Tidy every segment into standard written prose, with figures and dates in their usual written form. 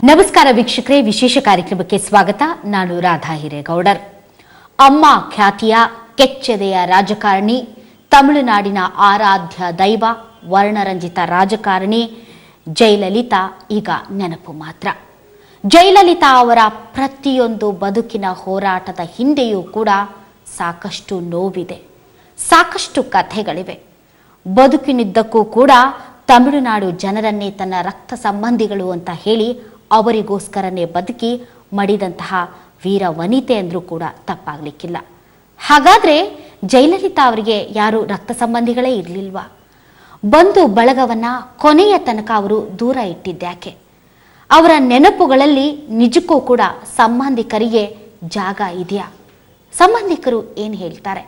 ನಮಸ್ಕಾರ ವೀಕ್ಷಕರೇ, ವಿಶೇಷ ಕಾರ್ಯಕ್ರಮಕ್ಕೆ ಸ್ವಾಗತ. ನಾನು ರಾಧಾ ಹಿರೇಗೌಡರ್. ಅಮ್ಮ ಖ್ಯಾತಿಯ ಕೆಚ್ಚೆದೆಯ ರಾಜಕಾರಣಿ, ತಮಿಳುನಾಡಿನ ಆರಾಧ್ಯ ದೈವ, ವರ್ಣರಂಜಿತ ರಾಜಕಾರಣಿ ಜಯಲಲಿತಾ ಈಗ ನೆನಪು ಮಾತ್ರ. ಜಯಲಲಿತಾ ಅವರ ಪ್ರತಿಯೊಂದು ಬದುಕಿನ ಹೋರಾಟದ ಹಿಂದೆಯೂ ಕೂಡ ಸಾಕಷ್ಟು ನೋವಿದೆ, ಸಾಕಷ್ಟು ಕಥೆಗಳಿವೆ. ಬದುಕಿನಿದ್ದಕ್ಕೂ ಕೂಡ ತಮಿಳುನಾಡು ಜನರನ್ನೇ ತನ್ನ ರಕ್ತ ಸಂಬಂಧಿಗಳು ಅಂತ ಹೇಳಿ ಅವರಿಗೋಸ್ಕರನೇ ಬದುಕಿ ಮಡಿದಂತಹ ವೀರ ವನಿತೆ ಅಂದ್ರೂ ಕೂಡ ತಪ್ಪಾಗ್ಲಿಕ್ಕಿಲ್ಲ. ಹಾಗಾದ್ರೆ ಜಯಲಲಿತಾ ಅವರಿಗೆ ಯಾರು ರಕ್ತ ಸಂಬಂಧಿಗಳೇ ಇರಲಿಲ್ವಾ? ಬಂಧು ಬಳಗವನ್ನ ಕೊನೆಯ ತನಕ ಅವರು ದೂರ ಇಟ್ಟಿದ್ದ್ಯಾಕೆ? ಅವರ ನೆನಪುಗಳಲ್ಲಿ ನಿಜಕ್ಕೂ ಕೂಡ ಸಂಬಂಧಿಕರಿಗೆ ಜಾಗ ಇದೆಯಾ? ಸಂಬಂಧಿಕರು ಏನು ಹೇಳ್ತಾರೆ?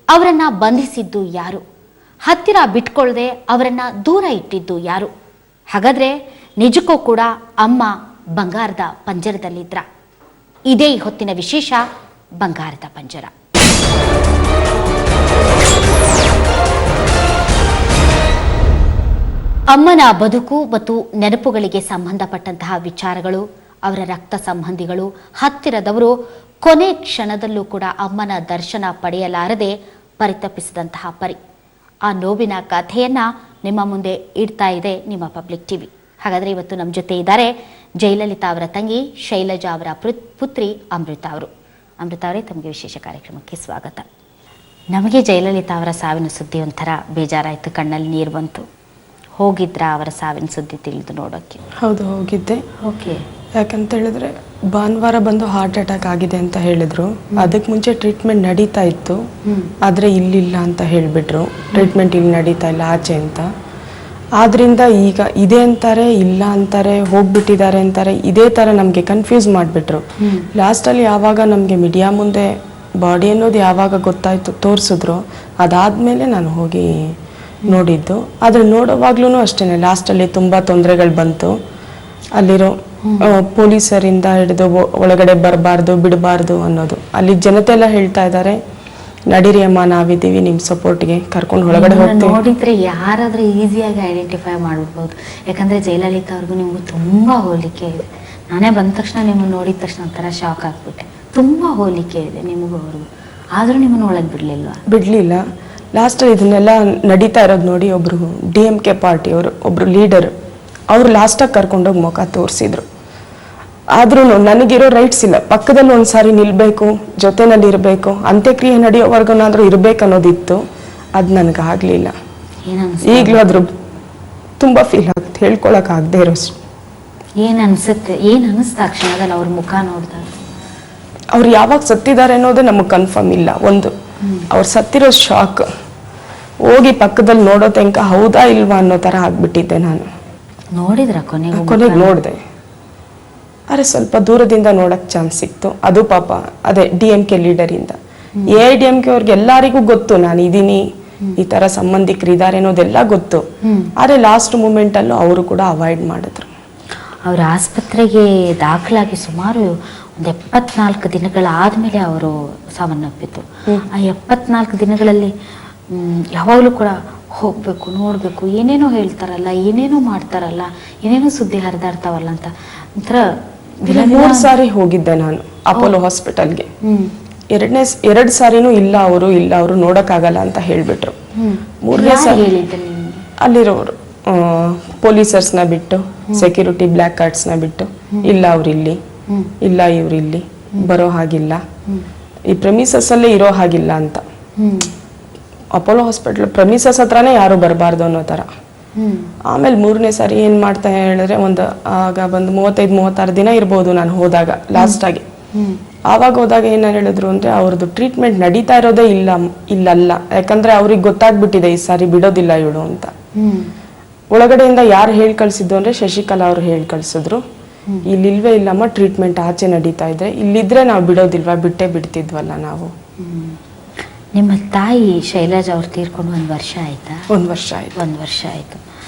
ಅವರನ್ನ ಬಂಧಿಸಿದ್ದು ಯಾರು? ಹತ್ತಿರ ಬಿಟ್ಕೊಳ್ಳದೆ ಅವರನ್ನ ದೂರ ಇಟ್ಟಿದ್ದು ಯಾರು? ಹಾಗಾದ್ರೆ ನಿಜಕ್ಕೂ ಕೂಡ ಅಮ್ಮ ಬಂಗಾರದ ಪಂಜರದಲ್ಲಿದ್ರ? ಇದೇ ಹೊತ್ತಿನ ವಿಶೇಷ, ಬಂಗಾರದ ಪಂಜರ. ಅಮ್ಮನ ಬದುಕು ಮತ್ತು ನೆನಪುಗಳಿಗೆ ಸಂಬಂಧಪಟ್ಟಂತಹ ವಿಚಾರಗಳು, ಅವರ ರಕ್ತ ಸಂಬಂಧಿಗಳು, ಹತ್ತಿರದವರು ಕೊನೆ ಕ್ಷಣದಲ್ಲೂ ಕೂಡ ಅಮ್ಮನ ದರ್ಶನ ಪಡೆಯಲಾರದೆ ಪರಿತಪಿಸಿದಂತಹ ಪರಿ. ಆ ನೋವಿನ ಕಥೆಯನ್ನ ನಿಮ್ಮ ಮುಂದೆ ಇಡ್ತಾ ಇದೆ ನಿಮ್ಮ ಪಬ್ಲಿಕ್ ಟಿವಿ. ಹಾಗಾದ್ರೆ ಇವತ್ತು ನಮ್ಮ ಜೊತೆ ಇದ್ದಾರೆ ಜಯಲಲಿತಾ ಅವರ ತಂಗಿ ಶೈಲಜಾ ಅವರ ಪುತ್ರಿ ಅಮೃತ ಅವರು. ಅಮೃತ ಅವರೇ, ತಮಗೆ ವಿಶೇಷ ಕಾರ್ಯಕ್ರಮಕ್ಕೆ ಸ್ವಾಗತ. ನಮಗೆ ಜಯಲಲಿತಾ ಅವರ ಸಾವಿನ ಸುದ್ದಿ ಒಂಥರ ಬೇಜಾರಾಯಿತು, ಕಣ್ಣಲ್ಲಿ ನೀರು ಬಂತು. ಹೋಗಿದ್ರಾ ಅವರ ಸಾವಿನ ಸುದ್ದಿ ತಿಳಿದು ನೋಡೋಕ್ಕೆ? ಹೌದು, ಹೋಗಿದ್ದೆ. ಓಕೆ. ಯಾಕಂತ ಹೇಳಿದ್ರೆ ಭಾನುವಾರ ಬಂದು ಹಾರ್ಟ್ ಅಟ್ಯಾಕ್ ಆಗಿದೆ ಅಂತ ಹೇಳಿದ್ರು. ಅದಕ್ಕೆ ಮುಂಚೆ ಟ್ರೀಟ್ಮೆಂಟ್ ನಡೀತಾ ಇತ್ತು, ಆದರೆ ಇಲ್ಲಿಲ್ಲ ಅಂತ ಹೇಳಿಬಿಟ್ರು. ಟ್ರೀಟ್ಮೆಂಟ್ ಇಲ್ಲಿ ನಡೀತಾ ಇಲ್ಲ, ಆಚೆ ಅಂತ. ಆದ್ರಿಂದ ಈಗ ಇದೆ ಅಂತಾರೆ, ಇಲ್ಲ ಅಂತಾರೆ, ಹೋಗ್ಬಿಟ್ಟಿದ್ದಾರೆ ಅಂತಾರೆ. ಇದೇ ಥರ ನಮಗೆ ಕನ್ಫ್ಯೂಸ್ ಮಾಡಿಬಿಟ್ರು. ಲಾಸ್ಟಲ್ಲಿ ಯಾವಾಗ ನಮಗೆ ಮೀಡಿಯಾ ಮುಂದೆ ಬಾಡಿ ಅನ್ನೋದು ಯಾವಾಗ ಗೊತ್ತಾಯ್ತು, ತೋರಿಸಿದ್ರು, ಅದಾದಮೇಲೆ ನಾನು ಹೋಗಿ ನೋಡಿದ್ದು. ಆದರೆ ನೋಡೋವಾಗ್ಲೂ ಅಷ್ಟೇ, ಲಾಸ್ಟಲ್ಲಿ ತುಂಬ ತೊಂದರೆಗಳು ಬಂತು. ಅಲ್ಲಿರೋ ಪೊಲೀಸರಿಂದ ಹಿಡಿದು ಒಳಗಡೆ ಬರಬಾರ್ದು, ಬಿಡಬಾರ್ದು ಅನ್ನೋದು. ಅಲ್ಲಿ ಜನತೆ ಎಲ್ಲ ಹೇಳ್ತಾ ಇದ್ದಾರೆ, ನಡೀರಿ ಅಮ್ಮ, ನಾವಿದ್ದೀವಿ ನಿಮ್ಮ ಸಪೋರ್ಟ್ಗೆ, ಕರ್ಕೊಂಡು ಒಳಗಡೆ ಹೋಗ್ತೀವಿ. ನೋಡಿದ್ರೆ ಯಾರಾದ್ರೂ ಈಸಿಯಾಗಿ ಐಡೆಂಟಿಫೈ ಮಾಡ್ಬಿಡ್ಬೋದು. ಯಾಕಂದ್ರೆ ಜಯಲಲಿತಾ ಅವ್ರಿಗೂ ನಿಮ್ಗೂ ತುಂಬಾ ಹೋಲಿಕೆ ಇದೆ. ನಾನೇ ಬಂದ ತಕ್ಷಣ ನಿಮ್ಮನ್ನು ನೋಡಿದ ತಕ್ಷಣ ಒಂಥರ ಶಾಕ್ ಆಗ್ಬಿಟ್ಟೆ. ತುಂಬಾ ಹೋಲಿಕೆ ಇದೆ ನಿಮಗೂ ಅವ್ರಿಗೂ. ಆದ್ರೂ ನಿಮ್ಮನ್ನು ಒಳಗೆ ಬಿಡ್ಲಿಲ್ಲ. ಲಾಸ್ಟಲ್ಲಿ ಇದನ್ನೆಲ್ಲ ನಡೀತಾ ಇರೋದು ನೋಡಿ ಒಬ್ರು DMK ಪಾರ್ಟಿಯವರು, ಒಬ್ರು ಲೀಡರ್, ಅವ್ರು ಲಾಸ್ಟಾಗಿ ಕರ್ಕೊಂಡೋಗಿ ಮುಖ ತೋರಿಸಿದ್ರು. ಆದ್ರೂ ನನಗಿರೋ ರೈಟ್ಸ್ ಇಲ್ಲ. ಪಕ್ಕದಲ್ಲಿ ಒಂದ್ಸಾರಿ ನಿಲ್ಬೇಕು, ಜೊತೆನಲ್ಲಿ ಇರಬೇಕು, ಅಂತ್ಯಕ್ರಿಯೆ ನಡೆಯೋವರೆಗೂನಾದ್ರೂ ಇರ್ಬೇಕು ಅನ್ನೋದಿತ್ತು. ಅದು ನನಗಾಗ್ಲಿಲ್ಲ. ಈಗಲೂ ಅದ್ರ ತುಂಬಾ ಫೀಲ್ ಆಗುತ್ತೆ, ಹೇಳ್ಕೊಳಕ್ ಆಗದೆ ಇರೋಷ್ಟು. ಏನ್ ಅನಿಸ್ತಾ ಕ್ಷಣದಲ್ಲಿ ಅವ್ರ ಮುಖ ನೋಡಿದಾಗ? ಅವ್ರು ಯಾವಾಗ ಸತ್ತಿದ್ದಾರೆ ಅನ್ನೋದೇ ನಮಗೆ ಕನ್ಫರ್ಮ್ ಇಲ್ಲ. ಒಂದು ಅವ್ರು ಸತ್ತಿರೋ ಶಾಕ್, ಹೋಗಿ ಪಕ್ಕದಲ್ಲಿ ನೋಡೋ ತನಕ ಹೌದಾ ಇಲ್ವಾ ಅನ್ನೋ ತರ ಆಗ್ಬಿಟ್ಟಿದ್ದೆ ನಾನು. ನೋಡಿದ್ರ ಕೊನೆಗೆ ನೋಡಿದೆ, ಅರೆ ಸ್ವಲ್ಪ ದೂರದಿಂದ ನೋಡಕ್ ಚಾನ್ಸ್ ಸಿಕ್ತು. ಅದು ಪಾಪ ಅದೇ DMK ಲೀಡರಿಂದ. AIDMK ಅವ್ರಿಗೆ ಎಲ್ಲರಿಗೂ ಗೊತ್ತು ನಾನು ಇದೀನಿ, ಈ ತರ ಸಂಬಂಧಿಕರು ಇದಾರೆ ಅನ್ನೋದೆಲ್ಲ ಗೊತ್ತು. ಆದ್ರೆ ಲಾಸ್ಟ್ ಮೂಮೆಂಟ್ ಅಲ್ಲೂ ಅವರು ಕೂಡ ಅವಾಯ್ಡ್ ಮಾಡಿದ್ರು. ಅವ್ರ ಆಸ್ಪತ್ರೆಗೆ ದಾಖಲಾಗಿ ಸುಮಾರು ಒಂದು 74 ದಿನಗಳಾದ್ಮೇಲೆ ಅವರು ಸಾವನ್ನಪ್ಪಿತು. ಆ 74 ದಿನಗಳಲ್ಲಿ ಯಾವಾಗಲೂ ಕೂಡ ಹೋಗ್ಬೇಕು, ನೋಡ್ಬೇಕು, ಏನೇನೋ ಹೇಳ್ತಾರಲ್ಲ, ಏನೇನೋ ಮಾಡ್ತಾರಲ್ಲ, ಏನೇನೋ ಸುದ್ದಿ ಹರಿದಾಡ್ತಾವಲ್ಲ ಅಂತ ಒಂಥರ 3 ಸಾರಿ ಹೋಗಿದ್ದೆ ನಾನು ಅಪೋಲೋ ಹಾಸ್ಪಿಟಲ್ಗೆ. 2 ಸಾರಿನೂ ಇಲ್ಲ ಅವರು ನೋಡಕ್ಕಾಗಲ್ಲ ಅಂತ ಹೇಳ್ಬಿಟ್ರು. 3ನೇ ಸಾರಿ ಅಲ್ಲಿರೋರು ಪೊಲೀಸರ್ಸ್ನ ಬಿಟ್ಟು, ಸೆಕ್ಯೂರಿಟಿ ಬ್ಲ್ಯಾಕ್ ಕಾರ್ಡ್ಸ್ನ ಬಿಟ್ಟು, ಇಲ್ಲ ಅವ್ರಿಲ್ಲಿ, ಇಲ್ಲ ಇವ್ರಿಲ್ಲಿ ಬರೋ ಹಾಗಿಲ್ಲ, ಈ ಪ್ರೆಮಿಸಸ್ ಅಲ್ಲೇ ಇರೋ ಹಾಗಿಲ್ಲ ಅಂತ. ಅಪೋಲೋ ಹಾಸ್ಪಿಟಲ್ ಪ್ರೆಮಿಸಸ್ ಹತ್ರನೇ ಯಾರು ಬರಬಾರ್ದು ಅನ್ನೋ ತರ. ಆಮೇಲೆ 3ನೇ ಸಾರಿ ಏನ್ ಮಾಡ್ತಾ ಹೇಳಿದ್ರೆ, ಆಗ ಒಂದು 35-36 ದಿನ ಇರ್ಬೋದು ನಾನು ಹೋದಾಗ ಲಾಸ್ಟ್ ಆಗಿ. ಆವಾಗ ಹೋದಾಗ ಏನ ಹೇಳಿದ್ರು ಅಂದ್ರೆ, ಅವ್ರದ್ದು ಟ್ರೀಟ್ಮೆಂಟ್ ನಡೀತಾ ಇರೋದೇ ಇಲ್ಲಲ್ಲ, ಯಾಕಂದ್ರೆ ಅವ್ರಿಗೆ ಗೊತ್ತಾಗ್ಬಿಟ್ಟಿದೆ ಈ ಸಾರಿ ಬಿಡೋದಿಲ್ಲ ಇವಳು ಅಂತ. ಒಳಗಡೆಯಿಂದ ಯಾರು ಹೇಳಿ ಕಳ್ಸಿದ್ದು ಅಂದ್ರೆ ಶಶಿಕಲಾ ಅವ್ರು ಹೇಳಿ ಕಳ್ಸಿದ್ರು, ಇಲ್ಲಿಲ್ವೇ ಇಲ್ಲಮ್ಮ, ಟ್ರೀಟ್ಮೆಂಟ್ ಆಚೆ ನಡೀತಾ ಇದೆ, ಇಲ್ಲಿದ್ರೆ ನಾವು ಬಿಡೋದಿಲ್ವಾ, ಬಿಟ್ಟೇ ಬಿಡ್ತಿದ್ವಲ್ಲ ನಾವು. ನಿಮ್ಮ ತಾಯಿ ಶೈಲಜಾ ಅವ್ರು ತೀರ್ಕೊಂಡು 1 ವರ್ಷ ಆಯ್ತಾ? 1 ವರ್ಷ ಆಯ್ತು. 1 ವರ್ಷ ಆಯ್ತು.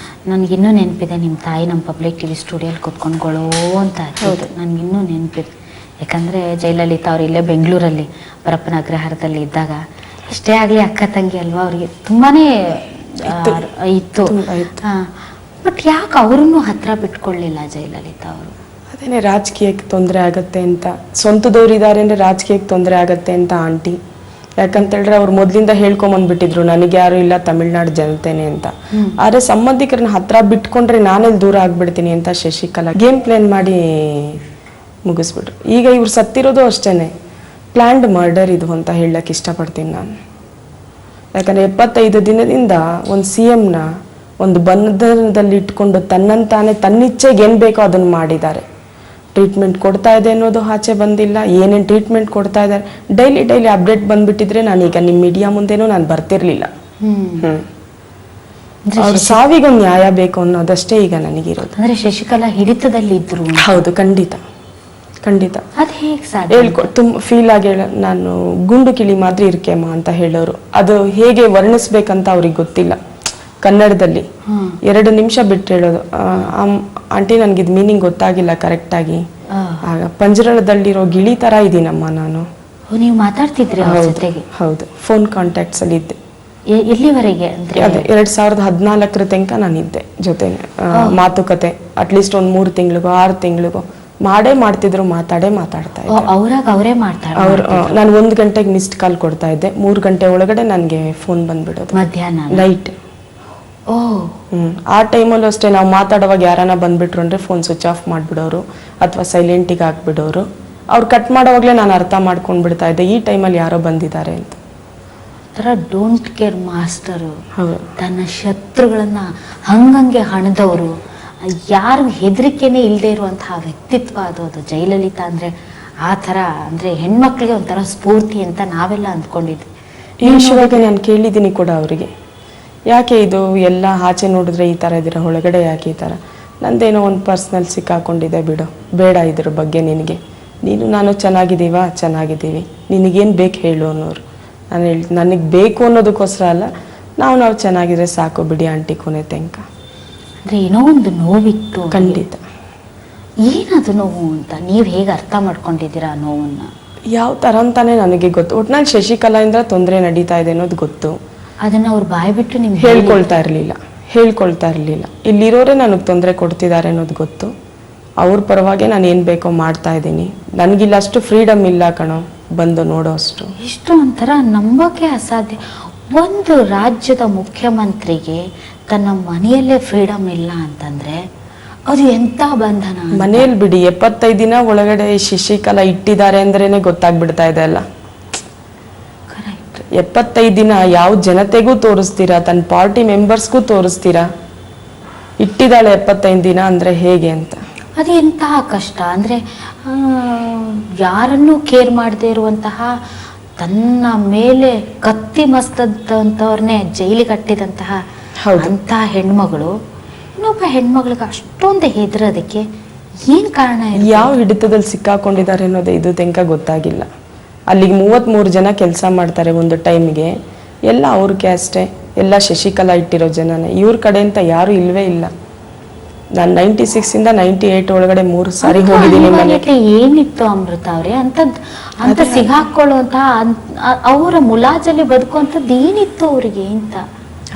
ನನಗಿನ್ನೂ ನೆನಪಿದೆ, ನಿಮ್ಮ ತಾಯಿ ನಮ್ಮ ಪಬ್ಲಿಕ್ ಟಿವಿ ಸ್ಟುಡಿಯೋಲಿ ಕೂತ್ಕೊಂಡ್ಕೊಳ್ಳೋ ಅಂತ ಆಗ್ತಿತ್ತು. ನನಗಿನ್ನೂ ನೆನಪಿದೆ. ಯಾಕಂದರೆ ಜಯಲಲಿತಾ ಅವ್ರು ಇಲ್ಲೇ ಬೆಂಗಳೂರಲ್ಲಿ ಪರಪ್ಪನ ಅಗ್ರಹಾರದಲ್ಲಿ ಇದ್ದಾಗ, ಎಷ್ಟೇ ಆಗಲಿ ಅಕ್ಕ ತಂಗಿ ಅಲ್ವಾ, ಅವ್ರಿಗೆ ತುಂಬಾ ಇತ್ತು. ಬಟ್ ಯಾಕೆ ಅವ್ರನ್ನೂ ಹತ್ರ ಬಿಟ್ಕೊಳ್ಳಿಲ್ಲ ಜಯಲಲಿತಾ ಅವರು? ಅದೇನೆ ರಾಜಕೀಯಕ್ಕೆ ತೊಂದರೆ ಆಗತ್ತೆ ಅಂತ, ಸ್ವಂತದವ್ರು ಇದ್ದಾರೆ ಅಂದರೆ ರಾಜಕೀಯಕ್ಕೆ ತೊಂದರೆ ಆಗತ್ತೆ ಅಂತ ಆಂಟಿ. ಯಾಕಂತೇಳಿದ್ರೆ ಅವ್ರು ಮೊದಲಿಂದ ಹೇಳ್ಕೊಂಬಂದ್ಬಿಟ್ಟಿದ್ರು ನನಗೆ ಯಾರು ಇಲ್ಲ ತಮಿಳ್ನಾಡು ಜನತೆನೆ ಅಂತ. ಆದರೆ ಸಂಬಂಧಿಕರನ್ನ ಹತ್ರ ಬಿಟ್ಕೊಂಡ್ರೆ ನಾನೆಲ್ಲಿ ದೂರ ಆಗ್ಬಿಡ್ತೀನಿ ಅಂತ ಶಶಿಕಲಾ ಗೇಮ್ ಪ್ಲಾನ್ ಮಾಡಿ ಮುಗಿಸ್ಬಿಟ್ರು. ಈಗ ಇವ್ರು ಸತ್ತಿರೋದು ಅಷ್ಟೇನೆ ಪ್ಲ್ಯಾಂಡ್ ಮರ್ಡರ್ ಇದು ಅಂತ ಹೇಳಕ್ಕೆ ಇಷ್ಟಪಡ್ತೀನಿ ನಾನು. ಯಾಕಂದರೆ 75 ದಿನದಿಂದ ಒಂದು CMನ ಒಂದು ಬಂಧನದಲ್ಲಿ ಇಟ್ಕೊಂಡು ತನ್ನಂತಾನೆ ತನ್ನಿಚ್ಛೆಗೆ ಏನು ಬೇಕೋ ಅದನ್ನು ಮಾಡಿದ್ದಾರೆ. ಟ್ರೀಟ್ಮೆಂಟ್ ಕೊಡ್ತಾ ಇದೆ ಅನ್ನೋದು ಆಚೆ ಬಂದಿಲ್ಲ, ಏನೇನು ಟ್ರೀಟ್ಮೆಂಟ್ ಕೊಡ್ತಾ ಇದ್ದಾರೆ ಡೈಲಿ ಅಪ್ಡೇಟ್ ಬಂದ್ಬಿಟ್ಟಿದ್ರೆ ನಾನೀಗ ನಿಮ್ಮ ಮೀಡಿಯಾ ಮುಂದೆನೂ ನಾನು ಬರ್ತಿರ್ಲಿಲ್ಲ. ಅವ್ರ ಸಾವಿಗೊಂದು ನ್ಯಾಯ ಬೇಕು ಅನ್ನೋದಷ್ಟೇ ಈಗ ನನಗಿರೋದು. ಅಂದ್ರೆ ಶಶಿಕಲಾ ಹಿಡಿತದಲ್ಲಿ ಇದ್ರು? ಹೌದು, ಖಂಡಿತ. ಅದು ಹೇಗೆ ಸಾಧ್ಯ? ತುಂಬ ಫೀಲ್ ಆಗಿ ನಾನು ಗುಂಡು ಕಿಳಿ ಮಾತ್ರ ಇರ್ಕೆಮ್ಮ ಅಂತ ಹೇಳೋರು. ಅದು ಹೇಗೆ ವರ್ಣಿಸ್ಬೇಕಂತ ಅವ್ರಿಗೆ ಗೊತ್ತಿಲ್ಲ. ಕನ್ನಡದಲ್ಲಿ 2 ನಿಮಿಷ ಬಿಟ್ಟು ಹೇಳೋದು, ಆಂಟಿ ನನಗಿದ್ ಮೀನಿಂಗ್ ಗೊತ್ತಾಗಿಲ್ಲ ಕರೆಕ್ಟಾಗಿ. ಆಗ ಪಂಜರದಲ್ಲಿರೋ ಗಿಳಿ ತರ ಇದೀನಮ್ಮ ನಾನು. ನೀವು ಮಾತಾಡ್ತಿದ್ರಿ ಅವ್ರ ಜೊತೆಗೆ? ಹೌದು, ಫೋನ್ ಕಾಂಟ್ಯಾಕ್ಟ್ಸ್ ಅಲ್ಲಿ ಇದ್ದೆ. ಎಲ್ಲಿವರೆಗೆ? ಅದೇ 2014 ತನಕ ನಾನಿದ್ದೆ ಜೊತೆ ಮಾತುಕತೆ. ಅಟ್ಲೀಸ್ಟ್ ಒಂದು 3 ತಿಂಗಳಿಗೋ 6 ತಿಂಗಳಿಗೋ ಮಾಡ್ತಿದ್ರು, ಮಾತಾಡ್ತಾ ಇದ್ರು. ಅವರೇ ಮಾಡ್ತಾರೆ. ನಾನು 1 ಗಂಟೆಗೆ ಮಿಸ್ಡ್ ಕಾಲ್ ಕೊಡ್ತಾ ಇದ್ದೆ, 3 ಗಂಟೆ ಒಳಗಡೆ ನನಗೆ ಫೋನ್ ಬಂದ್ಬಿಡೋದು. ಮಧ್ಯಾಹ್ನ ನೈಟ್. ಆ ಟೈಮಲ್ಲೂ ಅಷ್ಟೇ ನಾವು ಮಾತಾಡುವಾಗ ಯಾರನ್ನ ಬಂದ್ಬಿಟ್ರು ಅಂದ್ರೆ ಫೋನ್ ಸ್ವಿಚ್ ಆಫ್ ಮಾಡ್ಬಿಡೋರು ಅಥವಾ ಸೈಲೆಂಟಿಗೆ ಹಾಕ್ಬಿಡೋರು. ಅವ್ರು ಕಟ್ ಮಾಡೋವಾಗ್ಲೇ ನಾನು ಅರ್ಥ ಮಾಡ್ಕೊಂಡ್ ಬಿಡ್ತಾ ಇದ್ದೆ ಈ ಟೈಮಲ್ಲಿ ಯಾರೋ ಬಂದಿದ್ದಾರೆ ಅಂತ. ಡೋಂಟ್ ಕೇರ್ ಮಾಸ್ಟರು, ತನ್ನ ಶತ್ರುಗಳನ್ನ ಹಂಗಂಗೆ ಹಣದವರು, ಯಾರು ಹೆದರಿಕೆನೆ ಇಲ್ಲದೆ ಇರುವಂತಹ ವ್ಯಕ್ತಿತ್ವ ಅದು ಜಯಲಲಿತಾ ಅಂದ್ರೆ. ಆ ಥರ ಅಂದ್ರೆ ಹೆಣ್ಮಕ್ಳಿಗೆ ಒಂಥರ ಸ್ಫೂರ್ತಿ ಅಂತ ನಾವೆಲ್ಲ ಅಂದ್ಕೊಂಡಿದ್ವಿ. ಈ ವಿಷಯವಾಗಿ ನಾನು ಕೇಳಿದ್ದೀನಿ ಕೂಡ ಅವರಿಗೆ, ಯಾಕೆ ಇದು ಎಲ್ಲ ಆಚೆ ನೋಡಿದ್ರೆ ಈ ಥರ ಇದ್ದೀರಾ, ಒಳಗಡೆ ಯಾಕೆ ಈ ಥರ? ನಂದೇನೋ ಒಂದು ಪರ್ಸ್ನಲ್ ಸಿಕ್ಕಾಕೊಂಡಿದೆ ಬಿಡು, ಬೇಡ ಇದ್ರ ಬಗ್ಗೆ ನಿನಗೆ, ನೀನು ನಾನು ಚೆನ್ನಾಗಿದ್ದೀವಿ, ನಿನಗೇನು ಬೇಕು ಹೇಳು ಅನ್ನೋರು. ನಾನು ನನಗೆ ಬೇಕು ಅನ್ನೋದಕ್ಕೋಸ್ಕರ ಅಲ್ಲ, ನಾವು ಚೆನ್ನಾಗಿದ್ರೆ ಸಾಕು ಬಿಡಿ ಆಂಟಿ ಕೊನೆ ತನಕ. ಅಂದರೆ ಏನೋ ಒಂದು ನೋವಿತ್ತು. ಖಂಡಿತ. ಏನದು ನೋವು ಅಂತ ನೀವು ಹೇಗೆ ಅರ್ಥ ಮಾಡ್ಕೊಂಡಿದ್ದೀರಾ ಆ ನೋವನ್ನು? ಯಾವ ಥರ ಅಂತಾನೆ ನನಗೆ ಗೊತ್ತು. ಒಟ್ನಲ್ಲಿ ಶಶಿಕಲಾಯಿಂದ ತೊಂದರೆ ನಡೀತಾ ಇದೆ ಅನ್ನೋದು ಗೊತ್ತು. ಅದನ್ನು ಅವ್ರು ಬಾಯ್ಬಿಟ್ಟು ನಿಮ್ಗೆ ಹೇಳ್ಕೊಳ್ತಾ ಇರಲಿಲ್ಲ. ಇಲ್ಲಿರೋರೇ ನನಗೆ ತೊಂದರೆ ಕೊಡ್ತಿದ್ದಾರೆ ಅನ್ನೋದು ಗೊತ್ತು. ಅವ್ರ ಪರವಾಗಿ ನಾನು ಏನು ಬೇಕೋ ಮಾಡ್ತಾ ಇದ್ದೀನಿ. ನನಗಿಲ್ಲ ಅಷ್ಟು ಫ್ರೀಡಮ್ ಇಲ್ಲ ಕಣೋ, ಬಂದು ನೋಡೋ ಅಷ್ಟು. ಇಷ್ಟು ಒಂಥರ ನಂಬೋಕೆ ಅಸಾಧ್ಯ. ಒಂದು ರಾಜ್ಯದ ಮುಖ್ಯಮಂತ್ರಿಗೆ ತನ್ನ ಮನೆಯಲ್ಲೇ ಫ್ರೀಡಮ್ ಇಲ್ಲ ಅಂತಂದ್ರೆ ಅದು ಎಂತ ಬಂಧನ? ಮನೆಯಲ್ಲಿ ಬಿಡಿ, 75 ದಿನ ಒಳಗಡೆ ಶಶಿಕಲಾ ಇಟ್ಟಿದ್ದಾರೆ ಅಂದ್ರೇನೆ ಗೊತ್ತಾಗ್ಬಿಡ್ತಾ ಇದೆ ಅಲ್ಲ. 75 ದಿನ ಯಾವ ಜನತೆಗೂ ತೋರಿಸ್ತೀರಾ, ತನ್ನ ಪಾರ್ಟಿ ಮೆಂಬರ್ಸ್ಗೂ ತೋರಿಸ್ತೀರಾ? ಇಟ್ಟಿದ್ದಾಳೆ 75 ದಿನ ಅಂದ್ರೆ ಹೇಗೆ ಅಂತ. ಅದು ಎಂತಹ ಕಷ್ಟ ಅಂದ್ರೆ, ಯಾರನ್ನೂ ಕೇರ್ ಮಾಡದೇ ಇರುವಂತಹ, ತನ್ನ ಮೇಲೆ ಕತ್ತಿ ಮಸ್ತದಂತವ್ರನ್ನೇ ಜೈಲಿಗೆ ಕಟ್ಟಿದಂತಹ ಅಂತ ಹೆಣ್ಮಗಳು ಇನ್ನೊಬ್ಬ ಹೆಣ್ಮಗಳಿಗೆ ಅಷ್ಟೊಂದು ಹೆದರೋದಕ್ಕೆ ಏನ್ ಕಾರಣ? ಯಾವ ಹಿಡಿತದಲ್ಲಿ ಸಿಕ್ಕಾಕೊಂಡಿದ್ದಾರೆ ಅನ್ನೋದು ಇದು ತನಕ ಗೊತ್ತಾಗಿಲ್ಲ. ಅಲ್ಲಿಗೆ 33 ಜನ ಕೆಲಸ ಮಾಡ್ತಾರೆ ಒಂದು ಟೈಮ್ಗೆ, ಎಲ್ಲ ಅವ್ರ ಕ್ಯಾಸ್ಟೇ, ಎಲ್ಲ ಶಶಿಕಲಾ ಇಟ್ಟಿರೋ ಜನನೇ. ಇವ್ರ ಕಡೆ ಅಂತ ಯಾರು ಇಲ್ವೇ ಇಲ್ಲ. ನಾನು 96 ಇಂದ 98 ಒಳಗಡೆ 3 ಸಾರಿ ಹೋಗಿದ್ದೀನಿ ಮನೆಗೆ. ಏನಿತ್ತು ಅಮೃತ ಅವ್ರೆ ಅಂತ ಸಿಗಾಕೊಳ್ಳುವಂತ ಅವರ ಮುಲಾಜಲ್ಲಿ ಬದುಕುವಂಥದ್ದು ಏನಿತ್ತು ಅವ್ರಿಗೆ ಅಂತ?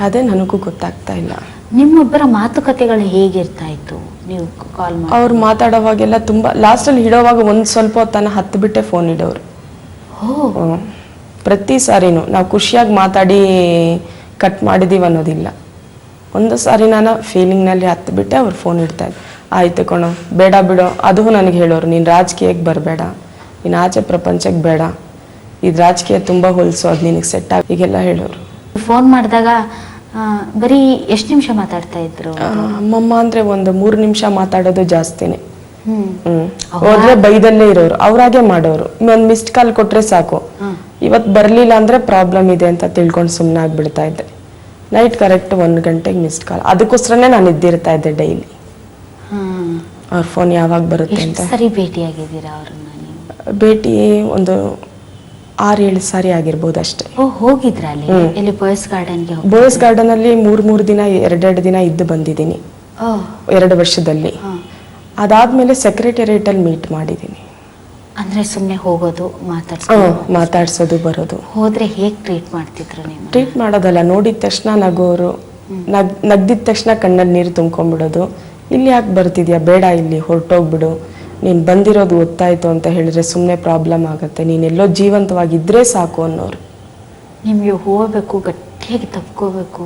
ಅದೇ ನನಗೂ ಗೊತ್ತಾಗ್ತಾ ಇಲ್ಲ. ನಿಮ್ಮೊಬ್ಬರ ಮಾತುಕತೆಗಳು ಹೇಗಿರ್ತಾ ಇತ್ತು? ನೀವು ಕಾಲ್ ಮಾಡಿ ಅವ್ರು ಮಾತಾಡೋವಾಗೆಲ್ಲ ತುಂಬಾ, ಲಾಸ್ಟಲ್ಲಿ ಇಡೋವಾಗ ಒಂದು ಸ್ವಲ್ಪ ಹೊತ್ತನ ಹತ್ತು ಬಿಟ್ಟೆ ಫೋನ್ ಇಡೋರು. ಪ್ರತಿ ಸಾರಿನೂ ನಾವು ಖುಷಿಯಾಗಿ ಮಾತಾಡಿ ಕಟ್ ಮಾಡಿದೀವಿ ಅನ್ನೋದಿಲ್ಲ. ಒಂದು ಸಾರಿ ನಾನು ಫೀಲಿಂಗ್ನಲ್ಲಿ ಹತ್ತು ಬಿಟ್ಟೆ ಅವ್ರು ಫೋನ್ ಇಡ್ತಾ ಇದ್ರು. ಆಯ್ತು ಕಣೋ, ಬೇಡ ಬಿಡೋ. ಅದು ನನಗೆ ಹೇಳೋರು, ನೀನು ರಾಜಕೀಯಕ್ಕೆ ಬರಬೇಡ, ನೀನು ಆಚೆ ಪ್ರಪಂಚಕ್ಕೆ ಬೇಡ, ಇದು ರಾಜಕೀಯ ತುಂಬ ಹೊಲಸು, ಅದು ನಿನಗೆ ಸೆಟ್ ಆಗಿ ಹೀಗೆಲ್ಲ ಹೇಳೋರು. ಫೋನ್ ಮಾಡಿದಾಗ ಬರೀ ಎಷ್ಟು ನಿಮಿಷ ಮಾತಾಡ್ತಾ ಇದ್ರು? ಅಮ್ಮಮ್ಮ ಅಂದ್ರೆ ಒಂದು 3 ನಿಮಿಷ ಮಾತಾಡೋದು ಜಾಸ್ತಿನೇ. ಹೋದ್ರೆ ಬೈದಲ್ಲೇ ಇರೋರು, ಅವ್ರಾಗೆ ಮಾಡೋರು. ಒಂದು ಮಿಸ್ಡ್ ಕಾಲ್ ಕೊಟ್ರೆ ಸಾಕು, ಇವತ್ತು ಬರ್ಲಿಲ್ಲ ಅಂದ್ರೆ ಪ್ರಾಬ್ಲಮ್ ಇದೆ ಅಂತ ತಿಳ್ಕೊಂಡು ಸುಮ್ಮನೆ ಆಗ್ಬಿಡ್ತಾ ಇದ್ದೆ. ನೈಟ್ ಕರೆಕ್ಟ್ 1 ಗಂಟೆಗೆ ಮಿಸ್ಡ್ ಕಾಲ್. ಅದಕ್ಕೋಸ್ಕರನೇ ನಾನು ಇದ್ದಿರ್ತಾ ಇದ್ದೆ ಡೈಲಿ, ಅವ್ರ ಫೋನ್ ಯಾವಾಗ ಬರುತ್ತೆ ಅಂತ. ಸರಿ ಭೇಟಿಯಾಗಿದ್ದೀರಾ ಅವ್ರನ್ನ? ಭೇಟಿ ಒಂದು 6-7 ಸಾರಿ ಆಗಿರ್ಬೋದು ಅಷ್ಟೇ. ಹೋಗಿದ್ರ ಅಲ್ಲಿ ಬಾಯ್ಸ್ ಗಾರ್ಡನ್ಗೆ? ಬಾಯ್ಸ್ ಗಾರ್ಡನ್ ಅಲ್ಲಿ 3 ದಿನ 2 ದಿನ ಇದ್ದು ಬಂದಿದ್ದೀನಿ 2 ವರ್ಷದಲ್ಲಿ. ಅದಾದ್ಮೇಲೆ ಸೆಕ್ರೆಟರಿಯೇಟ್ ಅಲ್ಲಿ ಮೀಟ್ ಮಾಡಿದ್ದೀನಿ. ಅಂದ್ರೆ ಸುಮ್ಮನೆ ಹೋಗೋದು, ಮಾತಾಡ್ಸೋದು, ಬರೋದು. ಹೋದ್ರೆ ಹೇಗ್ ಟ್ರೀಟ್ ಮಾಡ್ತಿದ್ರು ನೀವು? ಟ್ರೀಟ್ ಮಾಡೋದಲ್ಲ, ನೋಡಿದ ತಕ್ಷಣ ನಗೋರು, ನಗ್ದಿದ ತಕ್ಷಣ ಕಣ್ಣಲ್ಲಿ ನೀರು ತುಂಬ್ಕೊಂಡ್ಬಿಡೋದು. ಇಲ್ಲಿ ಯಾಕೆ ಬರ್ತಿದ್ಯಾ, ಬೇಡ ಇಲ್ಲಿ ಹೊರಟೋಗ್ಬಿಡು, ನೀನು ಬಂದಿರೋದು ಗೊತ್ತಾಯ್ತು ಅಂತ ಹೇಳಿದ್ರೆ ಸುಮ್ಮನೆ ಪ್ರಾಬ್ಲಮ್ ಆಗುತ್ತೆ, ನೀನೆಲ್ಲೋ ಜೀವಂತವಾಗಿದ್ದರೆ ಸಾಕು ಅನ್ನೋರು. ನಿಮಗೆ ಹೋಗ್ಬೇಕು, ಗಟ್ಟಿಯಾಗಿ ತಪ್ಕೋಬೇಕು,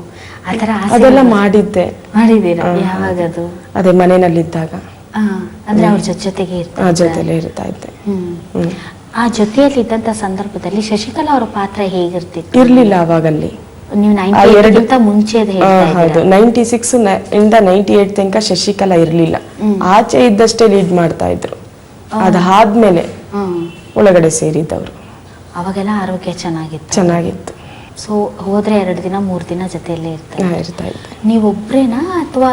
ಆ ಥರ ಅದೆಲ್ಲ ಮಾಡಿದ್ದೆ. ಮಾಡಿದ್ದೀರಾ? ಯಾವಾಗದು? ಅದೇ ಮನೆಯಲ್ಲಿದ್ದಾಗ. ಅಂದ್ರೆ ಅವ್ರ ಜೊತೆಗೆ ಜೊತೆಲೇ ಇರ್ತಾ ಇದ್ದೆ. ಆ ಜೊತೆಯಲ್ಲಿ ಇದ್ದಂತ ಸಂದರ್ಭದಲ್ಲಿ ಶಶಿಕಲಾ ಅವರ ಪಾತ್ರ ಹೇಗಿರ್ತಿತ್ತು? ಇರ್ಲಿಲ್ಲ ಅವಾಗಲ್ಲಿ. ನೀವು 98 ಮುಂಚೆ ಹೌದು, 96 ಇಂದ 98 ತನಕ ಶಶಿಕಲಾ ಇರ್ಲಿಲ್ಲ. ಆಚೆ ಇದ್ದಷ್ಟೇ ಲೀಡ್ ಮಾಡ್ತಾ ಇದ್ರು. ಅದಾದ್ಮೇಲೆ ಒಳಗಡೆ ಸೇರಿದ್ದವರು. ಅವಾಗೆಲ್ಲ ಆರೋಗ್ಯ ಚೆನ್ನಾಗಿತ್ತು. ಸೊ ಹೋದ್ರೆ 2 ದಿನ 3 ದಿನ ಜೊತೆಯಲ್ಲೇ ಇರ್ತಾ ಇದ್ದೆ. ನೀವೊಬ್ರೇನಾ ಅಥವಾ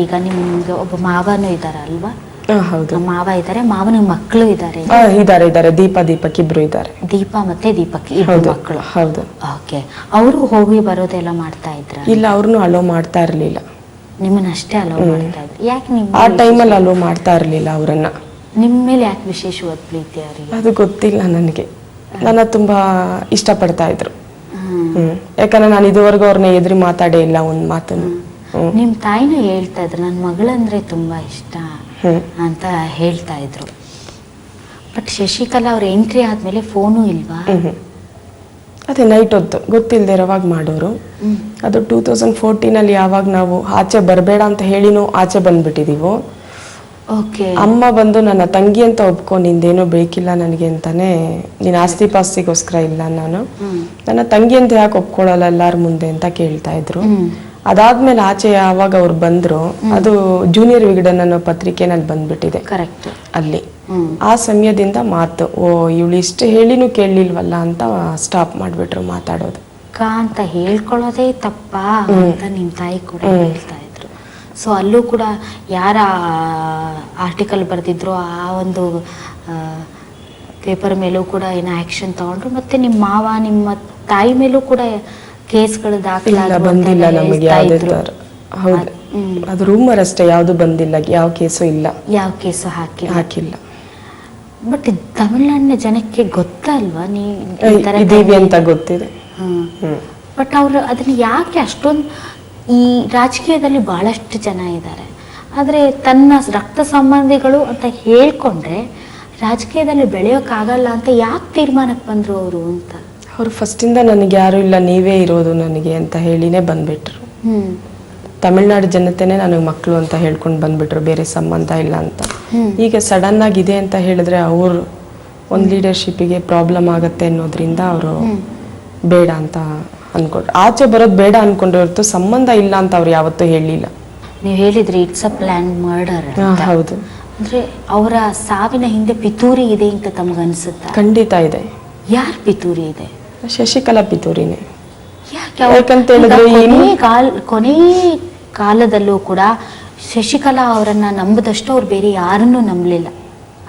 ಈಗ ನಿಮ್ಗೆ ಒಬ್ಬ ಮಾವನೂ ಇದಾರ ಅಲ್ವಾ? ಹೌದು, ಮಾವ ಇದ್ದಾರೆ, ಮಾವನ ಮಕ್ಕಳು ಇದ್ದಾರೆ. ಇದ್ದಾರೆ ದೀಪಕ್ ಇಬ್ರು ಇದ್ದಾರೆ. ದೀಪ ಮತ್ತೆ ದೀಪಕ್ ಇಬ್ರು ಮಕ್ಕಳು. ಹೌದು. ಓಕೆ. ಅವರು ಹೋಗಿ ಬರೋದೆಲ್ಲ ಮಾಡ್ತಾ ಇದ್ರ? ಇಲ್ಲ, ಅವ್ರನ್ನು ಅಲೋ ಮಾಡ್ತಾ ಇರ್ಲಿಲ್ಲ. ನಿಮ್ಮನ್ನ ಅಷ್ಟೇ ಅಲೋ ಮಾಡ್ತಾ ಇದ್ರು? ಯಾಕೆ? ನಿಮ್ ಆ ಟೈಮಲ್ಲಿ ಅಲೋ ಮಾಡ್ತಾ ಇರ್ಲಿಲ್ಲ ಅವರನ್ನ. ನಿಮ್ಮ ಮೇಲೆ ಯಾಕೆ ವಿಶೇಷವಾದ ಪ್ರೀತಿ ಅವರಿಗೆ? ಅದು ಗೊತ್ತಿಲ್ಲ ನನಗೆ. ನನ್ನ ತುಂಬಾ ಇಷ್ಟಪಡ್ತಾ ಇದ್ರು. ಯಾಕಂದ್ರೆ ನಾನು ಇದುವರೆಗೂ ಅವ್ರನ್ನ ಎದುರು ಮಾತಾಡೇ ಇಲ್ಲ ಒಂದ್ ಮಾತನ್ನು. ನಿಮ್ ತಾಯಿನೂ ಹೇಳ್ತಾ ಇದ್ರು ನನ್ನ ಮಗಳಂದ್ರೆ ತುಂಬಾ ಇಷ್ಟ ಅಂತ ಹೇಳ್ತಾ ಇದ್ರು. ಬಟ್ ಶಶಿಕಲಾ ಅವ್ರ ಎಂಟ್ರಿ ಆದ್ಮೇಲೆ ಫೋನು ಇಲ್ವಾ? ಅದೇ ನೈಟ್ ಹೊತ್ತು ಗೊತ್ತಿಲ್ಲದೆ ಇರೋವಾಗ ಮಾಡೋರು. ಅದು 2014 ಯಾವಾಗ ನಾವು ಆಚೆ ಬರಬೇಡ ಅಂತ ಹೇಳಿನೂ ಆಚೆ ಬಂದ್ಬಿಟ್ಟಿದೀವೋ. ಅಮ್ಮ ಬಂದು ನನ್ನ ತಂಗಿ ಅಂತ ಒಪ್ಕೊ, ನಿಂದೇನೋ ಬೇಕಿಲ್ಲ ನನಗೆ ಅಂತಾನೆ, ನೀನ್ ಆಸ್ತಿ ಪಾಸ್ತಿಗೋಸ್ಕರ ಇಲ್ಲ, ನಾನು ನನ್ನ ತಂಗಿ ಅಂತ ಯಾಕೆ ಒಪ್ಕೊಳ್ಳಲ್ಲ ಎಲ್ಲಾರ ಮುಂದೆ ಅಂತ ಕೇಳ್ತಾ ಇದ್ರು. ಅದಾದ್ಮೇಲೆ ಆಚೆ ಯಾವಾಗ ಅವ್ರು ಬಂದ್ರು, ಅದು ಜೂನಿಯರ್ ವಿಗಡನ್ ಅನ್ನೋ ಪತ್ರಿಕೆನಲ್ಲಿ ಬಂದ್ಬಿಟ್ಟಿದೆ. ಕರೆಕ್ಟ್. ಅಲ್ಲಿ ಆ ಸಮಯದಿಂದ ಮಾತು, ಇವಳು ಇಷ್ಟು ಹೇಳಿನೂ ಕೇಳಲಿಲ್ವಲ್ಲ ಅಂತ ಸ್ಟಾಪ್ ಮಾಡ್ಬಿಟ್ರು ಮಾತಾಡೋದು. ಅಂತ ಹೇಳ್ಕೊಳ್ಳೋದೇ ತಪ್ಪಾ ಅಂತ ನಿಮ್ ತಾಯಿ ಕೂಡ ಹೇಳ್ತಾ ಇದ್ರು. ಸೊ ಅಲ್ಲೂ ಕೂಡ ಯಾರ ಆರ್ಟಿಕಲ್ ಬರೆದಿದ್ರು ಆ ಒಂದು ಪೇಪರ್ ಮೇಲೂ ಕೂಡ ಏನೋ ಆಕ್ಷನ್ ತಗೊಂಡ್ರು. ಮತ್ತೆ ನಿಮ್ಮ ಮಾವ ನಿಮ್ಮ ತಾಯಿ ಮೇಲೂ ಕೂಡ ಕೇಸ್ಗಳು ಬಂದಿಲ್ಲ ನಮಗೆ. ಹೌದು, ಅದು ರೂಮರ್ ಅಷ್ಟೇ, ಯಾವ್ದು ಬಂದಿಲ್ಲ, ಯಾವ ಕೇಸು ಇಲ್ಲ, ಯಾವ ಕೇಸು ಹಾಕಿಲ್ಲ. ಬಟ್ ತಮಿಳ್ನಾಡಿನ ಜನಕ್ಕೆ ಗೊತ್ತಲ್ವಾ ಇದೀವಿ ಅಂತ ಗೊತ್ತಿದೆ. ಬಟ್ ಅವ್ರು ಅದನ್ನ ಯಾಕೆ ಅಷ್ಟೊಂದು, ಈ ರಾಜಕೀಯದಲ್ಲಿ ಬಹಳಷ್ಟು ಜನ ಇದ್ದಾರೆ, ಆದ್ರೆ ತನ್ನ ರಕ್ತ ಸಂಬಂಧಿಗಳು ಅಂತ ಹೇಳ್ಕೊಂಡ್ರೆ ರಾಜಕೀಯದಲ್ಲಿ ಬೆಳೆಯೋಕ್ಕಾಗಲ್ಲ ಅಂತ ಯಾಕೆ ತೀರ್ಮಾನಕ್ಕೆ ಬಂದ್ರು ಅವರು ಅಂತ? ಅವ್ರು ಫಸ್ಟಿಂದ ನನಗೆ ಯಾರು ಇಲ್ಲ, ನೀವೇ ಇರೋದು ನನಗೆ ಅಂತ ಹೇಳಿನೇ ಬಂದ್ಬಿಟ್ರು. ತಮಿಳ್ನಾಡು ಜನತೆನೇ ನನಗೆ ಮಕ್ಕಳು ಅಂತ ಹೇಳ್ಕೊಂಡು ಬಂದ್ಬಿಟ್ರು, ಬೇರೆ ಸಂಬಂಧ ಇಲ್ಲ ಅಂತ. ಈಗ ಸಡನ್ ಆಗಿದೆ ಅಂತ ಹೇಳಿದ್ರೆ ಅವರು ಒಂದು ಲೀಡರ್ಶಿಪ್ಪಿಗೆ ಪ್ರಾಬ್ಲಮ್ ಆಗತ್ತೆ ಅನ್ನೋದ್ರಿಂದ ಅವರು ಬೇಡ ಅಂತ ಅನ್ಕೊಂಡ್ರು. ಆಚೆ ಬರೋದು ಬೇಡ ಅನ್ಕೊಂಡ್ರೆ ಹೊರತು ಸಂಬಂಧ ಇಲ್ಲ ಅಂತ ಅವ್ರು ಯಾವತ್ತೂ ಹೇಳಿಲ್ಲ. ನೀವು ಹೇಳಿದ್ರಿ ಇಟ್ಸ್ ಅ ಪ್ಲಾನ್ ಮರ್ಡರ್. ಹೌದು. ಅಂದ್ರೆ ಅವರ ಸಾವಿನ ಹಿಂದೆ ಪಿತೂರಿ ಇದೆ ಅಂತ ತಮಗನ್ಸುತ್ತಾ? ಖಂಡಿತ ಇದೆ. ಯಾರು ಪಿತೂರಿ ಇದೆ? ಶಶಿಕಲಾ ಪಿತೂರಿನೇ. ಯಾಕಂತ ಹೇಳಿದ್ರೆ ಕೊನೆ ಕಾಲದಲ್ಲೂ ಕೂಡ ಶಶಿಕಲಾ ಅವರನ್ನ ನಂಬದಷ್ಟು ಅವ್ರು ಬೇರೆ ಯಾರನ್ನೂ ನಂಬಲಿಲ್ಲ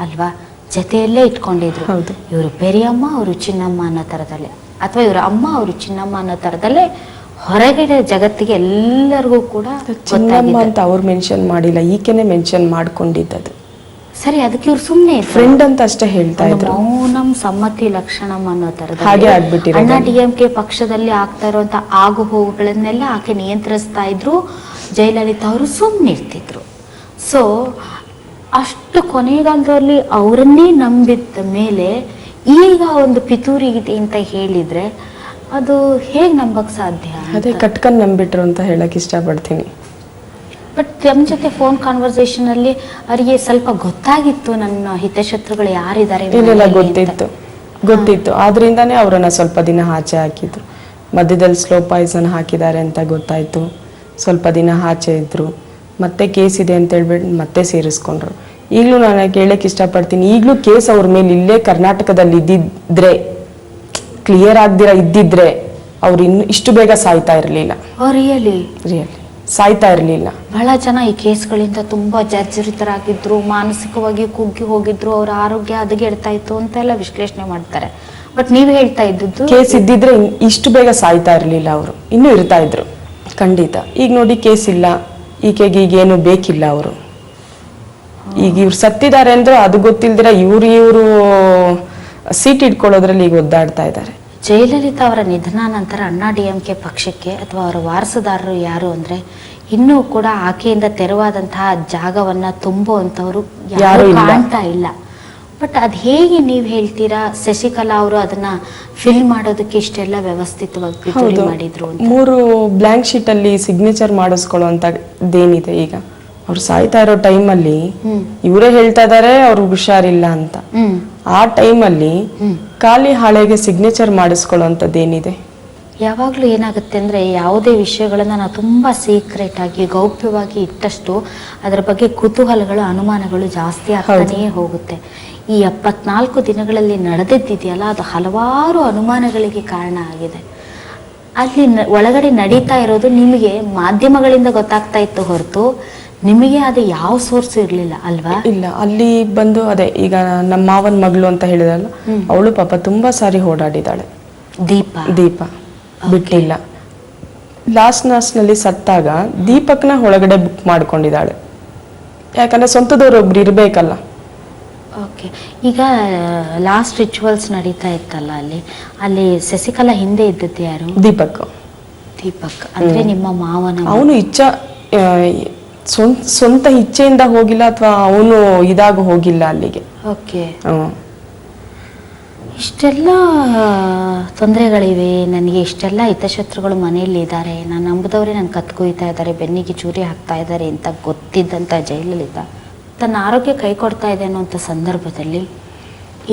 ಅಲ್ವಾ? ಜೊತೆಯಲ್ಲೇ ಇಟ್ಕೊಂಡಿದ್ರು. ಇವರು ಪೆರಿಯಮ್ಮ, ಅವರು ಚಿನ್ನಮ್ಮ ಅನ್ನೋ ತರದಲ್ಲೇ, ಅಥವಾ ಇವರ ಅಮ್ಮ ಅವರು ಚಿನ್ನಮ್ಮ ಅನ್ನೋ ತರದಲ್ಲೇ ಹೊರಗಡೆ ಜಗತ್ತಿಗೆ ಎಲ್ಲರಿಗೂ ಕೂಡ ಚಿನ್ನಮ್ಮ ಅಂತ ಅವ್ರು ಮೆನ್ಷನ್ ಮಾಡಿಲ್ಲ, ಈಕೆನೆ ಮೆನ್ಷನ್ ಮಾಡ್ಕೊಂಡಿದ್ದದು. ಸರಿ, ಅದಕ್ಕೆ ಇವ್ರು ಸುಮ್ಮನೆ ಫ್ರೆಂಡ್ ಅಂತ ಅಷ್ಟೇ ಹೇಳ್ತಾ ಇದ್ರು. ಮೌನಂ ಸಮ್ಮತಿ ಲಕ್ಷಣಂ ಅನ್ನೋ ತರದ ಹಾಗೆ ಆಗ್ಬಿಟ್ಟಿರೋದು. ಅಣ್ಣಾ DMK ಪಕ್ಷದಲ್ಲಿ ಆಗ್ತಾ ಇರುವಂತ ಆಗು ಹೋಗುಗಳನ್ನೆಲ್ಲ ಆಕೆ ನಿಯಂತ್ರಿಸ್ತಾ ಇದ್ರು. ಜಯಲಲಿತಾ ಅವರು ಸುಮ್ಮನೆ ಇರ್ತಿದ್ರು. ಸೊ ಅಷ್ಟು ಕೊನೆಗಾಲದಲ್ಲಿ ಅವರನ್ನೇ ನಂಬಿದ್ದ ಮೇಲೆ ಈಗ ಒಂದು ಪಿತೂರಿ ಇದೆ ಅಂತ ಹೇಳಿದ್ರೆ ಅದು ಹೇಗೆ ನಂಬಕ್ ಸಾಧ್ಯ? ಅದೇ ಕಟ್ಕೊಂಡ್ ನಂಬಿಟ್ರು ಅಂತ ಹೇಳಕ್ ಇಷ್ಟಪಡ್ತೀನಿ. ಬಟ್ ನಮ್ಮ ಜೊತೆ ಫೋನ್ ಕಾನ್ವರ್ಸೇಷನ್ ಅಲ್ಲಿ ಅವರಿಗೆ ಸ್ವಲ್ಪ ಗೊತ್ತಾಗಿತ್ತು ನನ್ನ ಹಿತಶತ್ರುಗಳು ಯಾರಿದ್ದಾರೆ. ಇಲ್ಲ, ಗೊತ್ತಿತ್ತು. ಆದ್ರಿಂದಾನೇ ಅವರನ್ನ ಸ್ವಲ್ಪ ದಿನ ಆಚೆ ಹಾಕಿದ್ರು. ಮಧ್ಯದಲ್ಲಿ ಸ್ಲೋ ಪಾಯ್ಸನ್ ಹಾಕಿದ್ದಾರೆ ಅಂತ ಗೊತ್ತಾಯ್ತು. ಸ್ವಲ್ಪ ದಿನ ಆಚೆ ಇದ್ರು. ಮತ್ತೆ ಕೇಸ್ ಇದೆ ಅಂತ ಹೇಳ್ಬಿಟ್ಟು ಮತ್ತೆ ಸೇರಿಸ್ಕೊಂಡ್ರು. ಈಗಲೂ ನಾನು ಕೇಳಕ್ ಇಷ್ಟಪಡ್ತೀನಿ, ಈಗಲೂ ಕೇಸ್ ಅವ್ರ ಮೇಲೆ ಇಲ್ಲೇ ಕರ್ನಾಟಕದಲ್ಲಿ ಇದ್ದಿದ್ರೆ, ಕ್ಲಿಯರ್ ಆಗ್ದಿರ ಇದ್ದಿದ್ರೆ ಅವ್ರು ಇನ್ನು ಇಷ್ಟು ಬೇಗ ಸಾಯ್ತಾ ಇರಲಿಲ್ಲ. ರಿಯಲಿ ಸಾಯ್ತಾ ಇರಲಿಲ್ಲ. ಬಹಳ ಜನ ಈ ಕೇಸ್ಗಳಿಂದ ತುಂಬಾ ಜರ್ಜರಿತರಾಗಿದ್ರು, ಮಾನಸಿಕವಾಗಿ ಕುಗ್ಗಿ ಹೋಗಿದ್ರು, ಅವರ ಆರೋಗ್ಯ ಹದಗೆಡ್ತಾ ಇತ್ತು ಅಂತೆಲ್ಲ ವಿಶ್ಲೇಷಣೆ ಮಾಡ್ತಾರೆ. ಬಟ್ ನೀವು ಹೇಳ್ತಾ ಇದ್ದದ್ದು ಕೇಸ್ ಇದ್ದಿದ್ರೆ ಇಷ್ಟು ಬೇಗ ಸಾಯ್ತಾ ಇರಲಿಲ್ಲ, ಅವರು ಇನ್ನೂ ಇರ್ತಾ ಇದ್ರು ಖಂಡಿತ. ಈಗ ನೋಡಿ ಕೇಸ್ ಇಲ್ಲ, ಈಕೆಗೆ ಈಗೇನು ಬೇಕಿಲ್ಲ. ಅವರು ಈಗ ಇವ್ರು ಸತ್ತಿದ್ದಾರೆ ಅಂದ್ರೆ ಅದು ಗೊತ್ತಿಲ್ದಿರ ಇವರು ಸೀಟ್ ಇಟ್ಕೊಳ್ಳೋದ್ರಲ್ಲಿ ಈಗ ಒದ್ದಾಡ್ತಾ ಇದ್ದಾರೆ. ಜಯಲಲಿತಾ ಅವರ ನಿಧನ ನಂತರ ಅಣ್ಣಾ DMK ಪಕ್ಷಕ್ಕೆ ಅಥವಾ ಅವರ ವಾರಸುದಾರರು ಯಾರು ಅಂದ್ರೆ ಇನ್ನೂ ಕೂಡ ಆಕೆಯಿಂದ ತೆರವಾದಂತಹ ಜಾಗವನ್ನ ತುಂಬುವಂಥವ್ರು ಯಾರೂ ಯಾರು ಇಲ್ಲ. ಕಾಣ್ತಾ ಇಲ್ಲ. ಬಟ್ ಅದು ಹೇಗೆ ನೀವು ಹೇಳ್ತೀರಾ ಶಶಿಕಲಾ ಅವರು ಅದನ್ನ ಫಿಲ್ ಮಾಡೋದಕ್ಕೆ ಇಷ್ಟೆಲ್ಲ ವ್ಯವಸ್ಥಿತವಾಗಿ ಪಿತೂರಿ ಮಾಡಿದ್ರು ಅಂತ? 3 ಬ್ಲ್ಯಾಂಕ್ ಶೀಟ್ ಅಲ್ಲಿ ಸಿಗ್ನೇಚರ್ ಮಾಡಿಸ್ಕೊಳ್ಳುವಂತದ್ದೇನಿದೆ ಈಗ ಅವ್ರು ಸಾಯ್ತಾ ಇರೋ ಟೈಮಲ್ಲಿ ಇವರೇ ಹೇಳ್ತಾ ಇದಾರೆ ಅವ್ರಿಗೆ ಹುಷಾರಿಲ್ಲ ಅಂತ. ಆ ಟೈಮಲ್ಲಿ ಖಾಲಿ ಹಾಳೆಗೆ ಸಿಗ್ನೇಚರ್ ಮಾಡಿಸ್ಕೊಳ್ಳುವಂತದ್ದೇನಿದೆ? ಯಾವಾಗಲೂ ಏನಾಗುತ್ತೆ ಅಂದರೆ ಯಾವುದೇ ವಿಷಯಗಳನ್ನು ನಾವು ತುಂಬ ಸೀಕ್ರೆಟ್ ಆಗಿ ಗೌಪ್ಯವಾಗಿ ಇಟ್ಟಷ್ಟು ಅದರ ಬಗ್ಗೆ ಕುತೂಹಲಗಳು ಅನುಮಾನಗಳು ಜಾಸ್ತಿ ಆಗ್ತಾನೇ ಹೋಗುತ್ತೆ. ಈ 74 ದಿನಗಳಲ್ಲಿ ನಡೆದಿದೆಯಲ್ಲ ಅದು ಹಲವಾರು ಅನುಮಾನಗಳಿಗೆ ಕಾರಣ ಆಗಿದೆ. ಅಲ್ಲಿ ಒಳಗಡೆ ನಡೀತಾ ಇರೋದು ನಿಮಗೆ ಮಾಧ್ಯಮಗಳಿಂದ ಗೊತ್ತಾಗ್ತಾ ಇತ್ತು ಹೊರತು ನಿಮಗೆ ಅದು ಯಾವ ಸೋರ್ಸ್ ಇರಲಿಲ್ಲ ಅಲ್ವಾ? ಇಲ್ಲ, ಅಲ್ಲಿ ಬಂದು ಅದೇ ಈಗ ನಮ್ಮ ಮಾವನ ಮಗಳು ಅಂತ ಹೇಳಿದಲ್ಲ, ಅವಳು ಪಾಪ ತುಂಬಾ ಸಾರಿ ಓಡಾಡಿದಾಳೆ. ದೀಪ ಬಿಟ್ಟಿಲ್ಲ. ಲಾಸ್ಟ್ ನಲ್ಲಿ ಸತ್ತಾಗ ದೀಪಕ್ನ ಒಳಗಡೆ ಬುಕ್ ಮಾಡ್ಕೊಂಡಿದ್ದಾಳೆ. ಯಾಕಂದ್ರೆ ಸ್ವಂತದವ್ರು ಒಬ್ರು ಇರ್ಬೇಕಲ್ಲ. ಓಕೆ, ಈಗ ಲಾಸ್ಟ್ ರಿಚುವಲ್ಸ್ ನಡೀತಾ ಇತ್ತಲ್ಲ ಅಲ್ಲಿ ಶಶಿಕಲಾ ಹಿಂದೆ ಇದ್ದದ್ದು ಯಾರು? ದೀಪಕ್ ಅಂದ್ರೆ ನಿಮ್ಮ ಮಾವನ. ಅವನು ಸ್ವಂತ ಇಚ್ಛೆಯಿಂದ ಹೋಗಿಲ್ಲ ಅಥವಾ ಅವನು ಇದಾಗ ಹೋಗಿಲ್ಲ ಅಲ್ಲಿಗೆ. ಓಕೆ, ಇಷ್ಟೆಲ್ಲ ತೊಂದರೆಗಳಿವೆ, ನನಗೆ ಇಷ್ಟೆಲ್ಲ ಹಿತಶತ್ರುಗಳು ಮನೆಯಲ್ಲಿ ಇದ್ದಾರೆ, ನಾನು ನಂಬಿದವರೇ ನನ್ನ ಕತ್ಕೊಯ್ತಾ ಇದ್ದಾರೆ, ಬೆನ್ನಿಗೆ ಚೂರಿ ಹಾಕ್ತಾ ಇದ್ದಾರೆ ಅಂತ ಗೊತ್ತಿದ್ದಂಥ ಜೈಲಲ್ಲಿದ್ದ ತನ್ನ ಆರೋಗ್ಯ ಕೈ ಕೊಡ್ತಾ ಇದೆ ಅನ್ನೋಂಥ ಸಂದರ್ಭದಲ್ಲಿ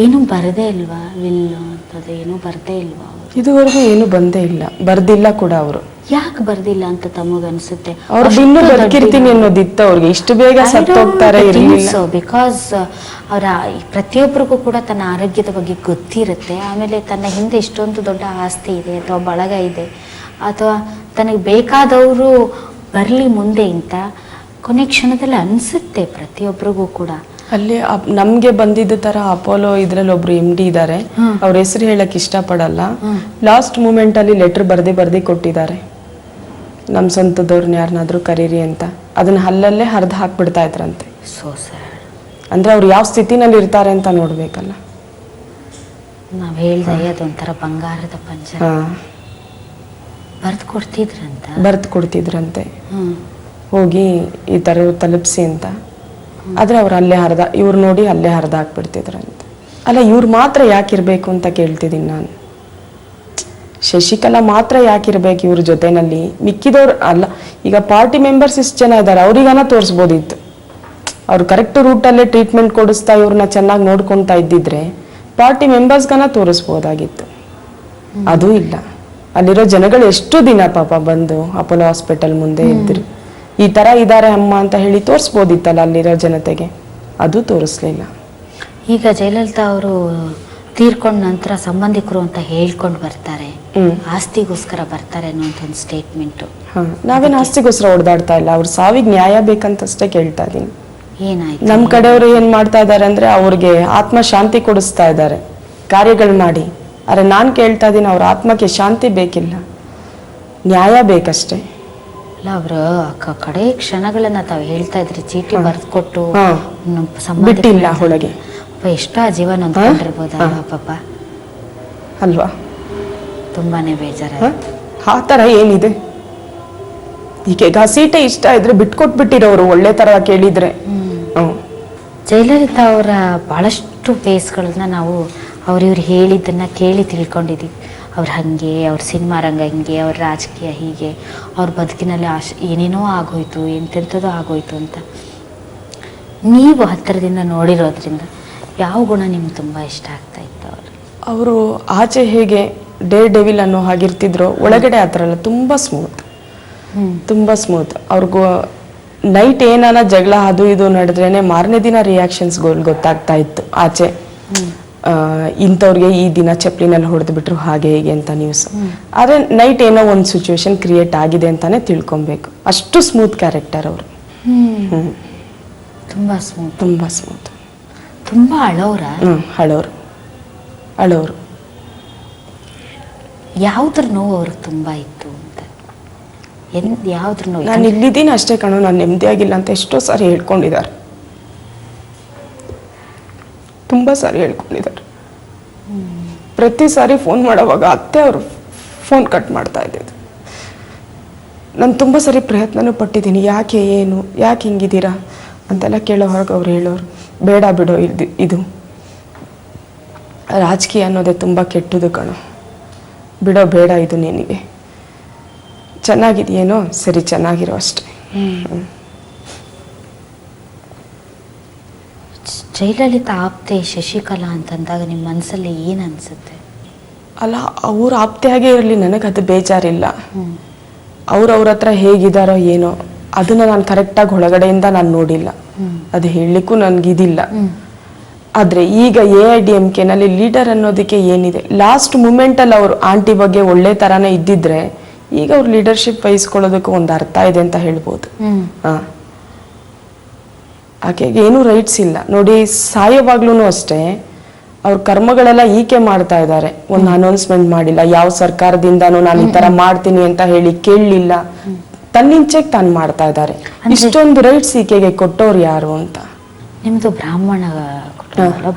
ಏನೂ ಬರದೇ ಇಲ್ವಾ? ವಿಲ್ಲು ಅಂತದ್ದು ಏನೂ ಬರದೇ ಇಲ್ವಾ? ಇದುವರೆಗೂ ಏನು ಬಂದೇ ಇಲ್ಲ, ಬರ್ದಿಲ್ಲ ಕೂಡ ಅವರು. ಯಾಕೆ ಬರ್ದಿಲ್ಲ ಅಂತ ತಮಗನ್ಸುತ್ತೆ? ಅವ್ರು ಇನ್ನೂ ಬದುಕಿರ್ತೀನಿ ಅನ್ನೋದಿತ್ತು ಅವ್ರಿಗೆ, ಇಷ್ಟು ಬೇಗ ಸತ್ತೋಗ್ತಾರೆ ಇರಲಿಲ್ಲ. ಬಿಕಾಸ್ ಅವರ ಪ್ರತಿಯೊಬ್ಬರಿಗೂ ಕೂಡ ತನ್ನ ಆರೋಗ್ಯದ ಬಗ್ಗೆ ಗೊತ್ತಿರುತ್ತೆ. ಆಮೇಲೆ ತನ್ನ ಹಿಂದೆ ಇಷ್ಟೊಂದು ದೊಡ್ಡ ಆಸ್ತಿ ಇದೆ ಅಥವಾ ಬಳಗ ಇದೆ ಅಥವಾ ತನಗೆ ಬೇಕಾದವರು ಬರಲಿ ಮುಂದೆ ಅಂತ ಕೊನೆ ಕ್ಷಣದಲ್ಲಿ ಅನಿಸುತ್ತೆ ಪ್ರತಿಯೊಬ್ಬರಿಗೂ ಕೂಡ. ಅಲ್ಲಿ ನಮ್ಗೆ ಬಂದಿದ್ದ ತರ ಅಪೋಲೋ ಇದ್ರಲ್ಲಿ ಒಬ್ರು MD ಇದ್ದಾರೆ, ಅವ್ರ ಹೆಸರು ಹೇಳಕ್ ಇಷ್ಟಪಡಲ್ಲ. ಲಾಸ್ಟ್ ಮೂಮೆಂಟ್ ಅಲ್ಲಿ ಲೆಟರ್ ಬರ್ದಿ ಕೊಟ್ಟಿದ್ದಾರೆ, ನಮ್ ಸ್ವಂತದವ್ರನ್ನ ಯಾರನ್ನಾದ್ರೂ ಕರೀರಿ ಅಂತ. ಅದನ್ನ ಹಲ್ಲಲ್ಲೇ ಹರಿದು ಹಾಕ್ಬಿಡ್ತಾ ಇದ್ರಂತೆ. So sad. ಅಂದ್ರೆ ಅವ್ರು ಯಾವ ಸ್ಥಿತಿನಲ್ಲಿ ಇರ್ತಾರೆ ಅಂತ ನೋಡ್ಬೇಕಲ್ಲ. ನಾವ್ ಹೇಳ್ದೆ ಅದೊಂಥರ ಬಂಗಾರದ ಪಂಜರ. ಬರ್ದು ಕೊಡ್ತಿದ್ರಂತೆ ಹೋಗಿ ಈ ತರ ತಲುಪಿಸಿ ಅಂತ. ಆದ್ರೆ ಅವ್ರು ಇವ್ರು ನೋಡಿ ಅಲ್ಲೇ ಹರಿದ ಹಾಕ್ಬಿಡ್ತಿದ್ರಂತೆ. ಅಲ್ಲ, ಇವ್ರು ಮಾತ್ರ ಯಾಕಿರ್ಬೇಕು ಅಂತ ಕೇಳ್ತಿದ್ದೀನಿ ನಾನು. ಶಶಿಕಲಾ ಮಾತ್ರ ಯಾಕಿರ್ಬೇಕು ಇವ್ರ ಜೊತೆನಲ್ಲಿ? ಮಿಕ್ಕಿದವ್ರು ಅಲ್ಲ, ಈಗ ಪಾರ್ಟಿ ಮೆಂಬರ್ಸ್ ಇಷ್ಟು ಜನ ಇದ್ದಾರೆ, ಅವ್ರಿಗಾನ ತೋರಿಸ್ಬೋದಿತ್ತು. ಅವ್ರು ಕರೆಕ್ಟ್ ರೂಟಲ್ಲೇ ಟ್ರೀಟ್ಮೆಂಟ್ ಕೊಡಿಸ್ತಾ ಇವ್ರನ್ನ ಚೆನ್ನಾಗಿ ನೋಡ್ಕೊತಾ ಇದ್ದಿದ್ರೆ ಪಾರ್ಟಿ ಮೆಂಬರ್ಸ್ಗನ ತೋರಿಸ್ಬೋದಾಗಿತ್ತು. ಅದು ಇಲ್ಲ. ಅಲ್ಲಿರೋ ಜನಗಳು ಎಷ್ಟು ದಿನ ಪಾಪ ಬಂದು ಅಪೋಲೋ ಹಾಸ್ಪಿಟಲ್ ಮುಂದೆ ಇದ್ರು, ಈ ತರ ಇದಾರೆ ಅಮ್ಮ ಅಂತ ಹೇಳಿ ತೋರಿಸ್ಬೋದಿತ್ತಲ್ಲ ಅಲ್ಲಿರೋ ಜನತೆಗೆ. ಅದು ತೋರಿಸ್ಲಿಲ್ಲ. ಈಗ ಜಯಲಲಿತಾ ಅವರು ತೀರ್ಕೊಂಡ ನಂತರ ಸಂಬಂಧಿಕರು ಅಂತ ಹೇಳ್ಕೊಂಡು ಬರ್ತಾರೆ, ಆಸ್ತಿಗೋಸ್ಕರ ಬರ್ತಾರೆ ಅನ್ನೋಂಥ ಒಂದು ಸ್ಟೇಟ್ಮೆಂಟ್. ನಾವೇನು ಆಸ್ತಿಗೋಸ್ಕರ ಓಡಾಡ್ತಾ ಇಲ್ಲ, ಅವ್ರ ಸಾವಿಗೆ ನ್ಯಾಯ ಬೇಕಂತಷ್ಟೇ ಕೇಳ್ತಾ ಇದೀನಿ. ಏನಾಯ್ತು? ನಮ್ ಕಡೆಯವರು ಏನ್ ಮಾಡ್ತಾ ಇದಾರೆ ಅಂದ್ರೆ ಅವ್ರಿಗೆ ಆತ್ಮ ಶಾಂತಿ ಕೊಡಿಸ್ತಾ ಇದ್ದಾರೆ ಕಾರ್ಯಗಳು ಮಾಡಿ. ಆದ್ರೆ ನಾನ್ ಕೇಳ್ತಾ ಇದೀನಿ, ಅವ್ರ ಆತ್ಮಕ್ಕೆ ಶಾಂತಿ ಬೇಕಿಲ್ಲ, ನ್ಯಾಯ ಬೇಕಷ್ಟೇ. ಅವರು ಕಡೆ ಕ್ಷಣಗಳನ್ನ ತಾವು ಹೇಳ್ತಾ ಇದ್ರಿ, ಚೀಟಿ ಬರ್ದ್ಕೊಟ್ಟು ಬಿಟ್ಟಿಲ್ಲ ಒಳಗೆ. ಎಷ್ಟೋ ಜೀವ ನೊಂದ್ಕೊಂಡಿರ್ಬೋದಲ್ವಾ ಪಾಪ, ಅಲ್ವಾ? ತುಂಬಾನೇ ಬೇಜಾರ. ಆ ತರ ಏನಿದೆ? ಈಗ ಸೀಟೆ ಇಷ್ಟ ಇದ್ರೆ ಬಿಟ್ಕೊಟ್ಬಿಟ್ಟಿರೋರು ಒಳ್ಳೆ ತರ ಕೇಳಿದ್ರೆ. ಜಯಲಲಿತಾ ಅವರ ಬಹಳಷ್ಟು ಫೇಸ್ಗಳನ್ನ ನಾವು ಅವ್ರಿವ್ರು ಹೇಳಿದ್ದನ್ನ ಕೇಳಿ ತಿಳ್ಕೊಂಡಿದ್ದೀವಿ. ಅವ್ರು ಹಾಗೆ, ಅವ್ರ ಸಿನಿಮಾ ರಂಗ ಹಿಂಗೆ, ಅವ್ರ ರಾಜಕೀಯ ಹೀಗೆ, ಅವ್ರ ಬದುಕಿನಲ್ಲಿ ಏನೇನೋ ಆಗೋಯ್ತು, ಎಂತೆಂಥದ್ದು ಆಗೋಯ್ತು ಅಂತ. ನೀವು ಹತ್ತಿರದಿಂದ ನೋಡಿರೋದ್ರಿಂದ ಯಾವ ಗುಣ ನಿಮ್ಗೆ ತುಂಬ ಇಷ್ಟ ಆಗ್ತಾ ಇತ್ತು? ಅವರು ಆಚೆ ಹೇಗೆ ಡೆವಿಲ್ ಅನ್ನೋ ಹಾಗಿರ್ತಿದ್ರು, ಒಳಗಡೆ ಆ ಥರ ಅಲ್ಲ, ತುಂಬ ಸ್ಮೂತ್. ಅವ್ರಿಗೂ ನೈಟ್ ಏನಾನ ಜಗಳ ಅದು ಇದು ನಡೆದ್ರೇನೆ ಮಾರನೇ ದಿನ ರಿಯಾಕ್ಷನ್ಸ್ಗಳು ಗೊತ್ತಾಗ್ತಾ ಇತ್ತು ಆಚೆ. ಇಂಥವ್ರಿಗೆ ಈ ದಿನ ಚಪ್ಲಿನಲ್ಲಿ ಹೊಡೆದು ಬಿಟ್ರು ಹಾಗೆ ಹೇಗೆ ಅಂತ ನ್ಯೂಸ್. ಆದ್ರೆ ನೈಟ್ ಏನೋ ಒಂದು ಸಿಚುವೇಶನ್ ಕ್ರಿಯೇಟ್ ಆಗಿದೆ ಅಂತಾನೆ ತಿಳ್ಕೊಬೇಕು. ಅಷ್ಟು ಸ್ಮೂತ್ ಕ್ಯಾರೆಕ್ಟರ್ ಅವರು. ತುಂಬಾ ಸ್ಮೂತ್. ತುಂಬಾ ಅಳೋರು. ಯಾವ್ದ್ರ ನೋವು ಅವ್ರಿಗೆ ತುಂಬಾ ಇತ್ತು ಅಂತ? ಯಾವ್ದ್ರ ನೋವು? ನಾನು ಇಲ್ಲಿದ್ದೀನಿ ಅಷ್ಟೇ ಕಣೋ, ನಾನು ನೆಮ್ಮದಿಯಾಗಿಲ್ಲ ಅಂತ ಎಷ್ಟೋ ಸಾರಿ ಹೇಳ್ಕೊಂಡಿದ್ದಾರೆ, ತುಂಬಾ ಸಾರಿ ಹೇಳ್ಕೊಂಡಿದ್ದಾರೆ. ಪ್ರತಿ ಸಾರಿ ಫೋನ್ ಮಾಡೋವಾಗ ಅತ್ತೆ ಅವರು ಫೋನ್ ಕಟ್ ಮಾಡ್ತಾ ಇದ್ದಿದ್ದು. ನಾನು ತುಂಬ ಸರಿ ಪ್ರಯತ್ನನೂ ಪಟ್ಟಿದ್ದೀನಿ, ಯಾಕೆ ಏನು ಯಾಕೆ ಹಿಂಗಿದ್ದೀರಾ ಅಂತೆಲ್ಲ ಕೇಳೋವಾಗ ಅವ್ರು ಹೇಳೋರು, ಬೇಡ ಬಿಡೋ ಇದು ರಾಜಕೀಯ ಅನ್ನೋದೇ ತುಂಬ ಕೆಟ್ಟದು ಕಣೋ, ಬಿಡೋ ಬೇಡ ಇದು ನಿನಗೆ, ಚೆನ್ನಾಗಿದೆಯೇನೋ ಸರಿ ಚೆನ್ನಾಗಿರೋ ಅಷ್ಟೇ. ಜಯಲಲಿತಾ ಆಪ್ತೆ ಶಶಿಕಲಾ ಅಂತಂದಾಗ ನಿಮ್ಮ ಮನಸ್ಸಲ್ಲಿ ಏನು ಅನಿಸುತ್ತೆ? ಅಲ್ಲ, ಅವ್ರ ಆಪ್ತೆಯಾಗೇ ಇರಲಿ, ನನಗದು ಬೇಜಾರಿಲ್ಲ. ಅವ್ರ ಹತ್ರ ಹೇಗಿದ್ದಾರೋ ಏನೋ ಅದನ್ನ ನಾನು ಕರೆಕ್ಟಾಗಿ ಒಳಗಡೆಯಿಂದ ನಾನು ನೋಡಿಲ್ಲ, ಅದು ಹೇಳಲಿಕ್ಕೂ ನನಗಿದಿಲ್ಲ. ಆದರೆ ಈಗ AIDMK ನಲ್ಲಿ ಲೀಡರ್ ಅನ್ನೋದಕ್ಕೆ ಏನಿದೆ, ಲಾಸ್ಟ್ ಮೂಮೆಂಟಲ್ಲಿ ಅವರು ಆಂಟಿ ಬಗ್ಗೆ ಒಳ್ಳೆ ಥರನೇ ಇದ್ದಿದ್ರೆ ಈಗ ಅವ್ರು ಲೀಡರ್ಶಿಪ್ ವಹಿಸ್ಕೊಳ್ಳೋದಕ್ಕೂ ಒಂದು ಅರ್ಥ ಇದೆ ಅಂತ ಹೇಳ್ಬೋದು. ಆಕೆಗೆ ಏನೂ ರೈಟ್ಸ್ ಇಲ್ಲ ನೋಡಿ. ಸಾಯೋವಾಗ್ಲೂ ಅಷ್ಟೇ ಅವ್ರ ಕರ್ಮಗಳೆಲ್ಲ ಈಕೆ ಮಾಡ್ತಾ ಇದ್ದಾರೆ, ಒಂದು ಅನೌನ್ಸ್ಮೆಂಟ್ ಮಾಡಿಲ್ಲ, ಯಾವ ಸರ್ಕಾರದಿಂದನೂ ನಾನು ಈ ತರ ಮಾಡ್ತೀನಿ ಅಂತ ಹೇಳಿ ಕೇಳಲಿಲ್ಲ, ತನ್ನಿಂಚೆಗೆ ತಾನು ಮಾಡ್ತಾ ಇದ್ದಾರೆ. ಇಷ್ಟೊಂದು ರೈಟ್ಸ್ ಈಕೆಗೆ ಕೊಟ್ಟವ್ರು ಯಾರು ಅಂತ. ನಿಮ್ದು ಬ್ರಾಹ್ಮಣ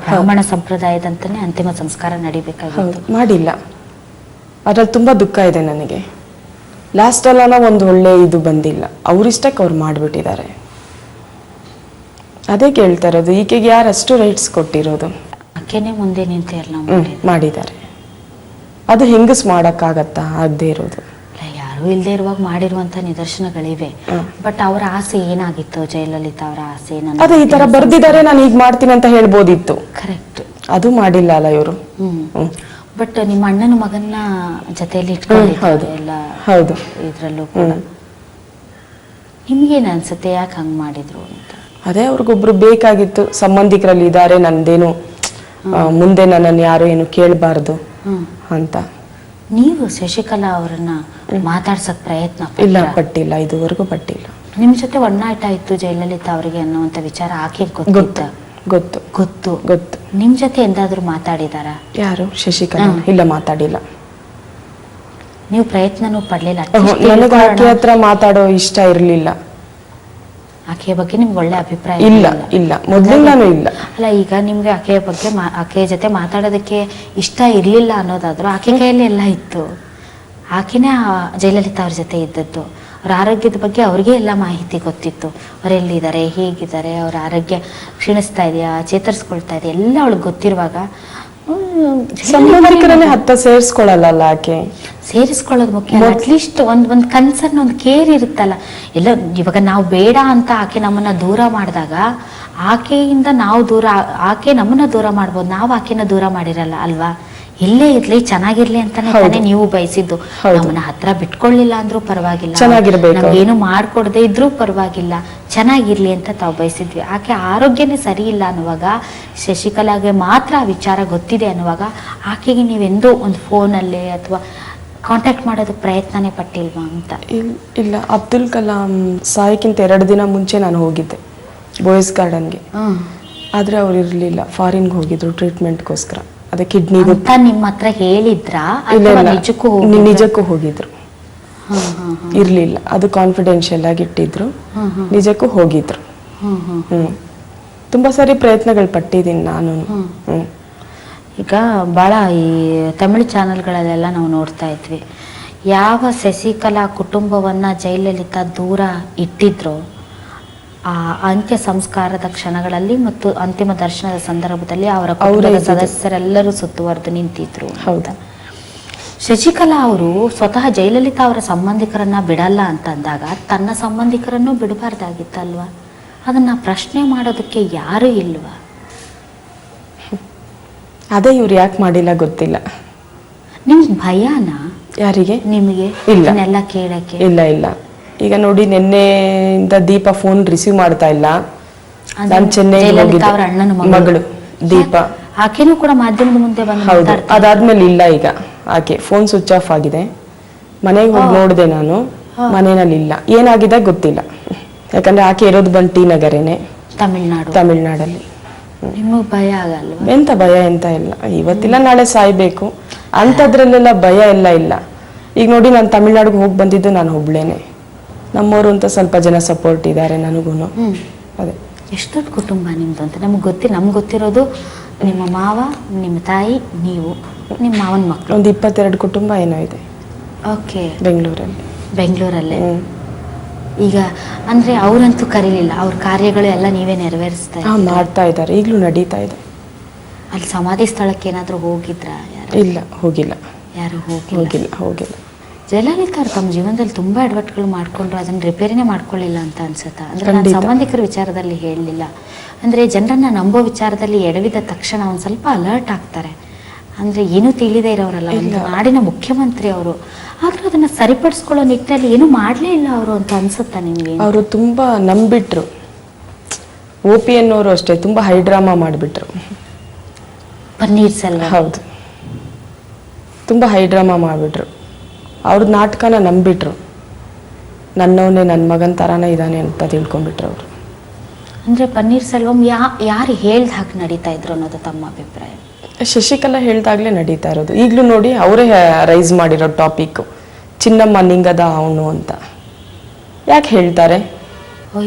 ಬ್ರಾಹ್ಮಣ ಸಂಪ್ರದಾಯದಂತಾನೆ ಅಂತಿಮ ಸಂಸ್ಕಾರ ನಡಿಬೇಕಾಗಿತ್ತು, ಮಾಡಿಲ್ಲ. ಅದ್ರಲ್ಲಿ ತುಂಬಾ ದುಃಖ ಇದೆ ನನಗೆ. ಲಾಸ್ಟ್ ಅಲ್ಲ ಒಂದು ಒಳ್ಳೆ ಇದು ಬಂದಿಲ್ಲ, ಅವ್ರಿಷ್ಟಕ್ಕೆ ಅವ್ರು ಮಾಡಿಬಿಟ್ಟಿದ್ದಾರೆ. ಅದೇ ಕೇಳ್ತಾ ಇರೋದು, ಈಕೆಗೆ ಯಾರಷ್ಟು ರೈಟ್ಸ್ ಕೊಟ್ಟಿರೋದು? ಆಕೆನೇ ಮುಂದೆ ನಿಂತೆ ಎಲ್ಲ ಮಾಡಿದ್ದಾರೆ. ಅದು ಹೆಂಗಸ್ ಮಾಡಕ್ಕಾಗತ್ತಾ? ಆಗದೆ ಇರೋದು. ಯಾರು ಇಲ್ಲದೆ ಇರುವಾಗ ಮಾಡಿರುವಂತ ನಿದರ್ಶನಗಳಿವೆ. ಬಟ್ ಅವರ ಆಸೆ ಏನಾಗಿತ್ತು? ಜಯಲಲಿತಾ ಅವರ ಆಸೆ ಅದೇ ಈ ತರ ಬರ್ದಿದ್ದಾರೆ, ನಾನು ಈಗ ಮಾಡ್ತೀನಿ ಅಂತ ಹೇಳ್ಬೋದಿತ್ತು. ಕರೆಕ್ಟ್. ಅದು ಮಾಡಿಲ್ಲ ಅಲ್ಲ ಇವರು. ಬಟ್ ನಿಮ್ಮ ಅಣ್ಣನ ಮಗನ್ನ ಜೊತೆಯಲ್ಲಿ ಇಟ್ಕೊಂಡಿದ್ದಾರೆ ಎಲ್ಲ. ಹೌದು. ಇದ್ರಲ್ಲೂ ಕೂಡ ನಿಮ್ಗೇನ್ ಅನ್ಸುತ್ತೆ, ಯಾಕೆ ಹಂಗ್ ಮಾಡಿದ್ರು ಅಂತ? ಅದೇ ಅವ್ರಿಗೊಬ್ರು ಬೇಕಾಗಿತ್ತು, ಸಂಬಂಧಿಕರಲ್ಲಿ ಇದ್ದಾರೆ, ನಂದೇನು ಮುಂದೆ ನನ್ನನ್ನು ಯಾರು ಏನು ಕೇಳಬಾರ್ದು ಅಂತ. ನೀವು ಶಶಿಕಲಾ ಅವರನ್ನ ಮಾತಾಡ್ಸಕ್ ಪ್ರಯತ್ನ ಇಲ್ಲ ಪಟ್ಟಿಲ್ಲ, ಇದುವರೆಗೂ ಪಟ್ಟಿಲ್ಲ. ನಿಮ್ ಜೊತೆ ಒಡನಾಟ ಇತ್ತು ಜಯಲಲಿತಾ ಅವರಿಗೆ ಅನ್ನುವಂತ ವಿಚಾರ ಆಕೆ ಗೊತ್ತು ಗೊತ್ತು ಗೊತ್ತು ಗೊತ್ತು. ನಿಮ್ ಜೊತೆ ಎಂದಾದ್ರೂ ಮಾತಾಡಿದಾರ? ಯಾರು? ಶಶಿಕಲಾ? ಇಲ್ಲ, ಮಾತಾಡಿಲ್ಲ. ನೀವು ಪ್ರಯತ್ನನೂ ಪಡ್ಲಿಲ್ಲ? ನನಗೆ ಆಕೆ ಹತ್ರ ಮಾತಾಡೋ ಇಷ್ಟ ಇರ್ಲಿಲ್ಲ. ಆಕೆಯ ಬಗ್ಗೆ ನಿಮ್ಗೆ ಒಳ್ಳೆ ಅಭಿಪ್ರಾಯ ಇಲ್ಲ? ಇಲ್ಲ, ಮೊದಲಿಂದಾನು ಇಲ್ಲ. ಅಲ್ಲ, ಈಗ ನಿಮ್ಗೆ ಆಕೆಯ ಬಗ್ಗೆ ಆಕೆಯ ಜೊತೆ ಮಾತಾಡೋದಕ್ಕೆ ಇಷ್ಟ ಇರ್ಲಿಲ್ಲ ಅನ್ನೋದಾದ್ರು ಆಕೆ ಕೈಯಲ್ಲಿ ಎಲ್ಲ ಇತ್ತು. ಆಕೆನೇ ಜಯಲಲಿತಾ ಅವ್ರ ಜೊತೆ ಇದ್ದದ್ದು. ಅವ್ರ ಆರೋಗ್ಯದ ಬಗ್ಗೆ ಅವ್ರಿಗೆ ಎಲ್ಲ ಮಾಹಿತಿ ಗೊತ್ತಿತ್ತು. ಅವರೆಲ್ಲಿದ್ದಾರೆ, ಹೇಗಿದ್ದಾರೆ, ಅವ್ರ ಆರೋಗ್ಯ ಕ್ಷೀಣಿಸ್ತಾ ಇದೆಯಾ, ಚೇತರಿಸ್ಕೊಳ್ತಾ ಇದೆಯಾ, ಎಲ್ಲ ಅವಳಿಗೆ ಗೊತ್ತಿರುವಾಗ ಸಂಬಂಧಿಕರನ್ನೇ ಹತ್ತ ಸೇರಿಸ್ಕೊಳ್ಳಲ್ಲ ಆಕೆ. ಸೇರಿಸ್ಕೊಳ್ಳೋದು ಮುಖ್ಯ. ಅಟ್ಲೀಸ್ಟ್ ಒಂದ್ ಕನ್ಸರ್ನ್, ಒಂದು ಕೇರ್ ಇರುತ್ತಲ್ಲ. ಎಲ್ಲ ಇವಾಗ ನಾವು ಬೇಡ ಅಂತ ಆಕೆ ನಮ್ಮನ್ನ ದೂರ ಮಾಡಿದಾಗ ಆಕೆಯಿಂದ ನಾವು ದೂರ, ಆಕೆ ನಮ್ಮನ್ನ ದೂರ ಮಾಡ್ಬೋದು, ನಾವು ಆಕೆನ ದೂರ ಮಾಡಿರಲ್ಲ ಅಲ್ವಾ? ಇಲ್ಲೇ ಇರ್ಲಿ, ಚೆನ್ನಾಗಿರ್ಲಿ ಅಂತಾನೆ ತಾನೇ ನೀವು ಬಯಸಿದ್ದು. ನಮ್ಮನ್ನ ಹತ್ರ ಬಿಟ್ಕೊಳ್ಳಿಲ್ಲ ಅಂದ್ರೂ ಪರವಾಗಿಲ್ಲ, ನಮ್ಗೇನು ಮಾಡ್ಕೊಡದೆ ಇದ್ರೂ ಪರವಾಗಿಲ್ಲ, ಚೆನ್ನಾಗಿರ್ಲಿ ಅಂತ ತಾವು ಬಯಸಿದ್ವಿ. ಆಕೆ ಆರೋಗ್ಯನೇ ಸರಿ ಇಲ್ಲ ಅನ್ನುವಾಗ, ಶಶಿಕಲಾಗೆ ಮಾತ್ರ ಆ ವಿಚಾರ ಗೊತ್ತಿದೆ ಅನ್ನುವಾಗ ಆಕೆಗೆ ನೀವೆಂದೂ ಒಂದು ಫೋನಲ್ಲೇ ಅಥವಾ ಕಾಂಟ್ಯಾಕ್ಟ್ ಮಾಡೋದು ಪ್ರಯತ್ನನೇ ಪಟ್ಟಿಲ್ವಾ ಅಂತ? ಇಲ್ಲ, ಅಬ್ದುಲ್ ಕಲಾಂ ಸಾಯಕ್ಕಿಂತ 2 ದಿನ ಮುಂಚೆ ನಾನು ಹೋಗಿದ್ದೆ ಬಾಯ್ಸ್ ಗಾರ್ಡನ್ಗೆ. ಆದ್ರೆ ಅವ್ರು ಇರ್ಲಿಲ್ಲ, ಫಾರಿನ್ಗೆ ಹೋಗಿದ್ರು ಟ್ರೀಟ್ಮೆಂಟ್ಗೋಸ್ಕರ. ಅದೇ ಕಿಡ್ನಿ ನಿಮ್ಮ ಹತ್ರ ಹೇಳಿದ್ರಾ? ನಿಜಕ್ಕೂ ಹೋಗಿದ್ರು, ಇರ್ಲಿಲ್ಲ. ಅದು ಕಾನ್ಫಿಡೆನ್ಷಿಯಲ್ ಆಗಿ ಇಟ್ಟಿದ್ರು, ನಿಜಕ್ಕೂ ಹೋಗಿದ್ರು. ತುಂಬಾ ಸಾರಿ ಪ್ರಯತ್ನಗಳು ಪಟ್ಟಿದ್ದೀನಿ ನಾನು. ಈಗ ಭಾಳ ಈ ತಮಿಳು ಚಾನೆಲ್ಗಳಲ್ಲೆಲ್ಲ ನಾವು ನೋಡ್ತಾ ಇದ್ವಿ, ಯಾವ ಶಶಿಕಲಾ ಕುಟುಂಬವನ್ನ ಜಯಲಲಿತಾ ದೂರ ಇಟ್ಟಿದ್ರು ಆ ಅಂತ್ಯ ಸಂಸ್ಕಾರದ ಕ್ಷಣಗಳಲ್ಲಿ ಮತ್ತು ಅಂತಿಮ ದರ್ಶನದ ಸಂದರ್ಭದಲ್ಲಿ ಅವರ ಕುಟುಂಬದ ಸದಸ್ಯರೆಲ್ಲರೂ ಸುತ್ತುವರೆದು ನಿಂತಿದ್ರು. ಹೌದಾ? ಶಶಿಕಲಾ ಅವರು ಸ್ವತಃ ಜಯಲಲಿತಾ ಅವರ ಸಂಬಂಧಿಕರನ್ನ ಬಿಡಲ್ಲ ಅಂತಂದಾಗ ತನ್ನ ಸಂಬಂಧಿಕರನ್ನು ಬಿಡಬಾರ್ದಾಗಿತ್ತಲ್ವಾ? ಅದನ್ನ ಪ್ರಶ್ನೆ ಮಾಡೋದಕ್ಕೆ ಯಾರು ಇಲ್ವಾ? ಅದೇ ಇವ್ರು ಯಾಕೆ ಮಾಡಿಲ್ಲ ಗೊತ್ತಿಲ್ಲ. ನಿಮ್ಗೆ ಭಯನಾ? ಯಾರಿಗೆ? ನಿಮಗೆ? ಇಲ್ಲ ಕೇಳಕ್ಕೆ ಇಲ್ಲ ಇಲ್ಲ. ಈಗ ನೋಡಿ, ನಿನ್ನೆಯಿಂದ ದೀಪ ಫೋನ್ ರಿಸೀವ್ ಮಾಡ್ತಾ ಇಲ್ಲ. ನಾನು ಚೆನ್ನೈಗೆ ಹೋಗಿದ್ದೆ, ಮಗಳು ದೀಪ, ಆಕೆನೂ ಕೂಡ ಮಾಧ್ಯಮದ ಮುಂದೆ ಬಂದು. ಹೌದು, ಅದಾದ್ಮೇಲೆ ಇಲ್ಲ. ಈಗ ಆಕೆ ಫೋನ್ ಸ್ವಿಚ್ ಆಫ್ ಆಗಿದೆ. ಮನೆಗೆ ಹೋಗಿ ನೋಡಿದೆ ನಾನು, ಮನೆಯಲ್ಲಿ ಇಲ್ಲ. ಏನಾಗಿದೆ ಗೊತ್ತಿಲ್ಲ, ಯಾಕಂದ್ರೆ ಆಕೆ ಇರೋದು ಬಂದು ಟಿ ನಗರೇನೆ, ತಮಿಳ್ನಾಡಲ್ಲಿ. ನಿಮಗೆ ಭಯ ಆಗಲ್ಲ? ಎಂತ ಭಯ ಎಂತ ಇಲ್ಲ. ಇವತ್ತಿಲ್ಲ ನಾಳೆ ಸಾಯ್ಬೇಕು ಅಂತದ್ರಲ್ಲೆಲ್ಲ ಭಯ ಎಲ್ಲ ಇಲ್ಲ. ಈಗ ನೋಡಿ, ನಾನು ತಮಿಳ್ನಾಡಿಗೆ ಹೋಗಿ ಬಂದಿದ್ದು ನಾನು ಒಬ್ಳೇನೆ. ನಮ್ಮವರು ಅಂತ ಸ್ವಲ್ಪ ಜನ ಸಪೋರ್ಟ್ ಇದ್ದಾರೆ ನನಗೂ. ಅದೇ. ಎಷ್ಟು ದೊಡ್ಡ ಕುಟುಂಬ ನಿಮ್ದು ಅಂತ ನಮ್ಗೆ ಗೊತ್ತಿರೋದು ನಿಮ್ಮ ಮಾವ, ನಿಮ್ಮ ತಾಯಿ, ನೀವು, ನಿಮ್ಮ ಮಾವನ ಮಕ್ಕಳು. ಒಂದು 22 ಕುಟುಂಬ ಏನೋ ಇದೆ. ಓಕೆ. ಬೆಂಗಳೂರಲ್ಲಿ. ಬೆಂಗಳೂರಲ್ಲೇ. ಈಗ ಅಂದ್ರೆ ಅವರಂತೂ ಕರೀಲಿಲ್ಲ, ಅವ್ರ ಕಾರ್ಯಗಳು ಎಲ್ಲ ನೀವೇ ನೆರವೇರಿಸ್ತಾ ಮಾಡ್ತಾ ಇದ್ದಾರೆ, ಈಗಲೂ ನಡೀತಾ ಇದೆ. ಅಲ್ಲಿ ಸಮಾಧಿ ಸ್ಥಳಕ್ಕೆ ಏನಾದರೂ ಹೋಗಿದ್ರಾ? ಇಲ್ಲ, ಹೋಗಿಲ್ಲ. ಯಾರು ಹೋಗಿಲ್ಲ. ಜಯಲಲಿತಾ ಅವ್ರು ತಮ್ಮ ಜೀವನದಲ್ಲಿ ತುಂಬಾ ಎಡವಟ್ಟುಗಳು ಮಾಡ್ಕೊಂಡ್ರು, ಅದನ್ನ ರಿಪೇರಿನೇ ಮಾಡ್ಕೊಳ್ಳಿಲ್ಲ ಅಂತ ಅನ್ಸುತ್ತಾ? ಅಂದ್ರೆ ನಾನು ಸಂಬಂಧಿಕರ ವಿಚಾರದಲ್ಲಿ ಹೇಳಲಿಲ್ಲ, ಅಂದ್ರೆ ಜನರನ್ನ ನಂಬೋ ವಿಚಾರದಲ್ಲಿ ಎಡವಿದ ತಕ್ಷಣ ಒಂದ್ ಸ್ವಲ್ಪ ಅಲರ್ಟ್ ಆಗ್ತಾರೆ. ಅಂದ್ರೆ ಏನೂ ತಿಳಿದೇ ಇರೋರಲ್ಲ, ಒಂದು ನಾಡಿನ ಮುಖ್ಯಮಂತ್ರಿ ಅವರು, ಆದ್ರೂ ಅದನ್ನ ಸರಿಪಡಿಸ್ಕೊಳ್ಳೋ ನಿಟ್ಟಿನಲ್ಲಿ ಏನೂ ಮಾಡ್ಲೇ ಇಲ್ಲ ಅವರು ಅಂತ ಅನ್ಸುತ್ತಾ ನಿಮ್ಗೆ? ಅವರು ತುಂಬಾ ನಂಬಿಟ್ರು. OPN ಅವರು ಅಷ್ಟೇ ತುಂಬಾ ಹೈ ಡ್ರಾಮಾ ಮಾಡಿಬಿಟ್ರು. ಪನ್ನೀರ್ ಸೆಲ್ವಂ ಹೌದು, ತುಂಬಾ ಹೈ ಡ್ರಾಮಾ ಮಾಡಿಬಿಟ್ರು. ಅವ್ರ ನಾಟಕನ ನಂಬಿಟ್ರು. ನನ್ನವನೇ ನನ್ನ ಮಗನ ತರಾನೇ ಇದ್ದಾನೆ ಅಂತ ತಿಳ್ಕೊಂಡ್ಬಿಟ್ರು ಅವರು. ಅಂದ್ರೆ ಪನ್ನೀರ್ ಸೆಲ್ವಂ ಯಾರು ಹೇಳ್ದ ಹಾಗೆ ನಡೀತಾ ಇದ್ರು ಅನ್ನೋದು ತಮ್ಮ ಅಭಿಪ್ರಾಯ? ಶಶಿಕಲಾ ಹೇಳ್ದಾಗ್ಲೇ ನಡೀತಾ ಇರೋದು. ಈಗಲೂ ನೋಡಿ ಅವರೇ ರೈಸ್ ಮಾಡಿರೋ ಟಾಪಿಕ್ ಚಿನ್ನಮ್ಮ ನಿಂಗದ ಅವನು ಅಂತ. ಯಾಕೆ ಹೇಳ್ತಾರೆ?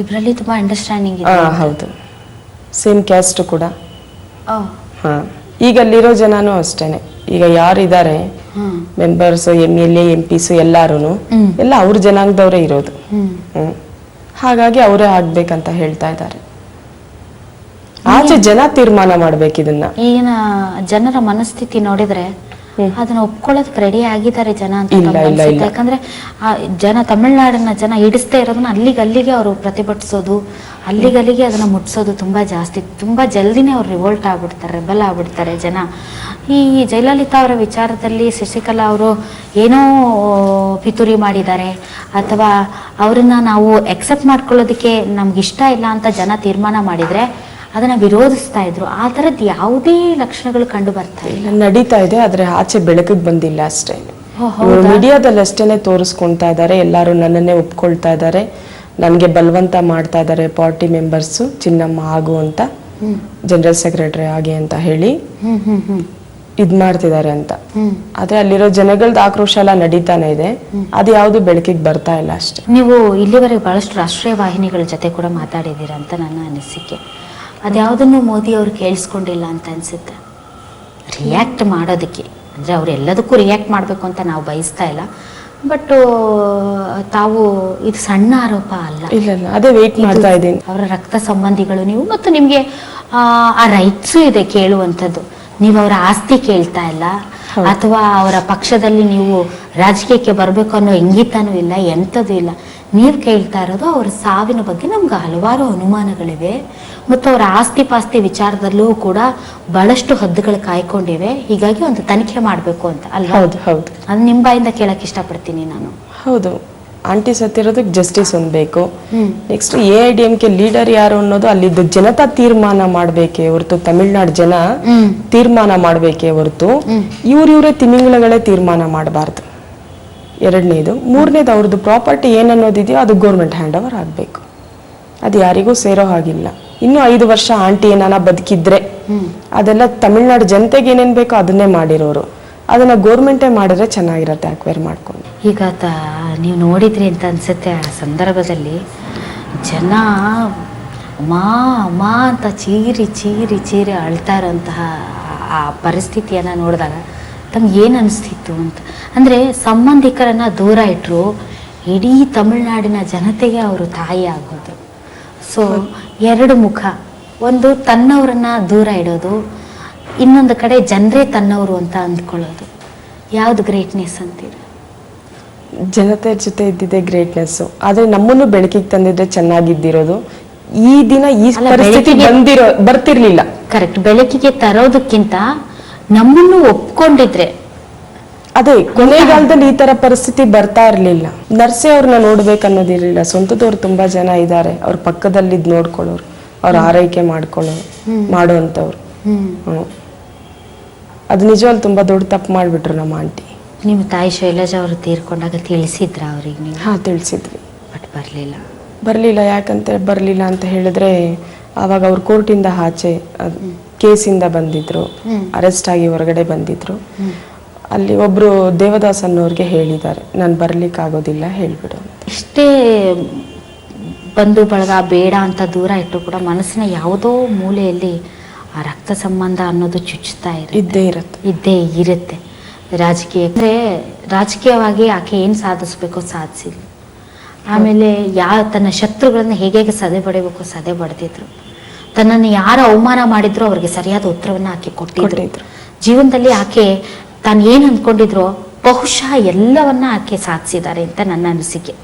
ಇಬ್ರಲ್ಲಿ ತುಂಬಾ ಅಂಡರ್ಸ್ಟ್ಯಾಂಡಿಂಗ್ ಇದೆ. ಹೌದು, ಸೇಮ್ ಕ್ಯಾಸ್ಟ್ ಕೂಡ. ಈಗ ಅಲ್ಲಿರೋ ಜನನೂ ಅಷ್ಟೇನೆ, ಈಗ ಯಾರಿದ್ದಾರೆ ಮೆಂಬರ್ಸ್, MLA MPs ಎಲ್ಲಾರು ಎಲ್ಲ ಅವ್ರ ಜನಾಂಗದವರೇ ಇರೋದು. ಹಾಗಾಗಿ ಅವರೇ ಆಗ್ಬೇಕಂತ ಹೇಳ್ತಾ ಇದ್ದಾರೆ. ಆಚೆ ಜನ ತೀರ್ಮಾನ ಮಾಡ್ಬೇಕು ಇದನ್ನ. ಈಗಿನ ಜನರ ಮನಸ್ಥಿತಿ ನೋಡಿದ್ರೆ ಅದನ್ನ ಒಪ್ಕೊಳ್ಳೋದಕ್ಕೆ ರೆಡಿ ಆಗಿದ್ದಾರೆ ಜನ ಅಂತ. ಯಾಕಂದ್ರೆ ಆ ಜನ, ತಮಿಳ್ನಾಡಿನ ಜನ ಹಿಡಿಸ್ತಾ ಇರೋದನ್ನ ಅಲ್ಲಿಗೆ ಅವರು ಪ್ರತಿಭಟಿಸೋದು, ಅಲ್ಲಿಗೆ ಅದನ್ನ ಮುಟ್ಸೋದು ತುಂಬಾ ಜಾಸ್ತಿ. ತುಂಬಾ ಜಲ್ದಿನೇ ಅವ್ರು ರಿವೋಲ್ಟ್ ಆಗ್ಬಿಡ್ತಾರೆ, ರೆಬಲ್ ಆಗ್ಬಿಡ್ತಾರೆ ಜನ. ಈ ಜಯಲಲಿತಾ ಅವರ ವಿಚಾರದಲ್ಲಿ ಶಶಿಕಲಾ ಅವರು ಏನೋ ಪಿತೂರಿ ಮಾಡಿದ್ದಾರೆ, ಅಥವಾ ಅವ್ರನ್ನ ನಾವು ಎಕ್ಸೆಪ್ಟ್ ಮಾಡ್ಕೊಳ್ಳೋದಕ್ಕೆ ನಮ್ಗೆ ಇಷ್ಟ ಇಲ್ಲ ಅಂತ ಜನ ತೀರ್ಮಾನ ಮಾಡಿದ್ರೆ ಅದನ್ನ ವಿರೋಧಿಸ್ತಾ ಇದ್ರು. ಆ ತರದ್ ಯಾವುದೇ ಲಕ್ಷಣಗಳು ಕಂಡು ಬರ್ತಾ ಇಲ್ಲ. ನಡೀತಾ ಇದೆ, ಆದ್ರೆ ಆಚೆ ಬೆಳಕಿಗೆ ಬಂದಿಲ್ಲ ಅಷ್ಟೇ. ಮೀಡಿಯಾದಲ್ಲಿ ಅಷ್ಟೇನೆ ತೋರಿಸ್ಕೊಳ್ತಾ ಇದ್ದಾರೆ, ಎಲ್ಲಾರು ನನ್ನನ್ನೇ ಒಪ್ಕೊಳ್ತಾ ಇದ್ದಾರೆ, ನನ್ಗೆ ಬಲವಂತ ಮಾಡ್ತಾ ಇದ್ದಾರೆ ಪಾರ್ಟಿ ಮೆಂಬರ್ಸ್, ಚಿನ್ನಮ್ಮ ಆಗು ಅಂತ, ಜನರಲ್ ಸೆಕ್ರೆಟರಿ ಆಗಿ ಅಂತ ಹೇಳಿ ಇದ್ ಮಾಡ್ತಿದ್ದಾರೆ ಅಂತ. ಆದ್ರೆ ಅಲ್ಲಿರೋ ಜನಗಳದ್ದು ಆಕ್ರೋಶ ಎಲ್ಲ ನಡೀತಾನೆ ಇದೆ, ಅದು ಯಾವ್ದು ಬೆಳಕಿಗೆ ಬರ್ತಾ ಇಲ್ಲ ಅಷ್ಟೇ. ನೀವು ಇಲ್ಲಿವರೆಗೆ ಬಹಳಷ್ಟು ರಾಷ್ಟ್ರೀಯ ವಾಹಿನಿಗಳ ಜೊತೆ ಕೂಡ ಮಾತಾಡಿದ್ದೀರಾ ಅಂತ ನನ್ನ ಅನಿಸಿಕೆ. ಅದ್ಯಾವುದನ್ನು ಮೋದಿ ಅವರು ಕೇಳಿಸ್ಕೊಂಡಿಲ್ಲ ಅಂತ ಅನ್ಸುತ್ತೆ ರಿಯಾಕ್ಟ್ ಮಾಡೋದಕ್ಕೆ. ಅಂದ್ರೆ ಅವ್ರು ಎಲ್ಲದಕ್ಕೂ ರಿಯಾಕ್ಟ್ ಮಾಡಬೇಕು ಅಂತ ನಾವು ಬಯಸ್ತಾ ಇಲ್ಲ, ಬಟ್ ತಾವು ಇದು ಸಣ್ಣ ಆರೋಪ ಅಲ್ಲ. ಇಲ್ಲ, ಅದೇ ವೇಟ್ ಮಾಡ್ತಾ ಇದ್ದೀನಿ. ಅವರ ರಕ್ತ ಸಂಬಂಧಿಗಳು ನೀವು, ಮತ್ತು ನಿಮ್ಗೆ ಆ ರೈಟ್ಸು ಇದೆ ಕೇಳುವಂಥದ್ದು. ನೀವು ಅವರ ಆಸ್ತಿ ಕೇಳ್ತಾ ಇಲ್ಲ, ಅಥವಾ ಅವರ ಪಕ್ಷದಲ್ಲಿ ನೀವು ರಾಜಕೀಯಕ್ಕೆ ಬರಬೇಕು ಅನ್ನೋ ಇಂಗಿತನೂ ಇಲ್ಲ, ಎಂಥದ್ದು ಇಲ್ಲ. ನೀವು ಕೇಳ್ತಾ ಇರೋದು ಅವರ ಸಾವಿನ ಬಗ್ಗೆ ನಮ್ಗೆ ಹಲವಾರು ಅನುಮಾನಗಳಿವೆ, ಮತ್ತು ಅವರ ಆಸ್ತಿ ಪಾಸ್ತಿ ವಿಚಾರದಲ್ಲೂ ಕೂಡ ಬಹಳಷ್ಟು ಹದ್ದುಗಳು ಕಾಯ್ಕೊಂಡಿವೆ. ಹೀಗಾಗಿ ಒಂದು ತನಿಖೆ ಮಾಡಬೇಕು ಅಂತ ಅಲ್ವಾ? ಹೌದು, ಅದು ನಿಮ್ಮ ಬಾಯಿಂದ ಕೇಳಕ್ ಇಷ್ಟಪಡ್ತೀನಿ ನಾನು. ಹೌದು, ಆಂಟಿ ಸತ್ತಿರೋದಕ್ಕೆ ಜಸ್ಟಿಸ್ ಬೇಕು. ನೆಕ್ಸ್ಟ್ AIDMK ಲೀಡರ್ ಯಾರು ಅನ್ನೋದು ಅಲ್ಲಿದ್ದು ಜನತಾ ತೀರ್ಮಾನ ಮಾಡ್ಬೇಕೇ ಹೊರತು, ತಮಿಳ್ನಾಡು ಜನ ತೀರ್ಮಾನ ಮಾಡ್ಬೇಕೇ ಹೊರತು ಇವ್ರೇ ತಿಮಿಂಗಳಗಳೇ ತೀರ್ಮಾನ ಮಾಡಬಾರ್ದು. ಎರಡನೇದು. ಮೂರನೇದು, ಅವ್ರದ್ದು ಪ್ರಾಪರ್ಟಿ ಏನನ್ನೋದಿದೆಯೋ ಅದು ಗೌರ್ಮೆಂಟ್ ಹ್ಯಾಂಡ್ ಓವರ್ ಆಗಬೇಕು. ಅದು ಯಾರಿಗೂ ಸೇರೋ ಹಾಗಿಲ್ಲ. ಇನ್ನು 5 ವರ್ಷ ಆಂಟಿ ಏನಾನ ಬದುಕಿದ್ರೆ ಅದೆಲ್ಲ ತಮಿಳ್ನಾಡು ಜನತೆಗೆ ಏನೇನ್ ಬೇಕೋ ಅದನ್ನೇ ಮಾಡಿರೋರು, ಅದನ್ನ ಗೌರ್ಮೆಂಟೇ ಮಾಡಿದ್ರೆ ಚೆನ್ನಾಗಿರತ್ತೆ ಅಕ್ವೈರ್ ಮಾಡ್ಕೊಂಡು. ಈಗ ನೀವು ನೋಡಿದ್ರಿ ಅಂತ ಅನ್ಸುತ್ತೆ, ಆ ಸಂದರ್ಭದಲ್ಲಿ ಜನ ಮಾ ಮಾ ಅಂತ ಚೀರಿ ಅಳ್ತಾ ಇರೋಂತಹ ಆ ಪರಿಸ್ಥಿತಿಯನ್ನ ನೋಡಿದಾಗ ತಮ್ಗೆ ಏನು ಅನಿಸ್ತಿತ್ತು ಅಂತ. ಅಂದರೆ ಸಂಬಂಧಿಕರನ್ನ ದೂರ ಇಟ್ಟರು, ಇಡೀ ತಮಿಳ್ನಾಡಿನ ಜನತೆಗೆ ಅವರು ತಾಯಿ ಆಗೋದು. ಸೊ ಎರಡು ಮುಖ, ಒಂದು ತನ್ನವರನ್ನ ದೂರ ಇಡೋದು, ಇನ್ನೊಂದು ಕಡೆ ಜನರೇ ತನ್ನವರು ಅಂತ ಅಂದ್ಕೊಳ್ಳೋದು. ಯಾವ್ದು ಗ್ರೇಟ್ನೆಸ್ ಅಂತೀರ? ಜನತೆ ಜೊತೆ ಇದ್ದಿದ್ದೆ ಗ್ರೇಟ್ನೆಸ್. ಆದ್ರೆ ನಮ್ಮನ್ನು ಬೆಳಕಿಗೆ ತಂದಿದ್ರೆ ಚೆನ್ನಾಗಿದ್ದಿರೋದು. ಈ ದಿನ ಈ ಪರಿಸ್ಥಿತಿ ಬರ್ತಿರ್ಲಿಲ್ಲ. ಕರೆಕ್ಟ್, ಬೆಳಕಿಗೆ ತರೋದಕ್ಕಿಂತ ನಮ್ಮನ್ನು ಒಪ್ಕೊಂಡಿದ್ರೆ. ಅದೇ ಕೊನೆಗಾಲದಲ್ಲಿ ಈ ತರ ಪರಿಸ್ಥಿತಿ ಬರ್ತಾ ಇರ್ಲಿಲ್ಲ. ನರ್ಸೆ ಅವ್ರನ್ನ ನೋಡ್ಬೇಕನ್ನೋದಿರ್ಲಿಲ್ಲ. ಸ್ವಂತದವ್ರು ತುಂಬಾ ಜನ ಇದ್ದಾರೆ, ಅವ್ರ ಪಕ್ಕದಲ್ಲಿದ್ ನೋಡ್ಕೊಳ್ಳೋರು, ಅವ್ರ ಆರೈಕೆ ಮಾಡುವಂತವ್ರು. ಅದು ನಿಜವಾಗ್ಲೂ ತುಂಬಾ ದೊಡ್ಡ ತಪ್ಪು ಮಾಡ್ಬಿಟ್ರು ನಮ್ಮ ಆಂಟಿ. ನಿಮ್ಮ ತಾಯಿ ಶೈಲಜಾ ಅವರು ತೀರ್ಕೊಂಡಾಗ ತಿಳಿಸಿದ್ರ ಅವ್ರಿಗೆ ನೀವು? ತಿಳಿಸಿದ್ವಿ, ಬಟ್ ಬರ್ಲಿಲ್ಲ. ಯಾಕಂತ ಬರ್ಲಿಲ್ಲ ಅಂತ ಹೇಳಿದ್ರೆ, ಆವಾಗ ಅವ್ರು ಕೋರ್ಟಿಂದ ಆಚೆ ಕೇಸಿಂದ ಬಂದಿದ್ರು, ಅರೆಸ್ಟ್ ಆಗಿ ಹೊರಗಡೆ ಬಂದಿದ್ರು. ಅಲ್ಲಿ ಒಬ್ರು ದೇವದಾಸ್ ಅನ್ನೋರ್ಗೆ ಹೇಳಿದ್ದಾರೆ, ನಾನು ಬರ್ಲಿಕ್ಕೆ ಆಗೋದಿಲ್ಲ, ಹೇಳ್ಬಿಡು. ಇಷ್ಟೇ ಬಂಧು ಬಳಗ ಬೇಡ ಅಂತ ದೂರ ಇಟ್ಟು ಕೂಡ ಮನಸ್ಸಿನ ಯಾವುದೋ ಮೂಲೆಯಲ್ಲಿ ಆ ರಕ್ತ ಸಂಬಂಧ ಅನ್ನೋದು ಚುಚ್ಚುತ್ತಾ ಇದ್ದೇ ಇರುತ್ತೆ. ರಾಜಕೀಯವಾಗಿ ಆಕೆ ಏನು ಸಾಧಿಸ್ಬೇಕೋ ಸಾಧಿಸಿಲ್ಲ. ಆಮೇಲೆ ತನ್ನ ಶತ್ರುಗಳನ್ನ ಹೇಗೆ ಸದೆ ಬಡಿಬೇಕೋ ಸದೆ ಬಡ್ದಿದ್ರು. ತನ್ನನ್ನು ಯಾರು ಅವಮಾನ ಮಾಡಿದ್ರು ಅವ್ರಿಗೆ ಸರಿಯಾದ ಉತ್ತರವನ್ನ ಆಕೆ ಕೊಟ್ಟಿದ್ರು. ಜೀವನದಲ್ಲಿ ಆಕೆ ತಾನು ಏನು ಅಂದ್ಕೊಂಡಿದ್ರೋ ಬಹುಶಃ ಎಲ್ಲವನ್ನ ಆಕೆ ಸಾಧಿಸಿದ್ದಾರೆ ಅಂತ ನನ್ನ ಅನಿಸಿಕೆ.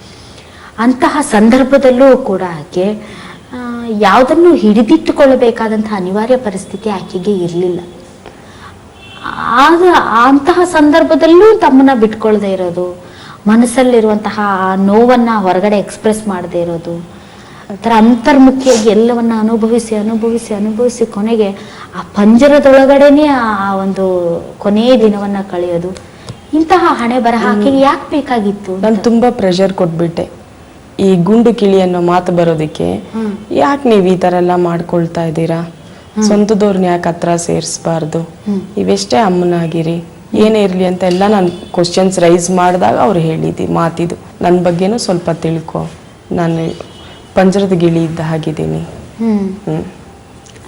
ಅಂತಹ ಸಂದರ್ಭದಲ್ಲೂ ಕೂಡ ಆಕೆ ಯಾವುದನ್ನು ಹಿಡಿದಿಟ್ಟುಕೊಳ್ಳಬೇಕಾದಂತಹ ಅನಿವಾರ್ಯ ಪರಿಸ್ಥಿತಿ ಆಕೆಗೆ ಇರಲಿಲ್ಲ. ಆಗ ಅಂತಹ ಸಂದರ್ಭದಲ್ಲೂ ತಮ್ಮನ್ನ ಬಿಟ್ಕೊಳ್ದೇ ಇರೋದು, ಮನಸ್ಸಲ್ಲಿರುವಂತಹ ಆ ನೋವನ್ನ ಹೊರಗಡೆ ಎಕ್ಸ್ಪ್ರೆಸ್ ಮಾಡದೇ ಇರೋದು, ಥರ ಅಂತರ್ಮುಖಿಯಾಗಿ ಎಲ್ಲವನ್ನ ಅನುಭವಿಸಿ ಕೊನೆಗೆ ಆ ಪಂಜರದೊಳಗಡೆನೆ ಆ ಒಂದು ಕೊನೆಯ ದಿನವನ್ನ ಕಳೆಯೋದು, ಇಂತಹ ಹಣೆ ಬರಹ ಆಕೆಗೆ ಯಾಕೆ ಬೇಕಾಗಿತ್ತು? ನಾನು ತುಂಬಾ ಪ್ರೆಷರ್ ಕೊಟ್ಬಿಟ್ಟೆ. ಈ ಗುಂಡು ಕಿಳಿ ಅನ್ನೋ ಮಾತು ಬರೋದಕ್ಕೆ ಯಾಕೆ ನೀವು ಈ ತರ ಎಲ್ಲ ಮಾಡ್ಕೊಳ್ತಾ ಇದ್ದೀರಾ, ಸ್ವಂತದವ್ರನ್ನ ಯಾಕೆ ಹತ್ರ ಸೇರಿಸಬಾರ್ದು, ಇವೆಷ್ಟೇ ಅಮ್ಮನಾಗಿರಿ, ಏನೇ ಇರ್ಲಿ ಅಂತ ಎಲ್ಲ ನಾನು ಕ್ವಶನ್ಸ್ ರೈಸ್ ಮಾಡಿದಾಗ ಅವ್ರು ಹೇಳಿದ್ದು ಮಾತಿದು, ನನ್ನ ಬಗ್ಗೆನೂ ಸ್ವಲ್ಪ ತಿಳ್ಕೊ, ನಾನು ಪಂಜರದ ಗಿಳಿ ಇದ್ದ ಹಾಗಿದ್ದೀನಿ.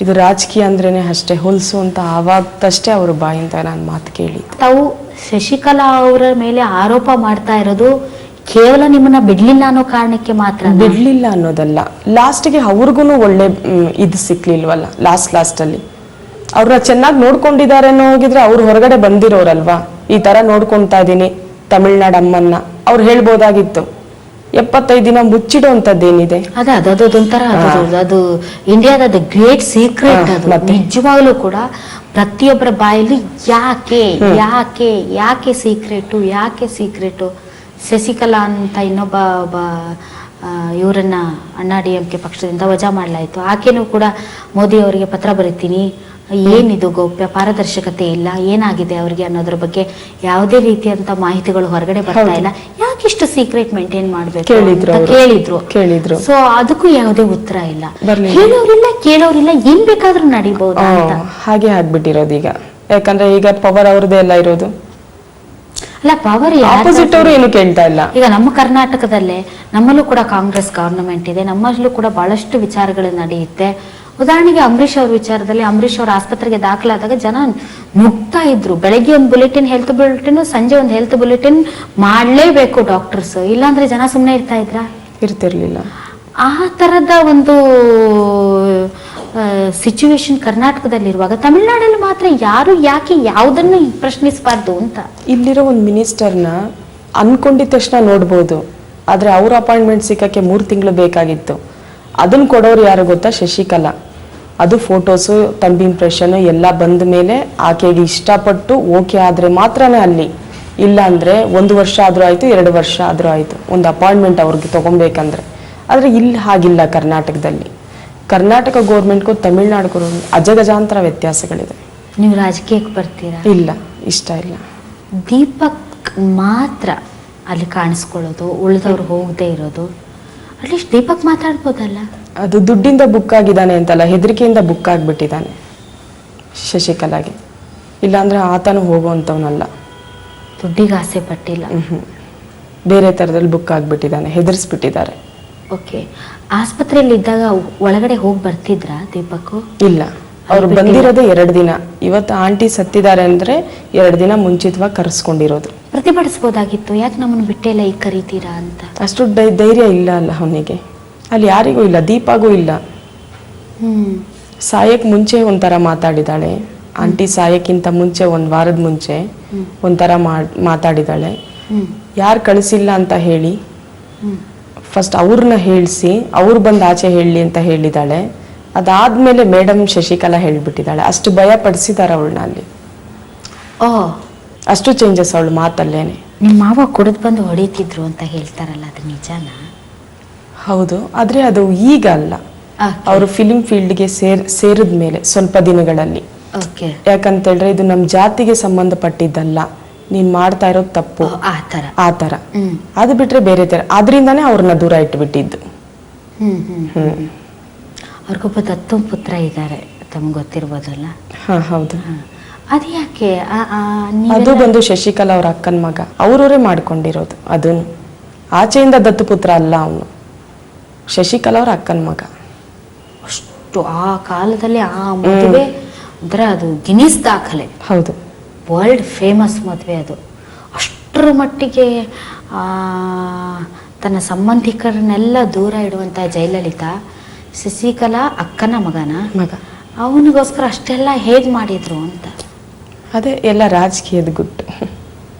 ಇದು ರಾಜಕೀಯ ಅಂದ್ರೇನೆ ಅಷ್ಟೇ ಹೊಲ್ಸು ಅಂತ ಆವಾಗಷ್ಟೇ ಅವ್ರ ಬಾಯಿಂದ ನಾನು ಮಾತು ಕೇಳಿ. ತಾವು ಶಶಿಕಲಾ ಅವರ ಮೇಲೆ ಆರೋಪ ಮಾಡ್ತಾ ಇರೋದು ಕೇವಲ ನಿಮ್ಮನ್ನ ಬಿಡ್ಲಿಲ್ಲ ಅನ್ನೋ ಕಾರಣಕ್ಕೆ ಮಾತ್ರ? ಬಿಡ್ಲಿಲ್ಲ ಅನ್ನೋದಲ್ಲ, ಲಾಸ್ಟ್ಗೆ ಅವ್ರಿಗೂ ಒಳ್ಳೆ ಇದು ಸಿಕ್ಲಿಲ್ವಲ್ಲ. ಲಾಸ್ಟ್ ಅಲ್ಲಿ ಅವ್ರನ್ನ ಚೆನ್ನಾಗಿ ನೋಡ್ಕೊಂಡಿದ್ದಾರೆ ಅನ್ನೋ ಹೋಗಿದ್ರೆ ಅವ್ರು ಹೊರಗಡೆ ಬಂದಿರೋರಲ್ವಾ. ಈ ತರ ನೋಡ್ಕೊಳ್ತಾ ಇದೀನಿ ತಮಿಳ್ನಾಡು ಅಮ್ಮನ್ನ ಅವ್ರು ಹೇಳ್ಬೋದಾಗಿತ್ತು. 75 ದಿನ ಮುಚ್ಚಿಡುವಂತದ್ದೇನಿದೆ? ಅದೊಂಥರ ಅದು ಇಂಡಿಯಾದ ಗ್ರೇಟ್ ಸೀಕ್ರೆಟ್. ಅದು ನಿಜವಾಗ್ಲೂ ಕೂಡ ಪ್ರತಿಯೊಬ್ಬರ ಬಾಯಲ್ಲಿ ಯಾಕೆ ಸೀಕ್ರೆಟು ಶಶಿಕಲಾ ಅಂತ ಇನ್ನೊಬ್ಬ ಇವರನ್ನ ಅಣ್ಣಾ-ಡಿ-ಎಂ-ಕೆ ಪಕ್ಷದಿಂದ ವಜಾ ಮಾಡಲಾಯಿತು. ಆಕೆನೂ ಕೂಡ ಮೋದಿ ಅವರಿಗೆ ಪತ್ರ ಬರೀತೀನಿ, ಏನಿದು ಗೌಪ್ಯ, ಪಾರದರ್ಶಕತೆ ಇಲ್ಲ, ಏನಾಗಿದೆ ಅವ್ರಿಗೆ ಅನ್ನೋದ್ರ ಬಗ್ಗೆ ಯಾವುದೇ ರೀತಿಯಂತ ಮಾಹಿತಿಗಳು ಹೊರಗಡೆ ಬರ್ತಾ ಇಲ್ಲ, ಯಾಕಿಷ್ಟು ಸೀಕ್ರೆಟ್ ಮೇಂಟೈನ್ ಮಾಡ್ಬೇಕು ಕೇಳಿದ್ರು. ಸೊ ಅದಕ್ಕೂ ಯಾವುದೇ ಉತ್ತರ ಇಲ್ಲ, ಕೇಳೋರಿಲ್ಲ, ಏನ್ ಬೇಕಾದ್ರೂ ನಡೀಬಹುದು ಅಂತ ಹಾಗೆ ಆಗ್ಬಿಟ್ಟಿರೋದು ಈಗ. ಯಾಕಂದ್ರೆ ಈಗ ಪವರ್ ಅವ್ರದೇ ಎಲ್ಲ ಇರೋದು. ಅಲ್ಲ, ಪವರ್ ಆಪೋಸಿಟ್ ಅವರು ಏನು ಕೇಳ್ತಾ ಇಲ್ಲ. ಈಗ ನಮ್ಮ ಕರ್ನಾಟಕದಲ್ಲೇ ನಮ್ಮಲ್ಲೂ ಕೂಡ ಕಾಂಗ್ರೆಸ್ ಗವರ್ನಮೆಂಟ್ ಇದೆ, ನಮ್ಮಲ್ಲೂ ಕೂಡ ಬಹಳಷ್ಟು ವಿಚಾರಗಳು ನಡೆಯುತ್ತೆ. ಉದಾಹರಣೆಗೆ ಅಂಬರೀಷ್ ಅವ್ರ ವಿಚಾರದಲ್ಲಿ, ಅಂಬರೀಷ್ ಅವ್ರ ಆಸ್ಪತ್ರೆಗೆ ದಾಖಲಾದಾಗ ಜನ ನುಗ್ತಾ ಇದ್ರು. ಬೆಳಗ್ಗೆ ಒಂದು ಬುಲೆಟಿನ್, ಹೆಲ್ತ್ ಬುಲೆಟಿನ್, ಸಂಜೆ ಒಂದು ಹೆಲ್ತ್ ಬುಲೆಟಿನ್ ಮಾಡ್ಲೇಬೇಕು ಡಾಕ್ಟರ್ಸ್, ಇಲ್ಲಾಂದ್ರೆ ಜನ ಸುಮ್ಮನೆ ಇರ್ತಿರ್ಲಿಲ್ಲ. ಆ ತರದ ಒಂದು ಸಿಚುವೇಶನ್ ಕರ್ನಾಟಕದಲ್ಲಿರುವಾಗ ತಮಿಳ್ನಾಡಲ್ಲಿ ಮಾತ್ರ ಯಾರು ಯಾಕೆ ಯಾವುದನ್ನು ಪ್ರಶ್ನಿಸಬಾರ್ದು ಅಂತ? ಇಲ್ಲಿರೋ ಒಂದು ಮಿನಿಸ್ಟರ್ನ ಅನ್ಕೊಂಡಿದ ತಕ್ಷಣ ನೋಡ್ಬೋದು, ಆದ್ರೆ ಅವ್ರ ಅಪಾಯಿಂಟ್ಮೆಂಟ್ ಸಿಕ್ಕಕ್ಕೆ 3 ತಿಂಗಳು ಬೇಕಾಗಿತ್ತು. ಅದನ್ನ ಕೊಡೋರು ಯಾರು ಗೊತ್ತಾ? ಶಶಿಕಲಾ. ಅದು ಫೋಟೋಸು, ತಂಬಿ ಇಂಪ್ರೆಷನ್ ಎಲ್ಲ ಬಂದ ಮೇಲೆ ಆಕೆಗೆ ಇಷ್ಟಪಟ್ಟು ಓಕೆ ಆದ್ರೆ ಮಾತ್ರನೇ ಅಲ್ಲಿ. ಇಲ್ಲ ಅಂದ್ರೆ 1 ವರ್ಷ ಆದ್ರೂ ಆಯ್ತು, 2 ವರ್ಷ ಆದ್ರೂ ಆಯ್ತು ಒಂದು ಅಪಾಯಿಂಟ್ಮೆಂಟ್ ಅವ್ರಿಗೆ ತಗೊಬೇಕಂದ್ರೆ. ಆದ್ರೆ ಇಲ್ಲಿ ಹಾಗಿಲ್ಲ. ಕರ್ನಾಟಕ ಗೌರ್ಮೆಂಟ್ಗೂ ತಮಿಳ್ನಾಡಿಗೂ ಅಜಗಜಾಂತರ ವ್ಯತ್ಯಾಸಗಳಿದೆ. ನೀವು ರಾಜಕೀಯಕ್ಕೆ ಬರ್ತೀರಾ? ಇಲ್ಲ, ಇಷ್ಟ ಇಲ್ಲ. ದೀಪಕ್ ಮಾತ್ರ ಅಲ್ಲಿ ಕಾಣಿಸ್ಕೊಳ್ಳೋದು, ಉಳಿದವ್ರು ಹೋಗದೆ ಇರೋದು. ಅಟ್ಲೀಸ್ಟ್ ದೀಪಕ್ ಮಾತಾಡ್ಬೋದಲ್ಲ. ಅದು ದುಡ್ಡಿಂದ ಬುಕ್ ಆಗಿದ್ದಾನೆ ಅಂತಲ್ಲ, ಹೆದರಿಕೆಯಿಂದ ಬುಕ್ ಆಗಿಬಿಟ್ಟಿದ್ದಾನೆ ಶಶಿಕಲಾಗೆ. ಇಲ್ಲಾಂದ್ರೆ ಆತನು ಹೋಗುವಂಥವನಲ್ಲ. ದುಡ್ಡಿಗೆ ಆಸೆ ಪಟ್ಟಿಲ್ಲ, ಬೇರೆ ಥರದಲ್ಲಿ ಬುಕ್ ಆಗಿಬಿಟ್ಟಿದ್ದಾನೆ, ಹೆದರ್ಸ್ಬಿಟ್ಟಿದ್ದಾರೆ. ಓಕೆ. ಆಸ್ಪತ್ರೆಯಲ್ಲಿ ಇದ್ದಾಗ ಒಳಗಡೆ ಹೋಗಿ ಬರ್ತಿದ್ರಾ ದೀಪಕ್? ಇಲ್ಲ, ಅವ್ರು ಬಂದಿರೋದೇ 2 ದಿನ. ಇವತ್ತು ಆಂಟಿ ಸತ್ತಿದ್ದಾರೆ ಅಂದ್ರೆ 2 ದಿನ ಮುಂಚಿತವಾಗಿ ಕರೆಸ್ಕೊಂಡಿರೋದು. ಪ್ರತಿಭಟಿಸಬಹುದಾಗಿತ್ತು, ಯಾಕೆ ನಮ್ಮನ್ನು ಬಿಟ್ಟೆಲ್ಲ ಈಗ ಕರೀತೀರಾ ಅಂತ. ಅಷ್ಟು ಧೈರ್ಯ ಇಲ್ಲ ಅಲ್ಲ ಅವನಿಗೆ. ಅಲ್ಲಿ ಯಾರಿಗೂ ಇಲ್ಲ, ದೀಪಾಗೂ ಇಲ್ಲ. ಸಾಯಕ್ ಮುಂಚೆ ಒಂಥರ ಮಾತಾಡಿದಾಳೆ ಆಂಟಿ, ಸಾಯಕ್ಕಿಂತ ಮುಂಚೆ 1 ವಾರದ ಮುಂಚೆ ಒಂಥರ ಮಾತಾಡಿದಾಳೆ. ಯಾರು ಕಳಿಸಿಲ್ಲ ಅಂತ ಹೇಳಿ ಫಸ್ಟ್ ಅವ್ರನ್ನ ಹೇಳಿಸಿ ಅವ್ರು ಬಂದು ಆಚೆ ಹೇಳಿ ಅಂತ ಹೇಳಿದಾಳೆ. ಅದಾದ್ಮೇಲೆ ಮೇಡಮ್ ಶಶಿಕಲಾ ಹೇಳ್ಬಿಟ್ಟಿದ್ದಾಳೆ. ಅಷ್ಟು ಭಯ ಪಡಿಸಿದಾರೆ ಅವಳನ್ನ ಅಲ್ಲಿ. ಅಷ್ಟು ಚೇಂಜಸ್ ಅವಳು ಮಾತಲ್ಲೇನೆ. ನಿಮ್ಮ ಮಾವ ಕುಡಿದು ಬಂದು ಹೊಡಿತಿದ್ರು ಅಂತ ಹೇಳ್ತಾರಲ್ಲ, ಅದು ನಿಜನಾ? ಹೌದು, ಆದ್ರೆ ಅದು ಈಗ ಅಲ್ಲ. ಅವರು ಫಿಲಿಂ ಫೀಲ್ಡ್ಗೆ ಸೇರಿದ ಮೇಲೆ ಸ್ವಲ್ಪ ದಿನಗಳಲ್ಲಿ. ಯಾಕಂತ ಹೇಳಿದ್ರೆ ಇದು ನಮ್ಮ ಜಾತಿಗೆ ಸಂಬಂಧಪಟ್ಟಿದ್ದಲ್ಲ, ನೀನ್ ಮಾಡ್ತಾ ಇರೋದು ತಪ್ಪು, ಆ ತರ. ಅದು ಬಿಟ್ರೆ ಬೇರೆ ತರ. ಆದ್ರಿಂದಾನೇ ಅವ್ರನ್ನ ದೂರ ಇಟ್ಬಿಟ್ಟಿದ್ದು. ಅವ್ರಿಗೊಬ್ಬ ದತ್ತು ಪುತ್ರ ಇದ್ದಾರೆ, ತಮ್ಗೆ ಗೊತ್ತಿರ್ಬೋದಲ್ಲ? ಹೌದು. ಅದು ಯಾಕೆ? ಅದು ಬಂದು ಶಶಿಕಲಾ ಅವ್ರ ಅಕ್ಕನ ಮಗ, ಅವ್ರವರೇ ಮಾಡ್ಕೊಂಡಿರೋದು. ಅದನ್ನು ಆಚೆಯಿಂದ ದತ್ತು ಪುತ್ರ ಅಲ್ಲ ಅವನು, ಶಶಿಕಲಾ ಅವ್ರ ಅಕ್ಕನ ಮಗ. ಅಷ್ಟು ಆ ಕಾಲದಲ್ಲಿ ಆ ಮದುವೆ ಅಂದ್ರೆ ಅದು ಗಿನ್ನಿಸ್ ದಾಖಲೆ. ಹೌದು. ವರ್ಲ್ಡ್ ಫೇಮಸ್ ಮದುವೆ ಅದು. ಅಷ್ಟರ ಮಟ್ಟಿಗೆ ತನ್ನ ಸಂಬಂಧಿಕರನ್ನೆಲ್ಲ ದೂರ ಇಡುವಂಥ ಜಯಲಲಿತಾ ಶಶಿಕಲಾ ಅಕ್ಕನ ಮಗ ಅವನಿಗೋಸ್ಕರ ಅಷ್ಟೆಲ್ಲ ಹೇಗೆ ಮಾಡಿದ್ರು ಅಂತ. ಅದೇ ಎಲ್ಲ ರಾಜಕೀಯದ ಗುಟ್ಟು.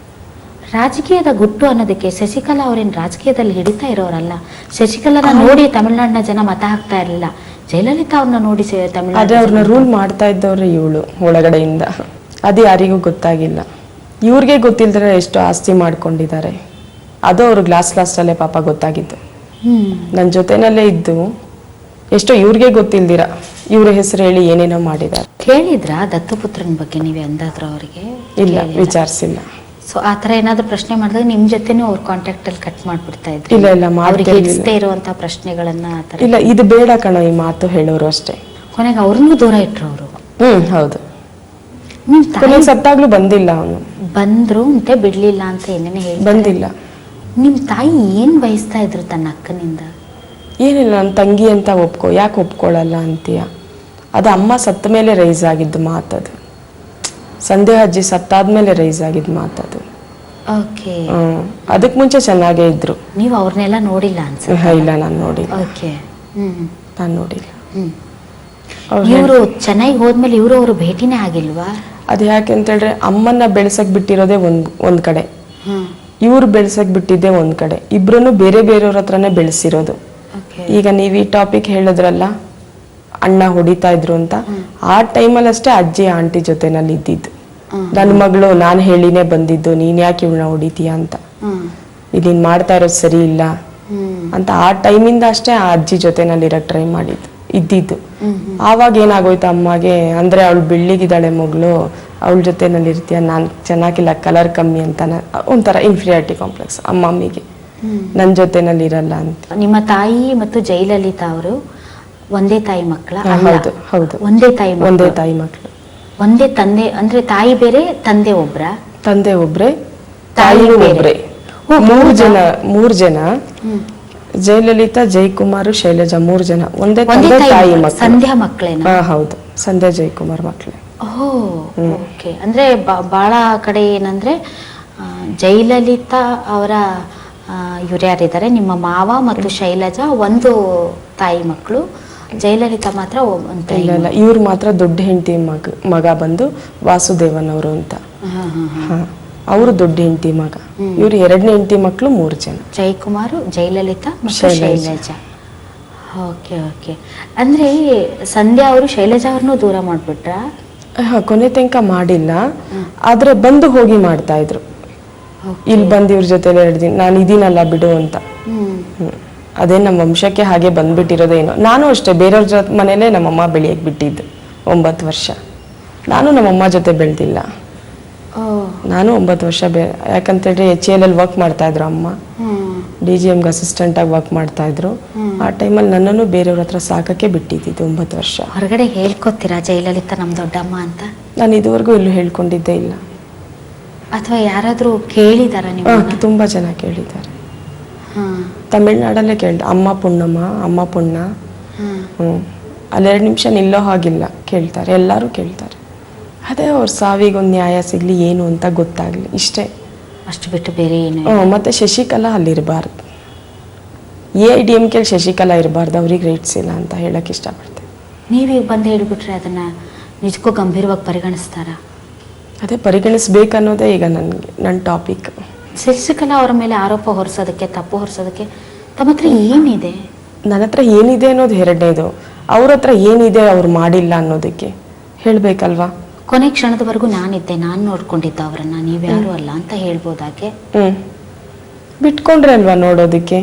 ರಾಜಕೀಯದ ಗುಟ್ಟು ಅನ್ನೋದಕ್ಕೆ ಶಶಿಕಲಾ ಅವ್ರೇನು ರಾಜಕೀಯದಲ್ಲಿ ಹಿಡಿತಾ ಇರೋರಲ್ಲ. ಶಶಿಕಲಾನ ನೋಡಿ ತಮಿಳ್ನಾಡಿನ ಜನ ಮತ ಹಾಕ್ತಾ ಇರಲಿಲ್ಲ, ಜಯಲಲಿತಾ ಅವ್ರನ್ನ ನೋಡಿ ಅದೇ ಅವ್ರನ್ನ ರೂಲ್ ಮಾಡ್ತಾ ಇದ್ದವ್ರೆ ಇವಳು ಒಳಗಡೆಯಿಂದ. ಅದು ಯಾರಿಗೂ ಗೊತ್ತಾಗಿಲ್ಲ. ಇವ್ರಿಗೆ ಗೊತ್ತಿಲ್ದ್ರೆ ಎಷ್ಟು ಆಸ್ತಿ ಮಾಡ್ಕೊಂಡಿದ್ದಾರೆ ಅದು ಅವ್ರು ಲಾಸ್ಟಲ್ಲೇ ಪಾಪ ಗೊತ್ತಾಗಿದ್ದು. ನನ್ನ ಜೊತೆನಲ್ಲೇ ಇದ್ದು ಎಷ್ಟೋ ಇವ್ರಿಗೆ ಗೊತ್ತಿಲ್ದಿರ ಇವ್ರ ಹೆಸರು ಹೇಳಿ ಏನೇನೋ ಮಾಡಿದ್ದಾರೆ. ಕೇಳಿದ್ರ ದತ್ತುಪುತ್ರನ ಬಗ್ಗೆ ನೀವೇ ಅಂದಾದ್ರು ಅವರಿಗೆ? ಇಲ್ಲ, ವಿಚಾರಿಸಿಲ್ಲ. ಸೊ ಆ ಥರ ಏನಾದ್ರು ಪ್ರಶ್ನೆ ಮಾಡಿದಾಗ ನಿಮ್ ಜೊತೆನೂ ಅವ್ರ ಕಾಂಟ್ಯಾಕ್ಟ್ ಅಲ್ಲಿ ಕಟ್ ಮಾಡ್ಬಿಡ್ತಾ ಇದ್ರು? ಇಲ್ಲ, ಅವ್ರಿಗೆ ಇಷ್ಟೇ ಇರುವಂತ ಪ್ರಶ್ನೆಗಳನ್ನ ಇಲ್ಲ, ಇದು ಬೇಡ ಕಣ ಈ ಮಾತು ಹೇಳೋರು ಅಷ್ಟೇ. ಕೊನೆಗೆ ಅವ್ರನ್ನೂ ದೂರ ಇಟ್ರು ಅವರು. ಹೌದು. ನಿಮ್ ತಾಯಿ ಸತ್ತಾಗ್ಲೂ ಬಂದಿಲ್ಲ, ಅವನು ಬಂದ್ರು ಅಂತೆ ಬಿಡ್ಲಿಲ್ಲ ಅಂತ ಏನೇನೆ ಹೇಳಿ ಬಂದಿಲ್ಲ. ನಿಮ್ ತಾಯಿ ಏನ್ ಬಯಸ್ತಾ ಇದ್ರು ತನ್ನ ಅಕ್ಕನಿಂದ? ಏನಿಲ್ಲ, ನನ್ನ ತಂಗಿ ಅಂತ ಒಪ್ಕೋ, ಯಾಕೆ ಒಪ್ಕೊಳ್ಳಲ್ಲ ಅಂತೀಯ? ಅದು ಅಮ್ಮ ಸತ್ತ ಮೇಲೆ ರೈಸ್ ಆಗಿದ್ದು ಮಾತದು. ಸಂಧ್ಯಾ ಅಜ್ಜಿ ಸತ್ತಾದ್ಮೇಲೆ ರೈಸ್ ಆಗಿದ್ದು ಮಾತದು. ಓಕೆ. ಅದಕ್ಕೆ ಮುಂಚೆ ಚೆನ್ನಾಗೇ ಇದ್ರು. ನೀವು ಅವ್ರನ್ನೆಲ್ಲ ನೋಡಿಲ್ಲ ಅನ್ಸುತ್ತೆ? ಇಲ್ಲ, ನಾನು ನೋಡಿಲ್ಲ. ಓಕೆ. ನಾನು ನೋಡಿಲ್ಲ. ಇವರು ಚೆನ್ನೈಗೆ ಹೋದ್ಮೇಲೆ ಇವರು ಅವರು ಭೇಟಿನೇ ಆಗಿಲ್ವಾ? ಅದು ಯಾಕೆ ಅಂತ ಹೇಳಿದ್ರೆ ಅಮ್ಮನ್ನ ಬೆಳೆಸಕ್ ಬಿಟ್ಟಿರೋದೇ ಒಂದ್ ಕಡೆ, ಇವ್ರು ಬೆಳೆಸಕ್ ಬಿಟ್ಟಿದ್ದೆ ಒಂದ್ ಕಡೆ. ಇಬ್ರು ಬೇರೆ ಬೇರೆಯವ್ರ ಹತ್ರನೇ ಬೆಳೆಸಿರೋದು. ಈಗ ನೀವು ಈ ಟಾಪಿಕ್ ಹೇಳಿದ್ರಲ್ಲ, ಅಣ್ಣ ಹೊಡಿತಾ ಇದ್ರು ಅಂತ, ಆ ಟೈಮಲ್ಲಿ ಅಷ್ಟೇ ಅಜ್ಜಿ ಆಂಟಿ ಜೊತೆನಲ್ಲಿ ಇದ್ದಿದ್ದು. ನನ್ನ ಮಗಳು ನಾನು ಹೇಳಿನೇ ಬಂದಿದ್ದು, ನೀನ್ ಯಾಕೆ ಇವಳನ್ನ ಹೊಡಿತೀಯ ಅಂತ, ಇದೀನ್ ಮಾಡ್ತಾ ಇರೋದು ಸರಿ ಇಲ್ಲ ಅಂತ ಆ ಟೈಮಿಂದ ಅಷ್ಟೇ ಆ ಅಜ್ಜಿ ಜೊತೆನಲ್ಲಿ ಇರಕ್ ಟ್ರೈ ಮಾಡಿದ್ದು ಇದ್ದಿದ್ದು. ಆವಾಗ ಏನಾಗೋಯ್ತು ಅಮ್ಮಗೆ, ಅಂದ್ರೆ ಅವಳು ಬೆಳ್ಳಿಗಿದ್ದಾಳೆ ಮಗಳು, ಅವಳ ಜೊತೆನಲ್ಲಿ ಇರ್ತೀಯ, ನಾನು ಚೆನ್ನಾಗಿಲ್ಲ, ಕಲರ್ ಕಮ್ಮಿ ಅಂತ ಒಂಥರ ಇನ್ಫೀರಿಯಾರಿಟಿ ಕಾಂಪ್ಲೆಕ್ಸ್ ಅಮ್ಮಮ್ಮಿಗೆ, ನನ್ನ ಜೊತೆನಲ್ಲಿ ಇರಲ್ಲ ಅಂತ. ನಿಮ್ಮ ತಾಯಿ ಮತ್ತು ಜಯಲಲಿತಾ ಅವರು ಒಂದೇ ತಾಯಿ ಮಕ್ಕಳ? ಹೌದು, ಹೌದು, ಒಂದೇ ತಾಯಿ ಮಕ್ಕಳು. ಒಂದೇ ತಂದೆ ಅಂದ್ರೆ ತಾಯಿ ಬೇರೆ ತಂದೆ ಒಬ್ರ? ತಂದೆ ಒಬ್ರೆ, ತಾಯಿ ಒಬ್ರೆ. ಮೂರ್ ಜನ ಜಯಲಲಿತಾ, ಜಯಕುಮಾರ್, ಶೈಲಜಾ, 3 ಜನ ಒಂದೇ ತಂದೆ ತಾಯಿ ಮಕ್ಕಳು. ಸಂಧ್ಯಾ ಮಕ್ಕಳೇನಾ? ಹೌದು, ಸಂಧ್ಯಾ ಜಯಕುಮಾರ್ ಮಕ್ಕಳೇ. ಓಕೆ. ಅಂದ್ರೆ ಬಹಳ ಕಡೆ ಏನಂದ್ರೆ ಜಯಲಲಿತಾ ಅವರ ಇವ್ರು ಯಾರಿದ್ದಾರೆ, ನಿಮ್ಮ ಮಾವ ಮತ್ತು ಶೈಲಜಾ ಒಂದು ತಾಯಿ ಮಕ್ಕಳು, ಜಯಲಲಿತಾ ಮಾತ್ರ ಇಲ್ಲ, ಇವ್ರು ಮಾತ್ರ ದೊಡ್ಡ ಹೆಂಡತಿ ಮಗ ಬಂದು ವಾಸುದೇವನ್ ಅವರು ಅಂತ. ಅವರು ದೊಡ್ಡ ಹೆಂಡತಿ ಮಗ. ಇವ್ರು 2ನೇ ಹೆಂಡತಿ ಮಕ್ಕಳು 3 ಜನ, ಜಯಕುಮಾರ್, ಜಯಲಲಿತಾ ಮತ್ತು ಶೈಲಜಾ. Okay okay. ಅಂದ್ರೆ ಸಂಧ್ಯಾ ಅವರು ಶೈಲಜಾ ಅವ್ರನ್ನೂ ದೂರ ಮಾಡ್ಬಿಟ್ರ? ಕೊನೆ ತನಕ ಮಾಡಿಲ್ಲ, ಆದ್ರೆ ಬಂದು ಹೋಗಿ ಮಾಡ್ತಾ ಇದ್ರು. ಇಲ್ಲಿ ಬಂದು ಇವ್ರ ಜೊತೆ 2 ದಿನ ನಾನು ಇದೀನಲ್ಲ ಬಿಡು ಅಂತ. ಅದೇ ನಮ್ಮ ವಂಶಕ್ಕೆ ಹಾಗೆ ಬಂದ್ಬಿಟ್ಟಿರೋದೇನೋ. ನಾನು ಅಷ್ಟೇ ಬೇರೆಯವ್ರ ಜೊತೆ ಮನೇಲೆ ನಮ್ಮಮ್ಮ ಬೆಳೆಯಕ್ಕೆ ಬಿಟ್ಟಿದ್ದು 9 ವರ್ಷ. ನಾನು ನಮ್ಮಮ್ಮ ಜೊತೆ ಬೆಳೆದಿಲ್ಲ. ನಾನು 9 ವರ್ಷ ಯಾಕಂತೇಳಿ HAL ಅಲ್ಲಿ ವರ್ಕ್ ಮಾಡ್ತಾ ಇದ್ರು ಅಮ್ಮ, DGMಗೆ ಅಸಿಸ್ಟೆಂಟ್ ಆಗಿ ವರ್ಕ್ ಮಾಡ್ತಾ ಇದ್ರು. ಆ ಟೈಮಲ್ಲಿ ನನ್ನನ್ನು ಬೇರೆಯವ್ರ ಹತ್ರ ಸಾಕಕ್ಕೆ ಬಿಟ್ಟಿದ್ದು 9 ವರ್ಷ. ಹೊರಗಡೆ ಹೇಳ್ಕೊತೀರಾ ಜಯಲಲಿತಾ ನಮ್ ದೊಡ್ಡಮ್ಮ ಅಂತ? ನಾನು ಇದುವರೆಗೂ ಎಲ್ಲೂ ಹೇಳ್ಕೊಂಡಿದ್ದೇ ಇಲ್ಲ. ಅಥವಾ ಯಾರಾದ್ರೂ ಕೇಳಿದಾರ ನೀವು? ತುಂಬಾ ಜನ ಕೇಳಿದ್ದಾರೆ. ತಮಿಳ್ನಾಡಲ್ಲೇ ಕೇಳ್ದ, ಅಮ್ಮ ಪುಣ್ಣಮ್ಮ, ಅಮ್ಮ ಪುಣ್ಣ. ಅಲ್ಲಿ 2 ನಿಮಿಷ ನಿಲ್ಲೋ ಹಾಗಿಲ್ಲ, ಕೇಳ್ತಾರೆ, ಎಲ್ಲರೂ ಕೇಳ್ತಾರೆ. ಅದೇ ಅವ್ರ ಸಾವಿಗೊಂದು ನ್ಯಾಯ ಸಿಗ್ಲಿ ಏನು ಅಂತ ಗೊತ್ತಾಗ್ಲಿ ಇಷ್ಟೇ, ಅಷ್ಟು ಬಿಟ್ಟು ಬೇರೆ ಏನು. ಮತ್ತೆ ಶಶಿಕಲಾ ಅಲ್ಲಿರಬಾರ್ದು, AIDMK ಶಶಿಕಲಾ ಇರಬಾರ್ದು, ಅವ್ರಿಗೆ ರೈಟ್ಸ್ ಇಲ್ಲ ಅಂತ ಹೇಳಕ್ ಇಷ್ಟಪಡ್ತೇನೆ. ನೀವೀಗ ಬಂದು ಹೇಳ್ಬಿಟ್ರೆ ಅದನ್ನ ನಿಜಕ್ಕೂ ಗಂಭೀರವಾಗಿ ಪರಿಗಣಿಸ್ತಾರ? ಅದೇ ಪರಿಗಣಿಸ್ಬೇಕನ್ನೋದೇ ಈಗ ನನ್ನ ಟಾಪಿಕ್. ಶಶಿಕಲಾ ಅವರ ಮೇಲೆ ಆರೋಪ ಹೊರಿಸೋದಕ್ಕೆ, ತಪ್ಪು ಹೊರಿಸೋದಕ್ಕೆ ತಮ್ಮ ಹತ್ರ ಏನಿದೆ? ನನ್ನ ಹತ್ರ ಏನಿದೆ ಅನ್ನೋದು 2ನೇದು, ಅವ್ರ ಹತ್ರ ಏನಿದೆ ಅವ್ರು ಮಾಡಿಲ್ಲ ಅನ್ನೋದಕ್ಕೆ ಹೇಳ್ಬೇಕಲ್ವಾ. ಕೊನೆ ಕ್ಷಣದವರೆಗೂ ನಾನಿದ್ದೆ, ನಾನು ನೋಡ್ಕೊಂಡಿದ್ದ ಅವರನ್ನ, ನೀವ್ಯಾರು ಅಲ್ಲ ಅಂತ ಹೇಳ್ಬೋದಾಗೆ. ಬಿಟ್ಕೊಂಡ್ರೆ ಅಲ್ವಾ ನೋಡೋದಕ್ಕೆ.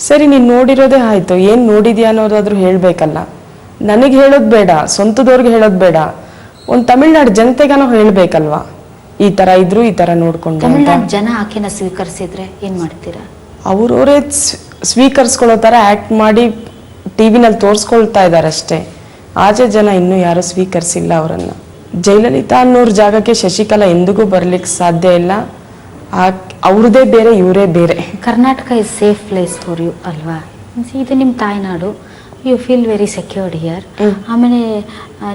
ಸರಿ, ನೀನ್ ನೋಡಿರೋದೇ ಆಯ್ತು, ಏನ್ ನೋಡಿದ್ಯಾ ಅನ್ನೋದಾದ್ರೂ ಹೇಳ್ಬೇಕಲ್ಲ. ನನಗೆ ಹೇಳೋದು ಬೇಡ, ಸ್ವಂತದವ್ರಿಗೆ ಹೇಳೋದು ಬೇಡ, ಒಂದು ತಮಿಳ್ನಾಡು ಜನತೆಗಾನೋ ಹೇಳ್ಬೇಕಲ್ವಾ, ಈ ತರ ಇದ್ರು, ಈ ತರ ನೋಡ್ಕೊಂಡು. ತಮಿಳ್ನಾಡು ಜನ ಆಕೆನ ಸ್ವೀಕರಿಸಿದ್ರೆ ಏನ್ ಮಾಡ್ತೀರಾ? ಅವ್ರವರೇ ಸ್ವೀಕರಿಸ್ಕೊಳ್ಳೋ ತರ ಆಕ್ಟ್ ಮಾಡಿ ಟಿವಿನಲ್ಲಿ ತೋರಿಸ್ಕೊಳ್ತಾ ಇದ್ದಾರೆ ಅಷ್ಟೇ. ಆಚೆ ಜನ ಇನ್ನೂ ಯಾರು ಸ್ವೀಕರಿಸಿಲ್ಲ ಅವರನ್ನ. ಜಯಲಲಿತಾ ಅನ್ನೋರ್ ಜಾಗಕ್ಕೆ ಶಶಿಕಲಾ ಎಂದಿಗೂ ಬರ್ಲಿಕ್ಕೆ ಸಾಧ್ಯ ಇಲ್ಲ. ಅವ್ರದೇ ಬೇರೆ, ಇವರೇ ಬೇರೆ. Karnataka is safe place for you ಅಲ್ವಾ? ಇದು ನಿಮ್ಮ ತಾಯ್ನಾಡು, you feel very secured here. ಆಮೇಲೆ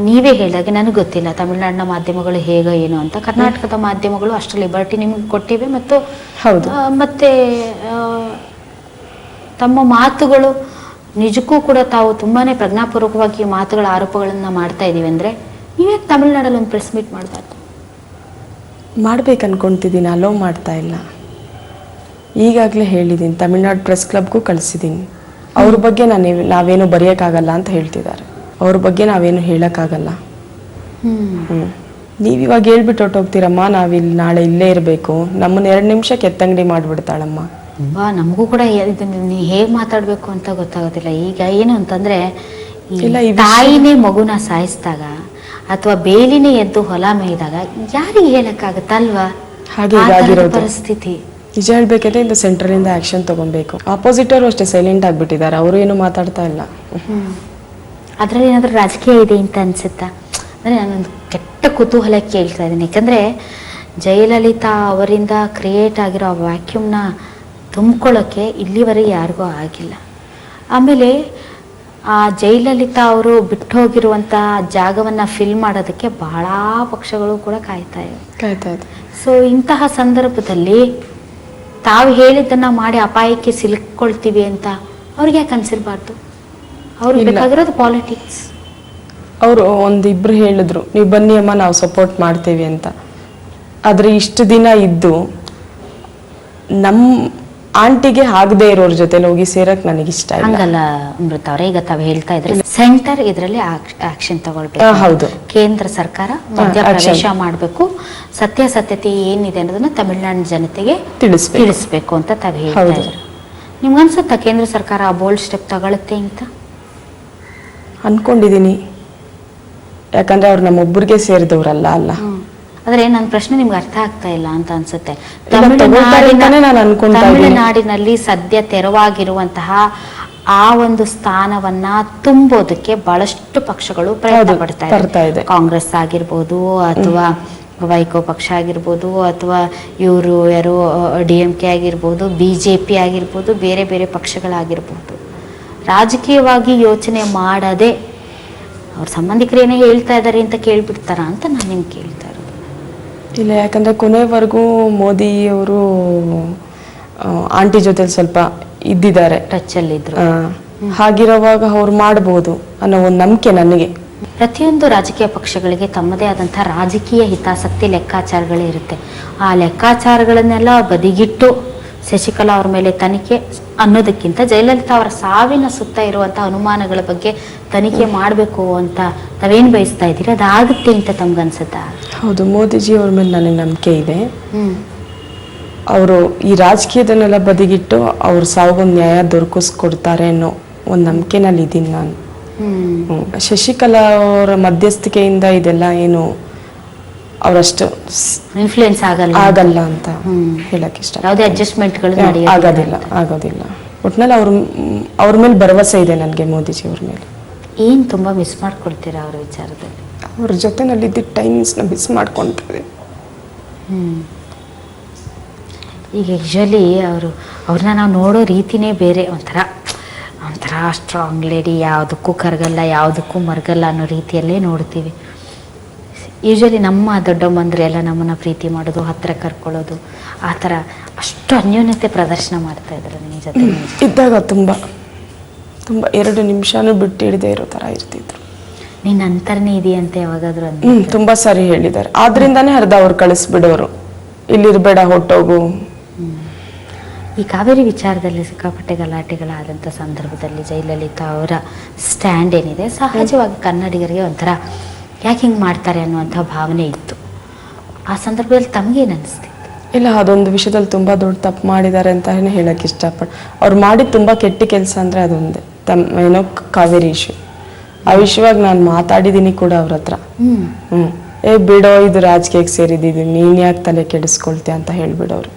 ನೀವೇ ಹೇಳಿದಾಗೆ ನನಗೆ ಗೊತ್ತಿಲ್ಲ ತಮಿಳುನಾಡಿನ ಮಾಧ್ಯಮಗಳು ಹೇಗೆ ಏನು ಅಂತ. ಕರ್ನಾಟಕದ ಮಾಧ್ಯಮಗಳು ಅಷ್ಟು ಲಿಬರ್ಟಿ ನಿಮ್ಗೆ ಕೊಟ್ಟಿವೆ ಮತ್ತು ಹೌದು. ಮತ್ತೆ ತಮ್ಮ ಮಾತುಗಳು ನಿಜಕ್ಕೂ ಕೂಡ ತಾವು ತುಂಬಾನೇ ಪ್ರಜ್ಞಾಪೂರ್ವಕವಾಗಿ ಮಾತುಗಳ ಆರೋಪಗಳನ್ನ ಮಾಡ್ತಾ ಇದೀವಿ ಅಂದ್ರೆ ನೀವೇ ತಮಿಳುನಾಡಲ್ಲಿ ಒಂದು ಪ್ರೆಸ್ ಮೀಟ್ ಮಾಡಬಾರ್ದು? ಮಾಡ್ಬೇಕು ಅನ್ಕೊಂತಿದ್ದೀನಿ, ಅಲೋ ಮಾಡ್ತಾ ಇಲ್ಲ. ಈಗಾಗಲೇ ಹೇಳಿದ್ದೀನಿ, ತಮಿಳ್ನಾಡು ಪ್ರೆಸ್ ಕ್ಲಬ್ಗೂ ಕಳಿಸಿದ್ದೀನಿ. ಅವ್ರ ಬಗ್ಗೆ ನಾವೇನು ಬರೆಯೋಕ್ಕಾಗಲ್ಲ ಅಂತ ಹೇಳ್ತಿದ್ದಾರೆ. ಅವ್ರ ಬಗ್ಗೆ ನಾವೇನು ಹೇಳೋಕ್ಕಾಗಲ್ಲ. ನೀವು ಇವಾಗ ಹೇಳ್ಬಿಟ್ಟು ಹೊಟ್ಟೋಗ್ತೀರಮ್ಮ, ನಾವಿಲ್ಲಿ ನಾಳೆ ಇಲ್ಲೇ ಇರಬೇಕು, ನಮ್ಮನ್ನ 2 ನಿಮಿಷಕ್ಕೆ ಎತ್ತಂಗಡಿ ಮಾಡಿಬಿಡ್ತಾಳಮ್ಮ. ತುಂಬಾ ನಮಗೂ ಕೂಡ ಹೇಗೆ ಮಾತಾಡಬೇಕು ಅಂತ ಗೊತ್ತಾಗೋದಿಲ್ಲ. ಈಗ ಏನು ಅಂತಂದ್ರೆ ತಾಯಿನೇ ಮಗುನ ಸಾಯಿಸಿದಾಗ ಅಥವಾ ಬೇಲಿನೇ ಎದ್ದು ಹೊಲ ಮೇಯ್ದಾಗ ಯಾರಿಗೆ ಹೇಳಕ್ಕಾಗತ್ತಲ್ವಾ? ಹಾಗೆ ಪರಿಸ್ಥಿತಿ. ನಿಜ ಹೇಳ್ಬೇಕಂದ್ರೆ ಇಂದು ಸೆಂಟ್ರಲಿಂದ ಆಕ್ಷನ್ ತಗೊಬೇಕು. ಆಪೋಸಿಟ್ ಅವರು ಅಷ್ಟೇ ಸೈಲೆಂಟ್ ಆಗ್ಬಿಟ್ಟಿದ್ದಾರೆ, ಅವರು ಏನು ಮಾತಾಡ್ತಾ ಇಲ್ಲ. ಅದ್ರಲ್ಲಿ ಏನಾದ್ರೂ ರಾಜಕೀಯ ಇದೆ ಅಂತ ಅನ್ಸುತ್ತಾ? ಅಂದ್ರೆ ನಾನೊಂದು ಕೆಟ್ಟ ಕುತೂಹಲ ಕೇಳ್ತಾ ಇದ್ದೀನಿ. ಯಾಕಂದ್ರೆ ಜಯಲಲಿತಾ ಅವರಿಂದ ಕ್ರಿಯೇಟ್ ಆಗಿರೋ ಆ ವ್ಯಾಕ್ಯೂಮ್ನ ತುಂಬ್ಕೊಳ್ಳೋಕ್ಕೆ ಇಲ್ಲಿವರೆಗೆ ಯಾರಿಗೂ ಆಗಿಲ್ಲ. ಆಮೇಲೆ ಆ ಜಯಲಲಿತಾ ಅವರು ಬಿಟ್ಟು ಹೋಗಿರುವಂಥ ಜಾಗವನ್ನು ಫಿಲ್ ಮಾಡೋದಕ್ಕೆ ಬಹಳ ಪಕ್ಷಗಳು ಕೂಡ ಕಾಯ್ತಾ ಇದೆ. ಸೊ ಇಂತಹ ಸಂದರ್ಭದಲ್ಲಿ ತಾವು ಹೇಳಿದ್ದನ್ನು ಮಾಡಿ ಅಪಾಯಕ್ಕೆ ಸಿಲುಕೊಳ್ತೀವಿ ಅಂತ ಅವ್ರಿಗೆ ಯಾಕೆ ಅನ್ಸಿರ್ಬಾರ್ದು? ಅವ್ರಿಗೆ ಬೇಕಾಗಿರೋದು ಪಾಲಿಟಿಕ್ಸ್. ಅವರು ಒಂದಿಬ್ರು ಹೇಳಿದ್ರು, ನೀವು ಬನ್ನಿ ಅಮ್ಮ ನಾವು ಸಪೋರ್ಟ್ ಮಾಡ್ತೀವಿ ಅಂತ. ಆದರೆ ಇಷ್ಟು ದಿನ ಇದ್ದು ನಮ್ಮ ಆಂಟಿಗೆ ಆಗದೆ ಇರೋರ ಜೊತೆ ಹೋಗಿ ಸೇರಕ್ ನನಗಿಷ್ಟ ಇಲ್ಲ. ಹಂಗಲ್ಲ ಅಮೃತ ಅವರೇ, ಈಗ ತಾವು ಹೇಳ್ತಾ ಇದ್ರೆ ಸೆಂಟರ್ ಇದರಲ್ಲಿ ಆಕ್ಷನ್ ತಗೊಳ್ಬೇಕು. ಹೌದು, ಕೇಂದ್ರ ಸರ್ಕಾರ ಮಧ್ಯಪ್ರವೇಶ ಮಾಡಬೇಕು, ಸತ್ಯಾಸತ್ಯತೆ ಏನಿದೆ ಅನ್ನೋದನ್ನ ತಮಿಳುನಾಡಿನ ಜನತೆಗೆ ತಿಳಿಸ್ಬೇಕು ಅಂತ ತಾವು ಹೇಳ್ತಾ ಇದ್ರು. ನಿಮ್ಗನ್ಸುತ್ತಾ ಕೇಂದ್ರ ಸರ್ಕಾರ ಆ ಬೋಲ್ಡ್ ಸ್ಟೆಪ್ ತಗೊಳುತ್ತೆ ಅಂತ? ಅನ್ಕೊಂಡಿದೀನಿ, ಯಾಕಂದ್ರೆ ಅವ್ರು ನಮ್ಮೊಬ್ಬರಿಗೆ ಸೇರಿದವ್ರಲ್ಲ ಅಲ್ಲ. ಆದ್ರೆ ನನ್ನ ಪ್ರಶ್ನೆ ನಿಮ್ಗೆ ಅರ್ಥ ಆಗ್ತಾ ಇಲ್ಲ ಅಂತ ಅನ್ಸುತ್ತೆ. ತಮಿಳುನಾಡಿನಲ್ಲಿ ಸದ್ಯ ತೆರವಾಗಿರುವಂತಹ ಆ ಒಂದು ಸ್ಥಾನವನ್ನ ತುಂಬೋದಕ್ಕೆ ಬಹಳಷ್ಟು ಪಕ್ಷಗಳು ಪ್ರಯತ್ನ ಪಡ್ತಾ ಇದೆ. ಕಾಂಗ್ರೆಸ್ ಆಗಿರ್ಬೋದು, ಅಥವಾ ವೈಕೋ ಪಕ್ಷ ಆಗಿರ್ಬೋದು, ಅಥವಾ ಇವರು ಯಾರು DMK ಆಗಿರ್ಬೋದು, BJP ಆಗಿರ್ಬೋದು, ಬೇರೆ ಬೇರೆ ಪಕ್ಷಗಳಾಗಿರ್ಬೋದು, ರಾಜಕೀಯವಾಗಿ ಯೋಚನೆ ಮಾಡದೆ ಅವ್ರ ಸಂಬಂಧಿಕರು ಏನೇ ಹೇಳ್ತಾ ಇದ್ದಾರೆ ಅಂತ ಕೇಳ್ಬಿಡ್ತಾರ ಅಂತ ನಾನು ನಿಮ್ಗೆ ಕೇಳ್ತಾ ಇರೋದು. ಇಲ್ಲ, ಯಾಕಂದ್ರೆ ಕೊನೆವರೆಗೂ ಮೋದಿ ಅವರು ಆಂಟಿ ಜೊತೆ ಸ್ವಲ್ಪ ಇದ್ದಿದ್ದಾರೆ, ಟಚ್ ಅಲ್ಲಿ ಇದ್ರು. ಹಾಗಿರುವಾಗ ಅವ್ರು ಮಾಡಬಹುದು ಅನ್ನೋ ಒಂದು ನಂಬಿಕೆ ನನಗೆ. ಪ್ರತಿಯೊಂದು ರಾಜಕೀಯ ಪಕ್ಷಗಳಿಗೆ ತಮ್ಮದೇ ಆದಂತಹ ರಾಜಕೀಯ ಹಿತಾಸಕ್ತಿ ಲೆಕ್ಕಾಚಾರಗಳೇ ಇರುತ್ತೆ. ಆ ಲೆಕ್ಕಾಚಾರಗಳನ್ನೆಲ್ಲ ಬದಿಗಿಟ್ಟು ಶಶಿಕಲಾ ಅವ್ರ ಮೇಲೆ ತನಿಖೆ ಅನ್ನೋದಕ್ಕಿಂತ ಜಯಲಲಿತಾ ಅವರ ಸಾವಿನ ಸುತ್ತ ಇರುವಂತಹ ಅನುಮಾನಗಳ ಬಗ್ಗೆ ತನಿಖೆ ಮಾಡಬೇಕು ಅಂತ ತಾವೇನು ಬಯಸ್ತಾ ಇದ್ದೀರಿ, ಅದಾಗುತ್ತೆ ಅಂತ ತಮ್ಗನ್ಸುತ್ತಾ? ಹೌದು, ಮೋದಿಜಿ ಅವ್ರ ಮೇಲೆ ನನಗೆ ನಂಬಿಕೆ ಇದೆ. ಅವರು ಈ ರಾಜಕೀಯದನ್ನೆಲ್ಲ ಬದಿಗಿಟ್ಟು ಅವ್ರ ಸಾವಿಗೊಂದು ನ್ಯಾಯ ದೊರಕಿಸ್ಕೊಡ್ತಾರೆ ಅನ್ನೋ ಒಂದು ನಂಬಿಕೆನಲ್ಲಿ ಇದ್ದೀನಿ ನಾನು. ಶಶಿಕಲಾ ಅವರ ಮಧ್ಯಸ್ಥಿಕೆಯಿಂದ ಇದೆಲ್ಲ ಏನು ಅವರಷ್ಟು ಇನ್ಫ್ಲೂಯೆನ್ಸ್ ಆಗಲ್ಲ ಅಂತ ಹೇಳಕ್ ಇಷ್ಟ. ಯಾವುದೇ ಅಡ್ಜಸ್ಟ್ಮೆಂಟ್ಗಳು ಆಗೋದಿಲ್ಲ. ಒಟ್ನಲ್ಲಿ ಅವ್ರ ಮೇಲೆ ಭರವಸೆ ಇದೆ ನನಗೆ, ಮೋದಿಜಿ ಅವ್ರ ಮೇಲೆ. ಏನ್ ತುಂಬಾ ಮಿಸ್ ಮಾಡ್ಕೊಳ್ತೀರಾ ಅವ್ರ ವಿಚಾರದಲ್ಲಿ? ಅವ್ರ ಜೊತೆನಲ್ಲಿದ್ದ ಟೈಮ್ಸ್ನ ಮಿಸ್ ಮಾಡ್ಕೊಂತಾರೆ. ಈಗ ಯೂಶಲಿ ಅವ್ರನ್ನ ನಾವು ನೋಡೋ ರೀತಿನೇ ಬೇರೆ, ಒಂಥರ ಸ್ಟ್ರಾಂಗ್ ಲೇಡಿ, ಯಾವುದಕ್ಕೂ ಕರಗಲ್ಲ, ಯಾವುದಕ್ಕೂ ಮರಗಲ್ಲ ಅನ್ನೋ ರೀತಿಯಲ್ಲೇ ನೋಡ್ತೀವಿ. ಯೂಶಲಿ ನಮ್ಮ ದೊಡ್ಡಮ್ಮಂದ್ರೆ ಎಲ್ಲ ನಮ್ಮನ್ನ ಪ್ರೀತಿ ಮಾಡೋದು, ಹತ್ರ ಕರ್ಕೊಳ್ಳೋದು, ಆ ಥರ ಅಷ್ಟು ಅನ್ಯೋನ್ಯತೆ ಪ್ರದರ್ಶನ ಮಾಡ್ತಾ ಇದ್ರು ನಿಮ್ಮ ಜೊತೆ ಇದ್ದಾಗ. ತುಂಬ 2 ನಿಮಿಷನೂ ಬಿಟ್ಟು ಹಿಡಿದೇ ಇರೋ ಥರ ಇರ್ತಿದ್ರು. ನಿನ್ನ ಅಂತರನೇ ಇದೆಯಂತೆ ಯಾವಾಗಾದ್ರೂ ತುಂಬ ಸಾರಿ ಹೇಳಿದ್ದಾರೆ. ಆದ್ರಿಂದಾನೇ ಅರ್ಧ ಅವ್ರು ಕಳಿಸ್ಬಿಡೋರು, ಇಲ್ಲಿರ್ಬೇಡ ಹೊಟ್ಟೋಗು. ಈ ಕಾವೇರಿ ವಿಚಾರದಲ್ಲಿ ಸಿಕ್ಕಾಪಟ್ಟೆ ಗಲಾಟೆಗಳಾದಂಥ ಸಂದರ್ಭದಲ್ಲಿ ಜಯಲಲಿತಾ ಅವರ ಸ್ಟ್ಯಾಂಡ್ ಏನಿದೆ, ಸಹಜವಾಗಿ ಕನ್ನಡಿಗರಿಗೆ ಒಂಥರ ಯಾಕೆ ಹಿಂಗೆ ಮಾಡ್ತಾರೆ ಅನ್ನುವಂಥ ಭಾವನೆ ಇತ್ತು. ಆ ಸಂದರ್ಭದಲ್ಲಿ ತಮಗೇನು ಅನಿಸ್ತಿತ್ತು? ಇಲ್ಲ, ಅದೊಂದು ವಿಷಯದಲ್ಲಿ ತುಂಬ ದೊಡ್ಡ ತಪ್ಪು ಮಾಡಿದ್ದಾರೆ ಅಂತಾನೆ ಹೇಳಕ್ಕೆ ಇಷ್ಟಪಟ್ಟು. ಅವ್ರು ಮಾಡಿದ ತುಂಬ ಕೆಟ್ಟ ಕೆಲಸ ಅಂದರೆ ಅದೊಂದೇ, ಏನೋ ಕಾವೇರಿ ಇಶ್ಯೂ. ಆ ವಿಷಯವಾಗಿ ನಾನು ಮಾತಾಡಿದ್ದೀನಿ ಕೂಡ ಅವ್ರ ಹತ್ರ. ಬಿಡೋ, ಇದು ರಾಜಕೀಯಕ್ಕೆ ಸೇರಿದ್ದೀವಿ, ನೀನು ಯಾಕೆ ತಲೆ ಕೆಡಿಸ್ಕೊಳ್ತೀಯ ಅಂತ ಹೇಳ್ಬಿಡೋರು.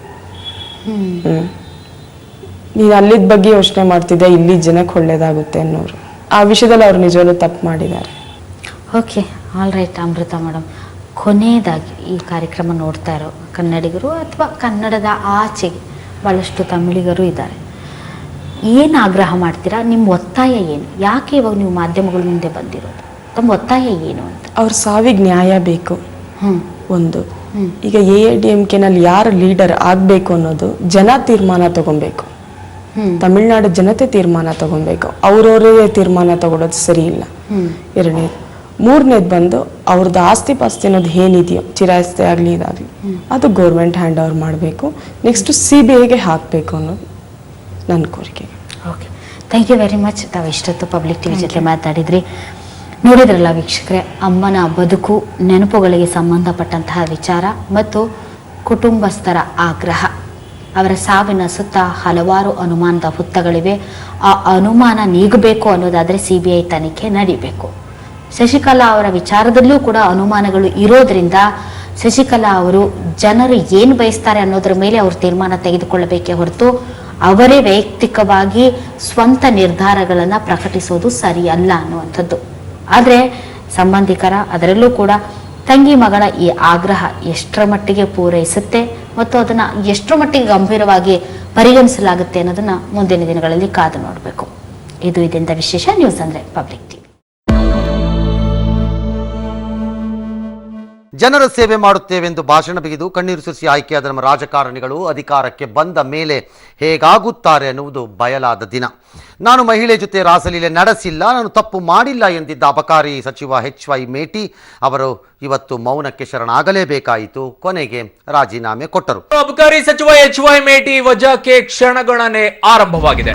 ನೀನು ಅಲ್ಲಿದ್ದ ಬಗ್ಗೆ ಯೋಚನೆ ಮಾಡ್ತಿದ್ದೆ, ಇಲ್ಲಿ ಜನಕ್ಕೆ ಒಳ್ಳೇದಾಗುತ್ತೆ ಅನ್ನೋರು. ಆ ವಿಷಯದಲ್ಲಿ ಅವ್ರು ನಿಜವಲ್ಲೂ ತಪ್ಪು ಮಾಡಿದ್ದಾರೆ. ಓಕೆ, ಆಲ್ ರೈಟ್ ಅಮೃತ ಮೇಡಮ್, ಕೊನೆಯದಾಗಿ ಈ ಕಾರ್ಯಕ್ರಮ ನೋಡ್ತಾ ಇರೋ ಕನ್ನಡಿಗರು ಅಥವಾ ಕನ್ನಡದ ಆಚೆಗೆ ಭಾಳಷ್ಟು ತಮಿಳಿಗರು ಇದ್ದಾರೆ, ಏನು ಆಗ್ರಹ ಮಾಡ್ತೀರಾ? ನಿಮ್ಮ ಒತ್ತಾಯ ಏನು? ಯಾಕೆ ಇವಾಗ ನೀವು ಮಾಧ್ಯಮಗಳ ಮುಂದೆ ಬಂದಿರೋದು? ತಮ್ಮ ಒತ್ತಾಯ ಏನು ಅಂತ? ಅವ್ರ ಸಾವಿಗೆ ನ್ಯಾಯ ಬೇಕು. ಒಂದು ಈಗ AIADMKನಲ್ಲಿ ಯಾರು ಲೀಡರ್ ಆಗಬೇಕು ಅನ್ನೋದು ಜನ ತೀರ್ಮಾನ ತಗೊಬೇಕು. ತಮಿಳ್ನಾಡು ಜನತೆ ತೀರ್ಮಾನ ತಗೊಬೇಕು. ಅವ್ರವರೇ ತೀರ್ಮಾನ ತಗೊಳೋದು ಸರಿ ಇಲ್ಲ. ಎರಡನೇದು. ಮೂರನೇದು ಬಂದು ಅವ್ರದ್ದು ಆಸ್ತಿ ಪಾಸ್ತಿ ಅನ್ನೋದು ಏನಿದೆಯೋ, ಚಿರಾಸ್ತಿ ಆಗಲಿ ಇದಾಗಲಿ, ಅದು ಗೌರ್ಮೆಂಟ್ ಹ್ಯಾಂಡ್ ಓವರ್ ಮಾಡಬೇಕು. ನೆಕ್ಸ್ಟ್ CBIಗೆ ಹಾಕಬೇಕು ಅನ್ನೋದು ನನ್ನ ಕೋರಿಕೆ. Okay, thank you very much. ತಾವು ಇಷ್ಟೊತ್ತು ಪಬ್ಲಿಕ್ ಟಿವಿ ಜೊತೆ ಮಾತಾಡಿದ್ರಿ. ನೋಡಿದ್ರಲ್ಲ ವೀಕ್ಷಕರೇ, ಅಮ್ಮನ ಬದುಕು, ನೆನಪುಗಳಿಗೆ ಸಂಬಂಧಪಟ್ಟಂತಹ ವಿಚಾರ ಮತ್ತು ಕುಟುಂಬಸ್ಥರ ಆಗ್ರಹ. ಅವರ ಸಾವಿನ ಸುತ್ತ ಹಲವಾರು ಅನುಮಾನದ ಹುತ್ತಗಳಿವೆ. ಆ ಅನುಮಾನ ನೀಗಬೇಕು ಅನ್ನೋದಾದರೆ CBI ತನಿಖೆ ನಡೀಬೇಕು. ಶಶಿಕಲಾ ಅವರ ವಿಚಾರದಲ್ಲೂ ಕೂಡ ಅನುಮಾನಗಳು ಇರೋದ್ರಿಂದ ಶಶಿಕಲಾ ಅವರು ಜನರು ಏನು ಬಯಸ್ತಾರೆ ಅನ್ನೋದ್ರ ಮೇಲೆ ಅವರು ತೀರ್ಮಾನ ತೆಗೆದುಕೊಳ್ಳಬೇಕೇ ಹೊರತು ಅವರೇ ವೈಯಕ್ತಿಕವಾಗಿ ಸ್ವಂತ ನಿರ್ಧಾರಗಳನ್ನು ಪ್ರಕಟಿಸೋದು ಸರಿಯಲ್ಲ ಅನ್ನುವಂಥದ್ದು. ಆದರೆ ಸಂಬಂಧಿಕರ, ಅದರಲ್ಲೂ ಕೂಡ ತಂಗಿ ಮಗಳ ಈ ಆಗ್ರಹ ಎಷ್ಟರ ಮಟ್ಟಿಗೆ ಪೂರೈಸುತ್ತೆ ಮತ್ತು ಅದನ್ನು ಎಷ್ಟರ ಮಟ್ಟಿಗೆ ಗಂಭೀರವಾಗಿ ಪರಿಗಣಿಸಲಾಗುತ್ತೆ ಅನ್ನೋದನ್ನ ಮುಂದಿನ ದಿನಗಳಲ್ಲಿ ಕಾದು ನೋಡಬೇಕು. ಇದು ಇದರಿಂದ ವಿಶೇಷ ನ್ಯೂಸ್ ಅಂದರೆ ಪಬ್ಲಿಕ್ ಟಿವಿ. ಜನರ ಸೇವೆ ಮಾಡುತ್ತೇವೆಂದು ಭಾಷಣ ಬಿಗಿದು ಕಣ್ಣೀರು ಸುರಿಸಿ ಆಯ್ಕೆಯಾದ ನಮ್ಮ ರಾಜಕಾರಣಿಗಳು ಅಧಿಕಾರಕ್ಕೆ ಬಂದ ಮೇಲೆ ಹೇಗಾಗುತ್ತಾರೆ ಅನ್ನುವುದು ಬಯಲಾದ ದಿನ. ನಾನು ಮಹಿಳೆ ಜೊತೆ ರಾಸಲೀಲೆ ನಡೆಸಿಲ್ಲ, ನಾನು ತಪ್ಪು ಮಾಡಿಲ್ಲ ಎಂದಿದ್ದ ಅಬಕಾರಿ ಸಚಿವ HY ಮೇಟಿ ಅವರು ಇವತ್ತು ಮೌನಕ್ಕೆ ಶರಣಾಗಲೇಬೇಕಾಯಿತು. ಕೊನೆಗೆ ರಾಜೀನಾಮೆ ಕೊಟ್ಟರು. ಅಬಕಾರಿ ಸಚಿವ HY ಮೇಟಿ ವಜಾಕ್ಕೆ ಕ್ಷಣಗಣನೆ ಆರಂಭವಾಗಿದೆ.